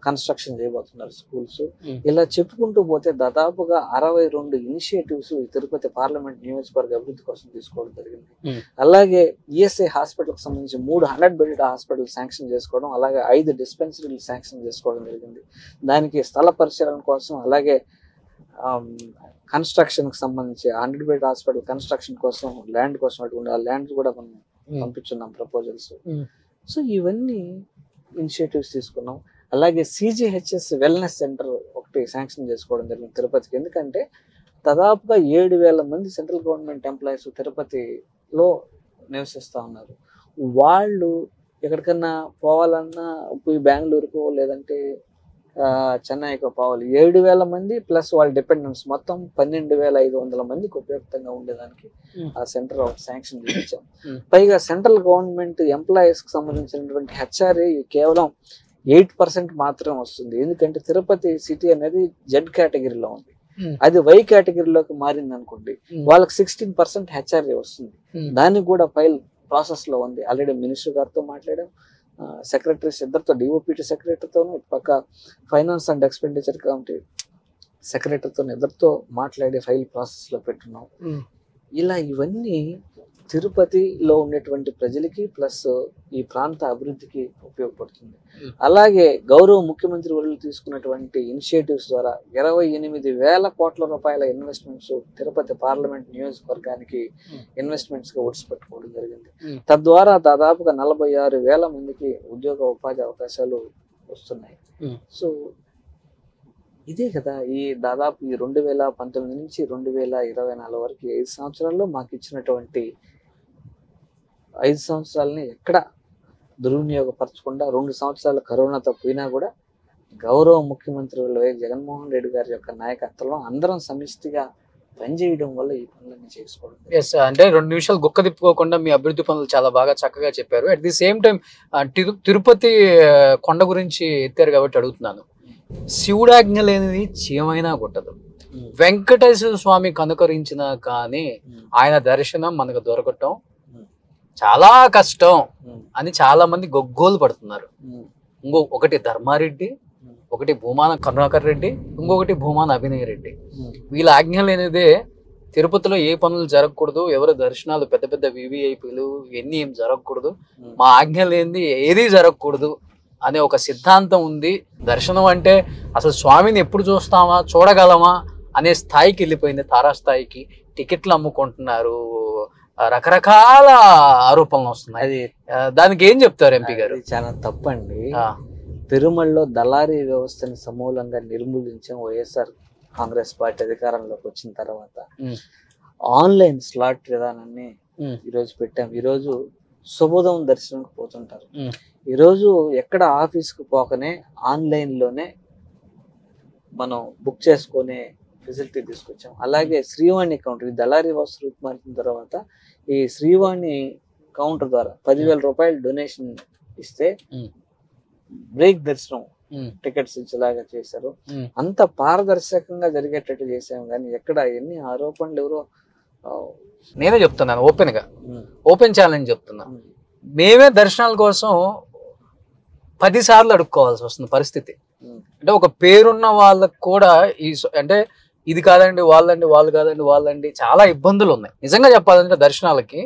కన్స్ట్రక్షన్ చేయబోతున్నారు స్కూల్స్. ఇలా చెప్పుకుంటూ పోతే దాదాపుగా 62 ఇనిషియేటివ్స్ ఈ తిరుపతి పార్లమెంట్ నియోజకవర్గ అభివృద్ధి కోసం తీసుకోవడం జరిగింది. అలాగే ఈఎస్ఐ హాస్పిటల్కి సంబంధించి 3 100 బెడెడ్ హాస్పిటల్ శాంక్షన్ చేసుకోవడం, అలాగే 5 డిస్పెన్సరీలు శాంక్షన్ చేసుకోవడం జరిగింది. దానికి స్థల పరిశీలన కోసం అలాగే కన్స్ట్రక్షన్ కి సంబంధించి 100 బెడ్ హాస్పిటల్ కన్స్ట్రక్షన్ కోసం ల్యాండ్ కోసం అటువంటి ఆ ల్యాండ్ కూడా మనం పంపించున్నాం ప్రపోజల్స్. సో ఇవన్నీ ఇనిషియేటివ్స్ తీసుకున్నాం. అలాగే సిజిహెచ్ఎస్ వెల్నెస్ సెంటర్ ఒకటి శాంక్షన్ చేసుకోవడం జరిగింది తిరుపతికి. ఎందుకంటే దాదాపుగా 7,000 మంది సెంట్రల్ గవర్నమెంట్ ఎంప్లాయీస్ తిరుపతిలో నివసిస్తూ ఉన్నారు. వాళ్ళు ఎక్కడికన్నా పోవాలన్నా పోయి బెంగళూరుకో లేదంటే చెన్నైకో పోవాలి. 7,000 మంది ప్లస్ వాళ్ళ డిపెండెంట్స్ మొత్తం 12,500 మందికి ఉపయుక్తంగా ఉండేదానికి ఆ సెంటర్ శాంక్షన్ చేయించాం. పైగా సెంట్రల్ గవర్నమెంట్ ఎంప్లాయీస్ కి సంబంధించినటువంటి హెచ్ఆర్ఏ కేవలం 8% మాత్రమే వస్తుంది. ఎందుకంటే తిరుపతి సిటీ అనేది జెడ్ కేటగిరీలో ఉంది. అది వై కేటగిరీలోకి మారింది అనుకోండి, వాళ్ళకి 16% హెచ్ఆర్ఏ వస్తుంది. దానికి కూడా ఫైల్ ప్రాసెస్ లో ఉంది. ఆల్రెడీ మినిస్టర్ గారితో మాట్లాడాం, సెక్రటరీస్ ఇద్దరితో, డిఓపిటి సెక్రటరీతోనూ పక్క ఫైనాన్స్ అండ్ ఎక్స్పెండిచర్ కమిటీ సెక్రటరీతో ఇద్దరితో మాట్లాడి ఫైల్ ప్రాసెస్ లో పెట్టున్నాం. ఇలా ఇవన్నీ తిరుపతిలో ఉన్నటువంటి ప్రజలకి ప్లస్ ఈ ప్రాంత అభివృద్ధికి ఉపయోగపడుతుంది. అలాగే గౌరవ ముఖ్యమంత్రి వర్యులు తీసుకున్నటువంటి ఇనిషియేటివ్స్ ద్వారా 28,000 కోట్ల రూపాయల ఇన్వెస్ట్మెంట్స్ తిరుపతి పార్లమెంట్ నియోజకవర్గానికి ఇన్వెస్ట్మెంట్స్ గా ఒడిసిపెట్టుకోవడం జరిగింది. తద్వారా దాదాపుగా 46,000 మందికి ఉద్యోగ ఉపాధి అవకాశాలు వస్తున్నాయి. సో ఇదే కదా ఈ దాదాపు ఈ 2019 నుంచి 2024 వరకు 5 సంవత్సరాల్లో మాకు ఇచ్చినటువంటి 5 సంవత్సరాలని ఎక్కడ దుర్వినియోగపరచకుండా 2 సంవత్సరాలు కరోనాతో పోయినా కూడా గౌరవ ముఖ్యమంత్రి వైఎస్ జగన్మోహన్ రెడ్డి గారి యొక్క నాయకత్వంలో అందరం సమిష్టిగా పనిచేయడం వల్ల ఈ పనులన్నీ చేసుకోవడం. అంటే 2 నిమిషాలు గుక్క తిప్పుకోకుండా మీ అభివృద్ధి పనులు చాలా బాగా చక్కగా చెప్పారు. At the same time Tirupati కొండ గురించి ఎత్తారు కాబట్టి అడుగుతున్నాను. శివుడాజ్ఞ లేనిది చీమైనా కొట్టదు. వెంకటేశ్వర స్వామి కనుకరించినా కానీ ఆయన దర్శనం మనకు దొరకటం చాలా కష్టం అని చాలా మంది గొగ్గోలు పడుతున్నారు. ఒకటి ధర్మారెడ్డి, ఒకటి భూమాన కరుణాకర్ రెడ్డి, ఇంకొకటి భూమాన అభినయ్ రెడ్డి. వీళ్ళ ఆజ్ఞ లేనిదే తిరుపతిలో ఏ పనులు జరగకూడదు, ఎవరు దర్శనాలు పెద్ద పెద్ద వివిఐపీలు ఇవన్నీ ఏం జరగకూడదు, మా ఆజ్ఞ లేనిది ఏది జరగకూడదు అనే ఒక సిద్ధాంతం ఉంది. దర్శనం అంటే అసలు స్వామిని ఎప్పుడు చూస్తామా, చూడగలమా అనే స్థాయికి వెళ్ళిపోయింది, తారాస్థాయికి. టికెట్లు అమ్ముకుంటున్నారు, రకరకాల ఆరోపణలు వస్తున్నాయి. అది దానికి ఏం చెప్తారు ఎంపీ గారు? చాలా తప్పండి. తిరుమలలో దళారీ వ్యవస్థని సమూలంగా నిర్మూలించాం వైఎస్ఆర్ కాంగ్రెస్ పార్టీ అధికారంలోకి వచ్చిన తర్వాత. ఆన్లైన్ స్లాట్ విధానాన్ని ఈరోజు పెట్టాం. ఈరోజు శుభోదయం దర్శనంకి పోతుంటారు. ఈరోజు ఎక్కడ ఆఫీస్కి పోకనే ఆన్లైన్లోనే మనం బుక్ చేసుకునే ఫెసిలిటీ తీసుకొచ్చాం. అలాగే శ్రీవాణి కౌంటర్, ఈ దళారీ వ్యవస్థ రూపుమార్చిన తర్వాత ఈ శ్రీవాణి కౌంటర్ ద్వారా 10,000 రూపాయలు డొనేషన్ ఇస్తే బ్రేక్ దర్శనం టికెట్స్ ఇచ్చేలాగా చేశారు. అంత పారదర్శకంగా జరిగేటట్టు చేసాము. కానీ ఎక్కడ ఎన్ని ఆరోపణలు ఎవరో, నేనే చెప్తున్నాను ఓపెన్ గా, ఓపెన్ ఛాలెంజ్ చెప్తున్నా. మేమే దర్శనాల కోసం 10 సార్లు అడుక్కోవాల్సి వస్తుంది పరిస్థితి. అంటే ఒక పేరున్న వాళ్ళకు కూడా ఈ అంటే ఇది కాదండి వాళ్ళండి, వాళ్ళు కాదండి వాళ్ళండి, చాలా ఇబ్బందులు ఉన్నాయి. నిజంగా చెప్పాలంటే దర్శనాలకి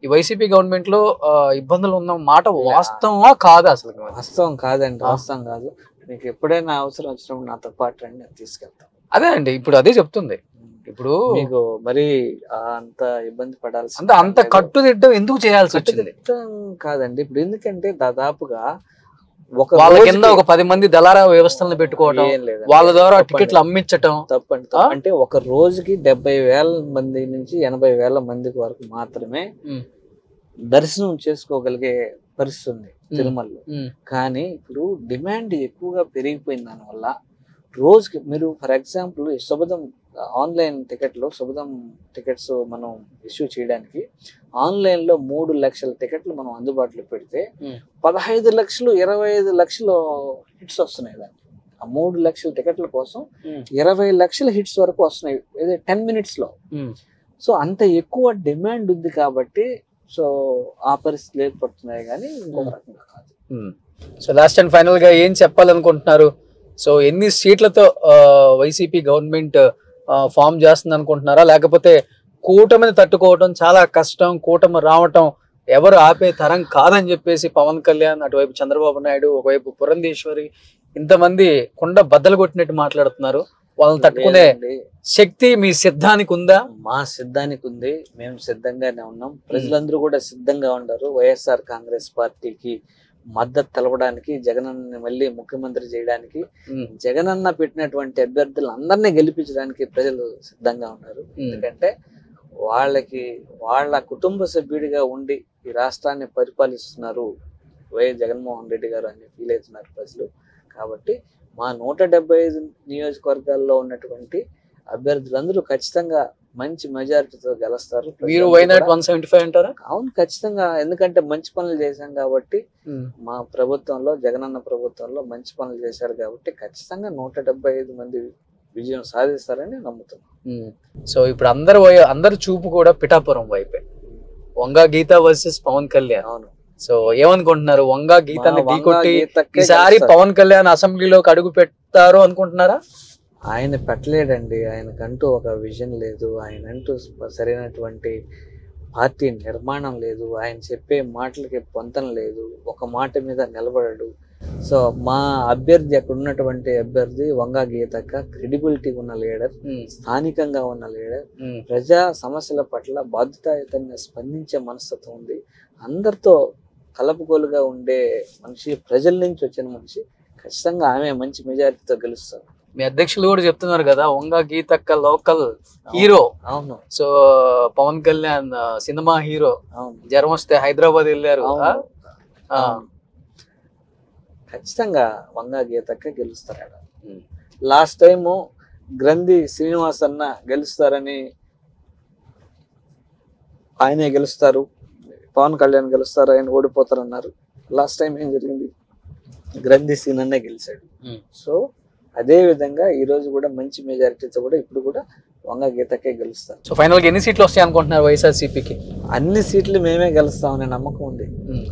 ఈ వైసీపీ గవర్నమెంట్ లో ఇబ్బందులు ఉన్న మాట వాస్తవమా కాదా? అసలు వాస్తవం కాదండి, వాస్తవం కాదు. మీకు ఎప్పుడైనా అవసరం వచ్చినప్పుడు నాతో పాటు రండి, నేను తీసుకెళ్తాను. అదే అండి, ఇప్పుడు అదే చెప్తుంది. ఇప్పుడు మీకు మరి అంత ఇబ్బంది పడాల్సి అంత కట్టుదిట్టం ఎందుకు చేయాల్సి వచ్చింది కాదండి. ఇప్పుడు ఎందుకంటే దాదాపుగా వాళ్ళ కింద ఒక 10 మంది దళారా వ్యవస్థలను పెట్టుకోవడం, వాళ్ళ ద్వారా టికెట్లు అమ్మించటం తప్పండి. అంటే ఒక రోజుకి 70,000 మంది నుంచి 80,000 మందికి వరకు మాత్రమే దర్శనం చేసుకోగలిగే పరిస్థితి ఉంది. తిరుమలలో. కానీ ఇప్పుడు డిమాండ్ ఎక్కువగా పెరిగిపోయిన దానివల్ల రోజుకి మీరు ఫర్ ఎగ్జాంపుల్ శుభదం ఆన్లైన్ టికెట్లు శుభదం టికెట్స్ మనం ఇష్యూ చేయడానికి ఆన్లైన్ లో 3 లక్షల టికెట్లు మనం అందుబాటులో పెడితే 15 లక్షలు 25 లక్షలు హిట్స్ వస్తున్నాయి. దానికి ఆ 3 లక్షల టికెట్ల కోసం 20 లక్షల హిట్స్ వరకు వస్తున్నాయి 10 minutes లో. సో అంత ఎక్కువ డిమాండ్ ఉంది కాబట్టి సో ఆ పరిస్థితులు ఏర్పడుతున్నాయి కానీ ఇంకొక రకంగా కాదు. సో లాస్ట్ అండ్ ఫైనల్ గా ఏం చెప్పాలనుకుంటున్నారు? సో ఎన్ని సీట్లతో వైసీపీ గవర్నమెంట్ ఫామ్ చేస్తుంది అనుకుంటున్నారా, లేకపోతే కూటమిని తట్టుకోవటం చాలా కష్టం, కూటమి రావటం ఎవరు ఆపే తరం కాదని చెప్పేసి పవన్ కళ్యాణ్, అటువైపు చంద్రబాబు నాయుడు, ఒకవైపు పురంధేశ్వరి ఇంతమంది కుండ బద్దలు కొట్టినట్టు మాట్లాడుతున్నారు, వాళ్ళని తట్టుకునే శక్తి మీ సిద్ధానికి ఉందా? మా సిద్ధానికి ఉంది, మేము సిద్ధంగానే ఉన్నాం, ప్రజలందరూ కూడా సిద్ధంగా ఉన్నారు. వైఎస్ఆర్ కాంగ్రెస్ పార్టీకి మద్దతు తెలపడానికి, జగనన్న మళ్ళీ ముఖ్యమంత్రి చేయడానికి, జగనన్న పెట్టినటువంటి అభ్యర్థులు అందరినీ గెలిపించడానికి ప్రజలు సిద్ధంగా ఉన్నారు. ఎందుకంటే వాళ్ళ కుటుంబ సభ్యుడిగా ఉండి ఈ రాష్ట్రాన్ని పరిపాలిస్తున్నారు వైఎస్ జగన్మోహన్ రెడ్డి గారు అని ఫీల్ అవుతున్నారు ప్రజలు. కాబట్టి మా 175 నియోజకవర్గాల్లో ఉన్నటువంటి అభ్యర్థులందరూ ఖచ్చితంగా మంచి మెజారిటీతో గెలుస్తారు. మీరు వైనాట్ 175 అంటారా? అవును, ఖచ్చితంగా. ఎందుకంటే మంచి పనులు చేశాం కాబట్టి, మా ప్రభుత్వంలో జగనన్న ప్రభుత్వంలో మంచి పనులు చేశారు కాబట్టి ఖచ్చితంగా 175 మంది విజయం సాధిస్తారని నమ్ముతున్నాం. సో ఇప్పుడు అందరు చూపు కూడా పిఠాపురం వైపే, వంగా గీత వర్సెస్ పవన్ కళ్యాణ్. అవును. సో ఏమనుకుంటున్నారు? వంగా గీతాన్ని ఢీకొట్టి ఈసారి పవన్ కళ్యాణ్ అసెంబ్లీలోకి అడుగు పెడతారు అనుకుంటున్నారా? ఆయన పెట్టలేడండి, ఆయనకంటూ ఒక విజన్ లేదు, ఆయనంటూ సరైనటువంటి పార్టీ నిర్మాణం లేదు, ఆయన చెప్పే మాటలకి పొంతన లేదు, ఒక మాట మీద నిలబడడు. సో మా అభ్యర్థి, అక్కడ ఉన్నటువంటి అభ్యర్థి వంగా గీతక్క క్రెడిబిలిటీ ఉన్న లీడర్, స్థానికంగా ఉన్న లీడర్, ప్రజా సమస్యల పట్ల బాధ్యతాయుతంగా స్పందించే మనస్తత్వం ఉంది, అందరితో కలపుకోలుగా ఉండే మనిషి, ప్రజల నుంచి వచ్చిన మనిషి. ఖచ్చితంగా ఆమె మంచి మెజారిటీతో గెలుస్తారు. మీ అధ్యక్షులు కూడా చెప్తున్నారు కదా, వంగా గీతక్క లోకల్ హీరో. అవును. So Pawan Kalyan cinema hero. అవును. జ్వరం వస్తే హైదరాబాద్ వెళ్ళారు. ఖచ్చితంగా వంగా గీతక్క గెలుస్తారు. లాస్ట్ టైము గ్రంథి శ్రీనివాస్ అన్న గెలుస్తారని, ఆయనే గెలుస్తారు, పవన్ కళ్యాణ్ గెలుస్తారు, ఆయన ఓడిపోతారు అన్నారు. లాస్ట్ టైం ఏం జరిగింది? గ్రంథి సీన్ అన్నే గెలిచాడు. సో అదే విధంగా ఈ రోజు కూడా మంచి మెజారిటీతో కూడా ఇప్పుడు కూడా వంగా గీతకే గెలుస్తారు. సో ఫైనల్ గా ఎన్ని సీట్లు వస్తాయి అనుకుంటున్నారు వైఎస్ఆర్సీపీకి? అన్ని సీట్లు మేమే గెలుస్తామనే నమ్మకం ఉంది.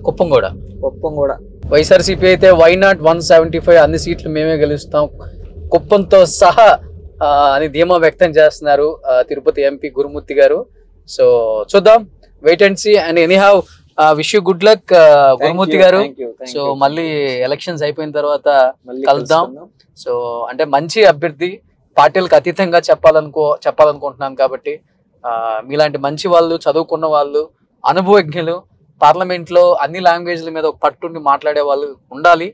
కుప్పం కూడా వైఎస్ఆర్సీపీ అయితే వైనాట్ 175 అన్ని సీట్లు మేమే గెలుస్తాం కుప్పంతో సహా అని ధీమా వ్యక్తం చేస్తున్నారు తిరుపతి ఎంపీ గురుమూర్తి గారు. సో చూద్దాం, wait and see. And anyhow wish you good luck Gurumurthy garu. So మళ్ళీ ఎలక్షన్స్ అయిపోయిన తర్వాత కలుద్దాం. సో అంటే మంచి అభ్యర్థి, పార్టీలకు అతీతంగా చెప్పాలనుకుంటున్నాను కాబట్టి మీలాంటి మంచి వాళ్ళు, చదువుకున్న వాళ్ళు, అనుభవజ్ఞులు, పార్లమెంట్ లో అన్ని లాంగ్వేజ్ల మీద ఒక పట్టుండి మాట్లాడే వాళ్ళు ఉండాలి.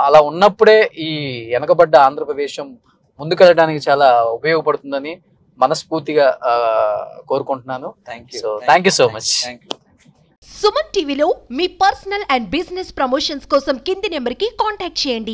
అలా ఉన్నప్పుడే ఈ వెనకబడ్డ ఆంధ్రప్రదేశం ముందుకెళ్ళడానికి చాలా ఉపయోగపడుతుందని మనస్ఫూర్తిగా కోరుకుంటున్నాను. Thank you so much. Suman టీవీలో మీ పర్సనల్ అండ్ బిజినెస్ ప్రమోషన్స్ కోసం కింది నెంబర్కి కాంటాక్ట్ చేయండి.